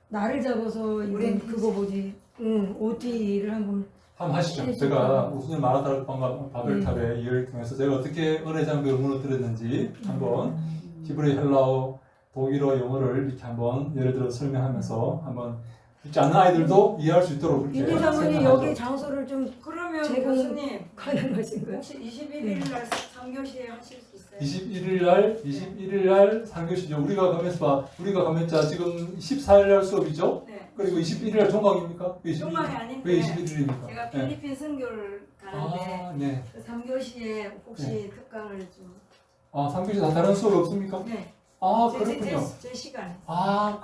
나를 잡아서 이건 그거 뭐지 OT를 한번 하시죠. 제가 오순절 마가다락방과 바벨탑의 이해를 통해서 제가 어떻게 언어의 장벽을 무너뜨렸는지 한번 히브리, 헬라어, 독일어, 영어를 이렇게 한번 예를 들어 설명하면서 한번 듣지 않는 아이들도 이해할 수 있도록 그렇게 윤희 사모님 생각하죠. 여기 장소를 좀 그러면 제공- 교수님 가능하신 거예요? 혹시 21일 날 3교시에 하실 수 있어요? 21일 날 3교시죠. 우리가 가면자 지금 14일 날 수업이죠. 네. 그리고 21일 날 종강입니까? 왜 21일? 종강이 아닌데 왜 21일입니까? 제가 필리핀 선교를 가는데 네. 그 3교시에 혹시 특강을 좀 3교시 다 다른 수업 없습니까? 네. 그렇군요. 제 시간에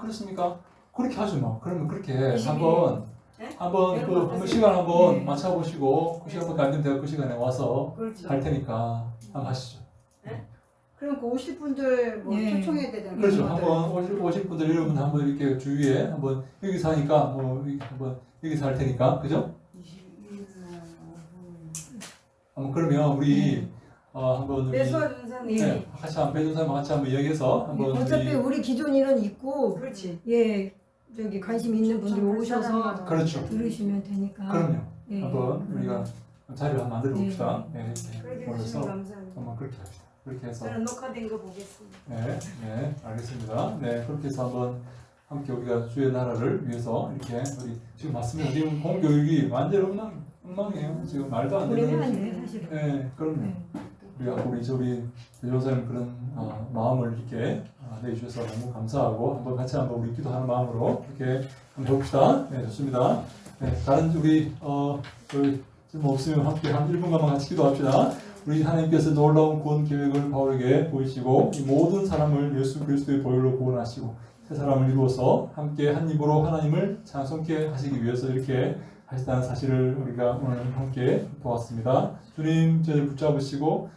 그렇습니까? 그렇게 하죠 뭐. 그러면 그렇게 22일. 한번 네? 한번 시간 한번 네. 맞춰보시고 그 시간밖에 안 되면 제가 그 시간에 와서 그렇죠. 할 테니까 한번 하시죠. 네? 그럼 그 오실 분들 뭐 예. 초청해야 되잖아요. 그렇죠. 그분들. 한번 오실 분들 여러분 한번 이렇게 주위에 한번 여기 사니까 뭐 이렇게 한번 여기 살 테니까 그죠? 22일 날 오후. 한번 그러면 우리 한번 우리 배수아 전사님. 네, 같이 한번 배준사님 같이 한번 이야기해서 한번 어차피 우리 기존 일은 있고 그렇지. 예 저기 관심 있는 분들 오셔서 그렇죠. 들으시면 되니까. 그럼요. 예. 한번 우리가 자리를 한번 만들어 봅시다. 네, 그렇게 이렇게 해주시면 모여서 감사합니다. 한번 그렇게 합시다. 그렇게 해서 저는 녹화된 거 보겠습니다. 네, 네, 알겠습니다. 네, 그렇게 해서 한번 함께 우리가 주의 나라를 위해서 이렇게 우리 지금 맞습니다. 지금 공교육이 완전 엉망이에요. 지금 말도 안 우리는 안 되는. 돼, 사실은. 네, 그럼요. 네. 우리가 우리 배조사님 그런 마음을 이렇게 내주셔서 너무 감사하고 한번 같이 한번 우리 기도하는 마음으로 이렇게 한번 해봅시다. 네, 좋습니다. 네, 다른 우리 지금 없으면 함께 한 1분간만 같이 기도합시다. 우리 하나님께서 놀라운 구원 계획을 바울에게 보이시고 이 모든 사람을 예수 그리스도의 보혈로 구원하시고 새 사람을 이루어서 함께 한 입으로 하나님을 찬송케 하시기 위해서 이렇게 하셨다는 사실을 우리가 오늘 함께 보았습니다. 주님 저희를 붙잡으시고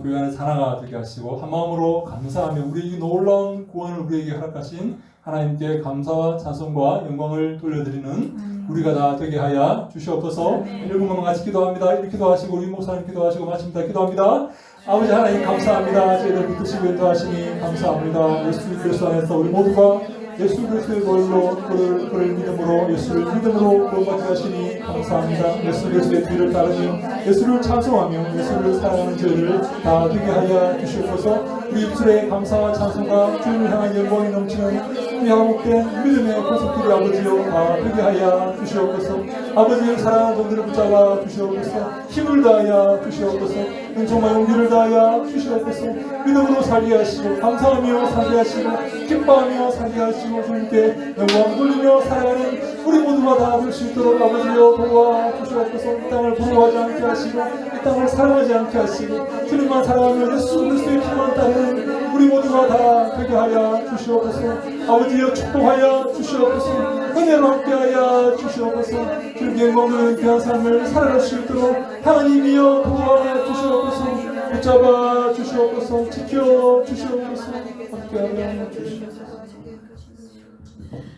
교회 안에 하나가 되게 하시고 한 마음으로 감사하며 우리 이 놀라운 구원을 우리에게 허락하신 하나님께 감사와 찬송과 영광을 돌려드리는 우리가 다 되게 하여 주시옵소서. 1분만 같이 기도합니다. 이렇게 기도하시고 우리 목사님 기도하시고 마칩니다. 기도합니다. 아버지 하나님 감사합니다. 저희들 붙드시고 인도하시니 감사합니다. 예수 그리스도 안에서 우리 모두가 예수 그리스도의 보혈로 그를 믿음으로 예수를 믿음으로 구원받게 하시니 감사합니다. 예수 그리스도의 뒤를 따르며 예수를 찬송하며 예수를 사랑하는 저희를 다 되게 하여 주시옵소서. 우리 입술에 감사와 찬송과 주님을 향한 영광이 넘치는 우리 한국된 믿음의 고속길이 아버지여 다 되게 하여 주시옵소서. 아버지의 사랑하는 분들을 붙잡아 주시옵소서. 힘을 다하여 주시옵소서. 은총과 용기를 다하여 주시옵소서. 믿음으로 살게 하시고 감사하며 살게 하시고 기뻐하며 살게 하시고 주님께 영광 돌리며 살아가는 우리 모두가 다 될 수 있도록 아버지여 도와주시옵소서. 이 땅을 부러워하지 않게 하시고 이 땅을 사랑하지 않게 하시고 주님만 사랑하며 예수 그리스도의 피만 따르는 우리 모두가 다 되게 하여 주시옵소서. 아버지여 축복하여 주시옵소서. 은혜로 함께하여 주시옵소서. 주님께 영광을 귀한 삶을 살아갈 수 있도록 하나님이여 도와주시옵소서. 붙잡아 주시옵소서. 지켜 주시옵소서. 함께하여 주시옵소서.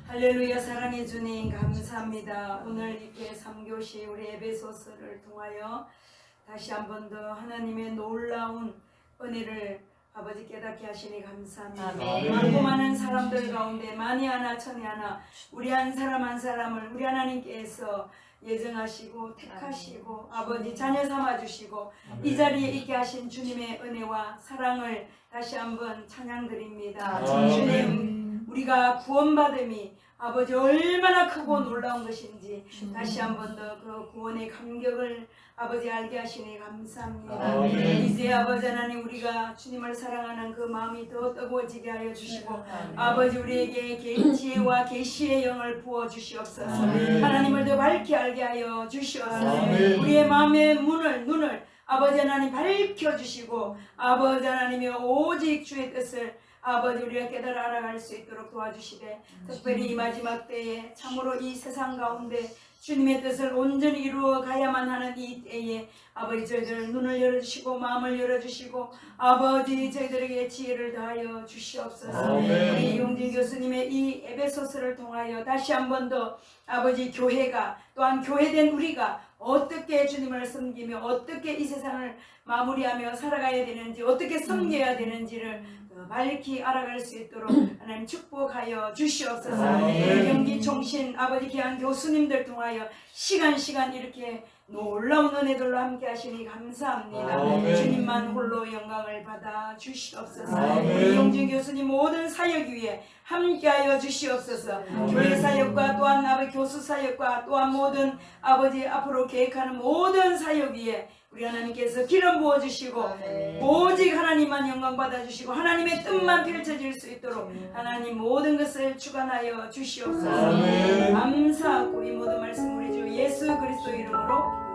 할렐루야. 사랑해 주님 감사합니다. 오늘 이렇게 3교시 우리 에베소서를 통하여 다시 한 번 더 하나님의 놀라운 은혜를 아버지 깨닫게 하시니 감사합니다. 아멘. 많고 많은 사람들 가운데 만이 하나 천이 하나 우리 한 사람 한 사람을 우리 하나님께서 예정하시고 택하시고 아버지 자녀 삼아주시고 이 자리에 있게 하신 주님의 은혜와 사랑을 다시 한번 찬양드립니다. 아멘. 주님 우리가 구원받음이 아버지 얼마나 크고 놀라운 것인지 다시 한번 더 그 구원의 감격을 아버지 알게 하시니 감사합니다. 아멘. 이제 아버지 하나님 우리가 주님을 사랑하는 그 마음이 더 뜨거워지게 하여 주시고 아버지 우리에게 지혜와 계시의 영을 부어 주시옵소서. 아멘. 하나님을 더 밝게 알게 하여 주시옵소서. 아멘. 우리의 마음의 눈을 아버지 하나님 밝혀 주시고 아버지 하나님이 오직 주의 뜻을 아버지 우리가 깨달아 알아갈 수 있도록 도와주시되 특별히 이 마지막 때에 참으로 이 세상 가운데 주님의 뜻을 온전히 이루어 가야만 하는 이 때에 아버지 저희들 눈을 열어주시고 마음을 열어주시고 아버지 저희들에게 지혜를 다하여 주시옵소서. 아멘. 우리 이용진 교수님의 이 에베소서를 통하여 다시 한 번 더 아버지 교회가 또한 교회된 우리가 어떻게 주님을 섬기며 어떻게 이 세상을 마무리하며 살아가야 되는지 어떻게 섬겨야 되는지를 더 밝히 알아갈 수 있도록 하나님 축복하여 주시옵소서. 아멘. 경기 총신 아버지 귀한 교수님들 통하여 시간 이렇게 놀라운 은혜들로 함께 하시니 감사합니다. 아멘. 주님만 홀로 영광을 받아 주시옵소서. 아멘. 우리 용진 교수님 모든 사역 위에 함께하여 주시옵소서. 교회 사역과 또한 아버지 교수 사역과 또한 모든 아버지 앞으로 계획하는 모든 사역 위에 우리 하나님께서 기름 부어주시고 오직 하나님만 영광 받아주시고 하나님의 뜻만 펼쳐질 수 있도록 하나님 모든 것을 주관하여 주시옵소서. 아멘. 감사하고 이 모든 말씀 우리 주 예수 그리스도 이름으로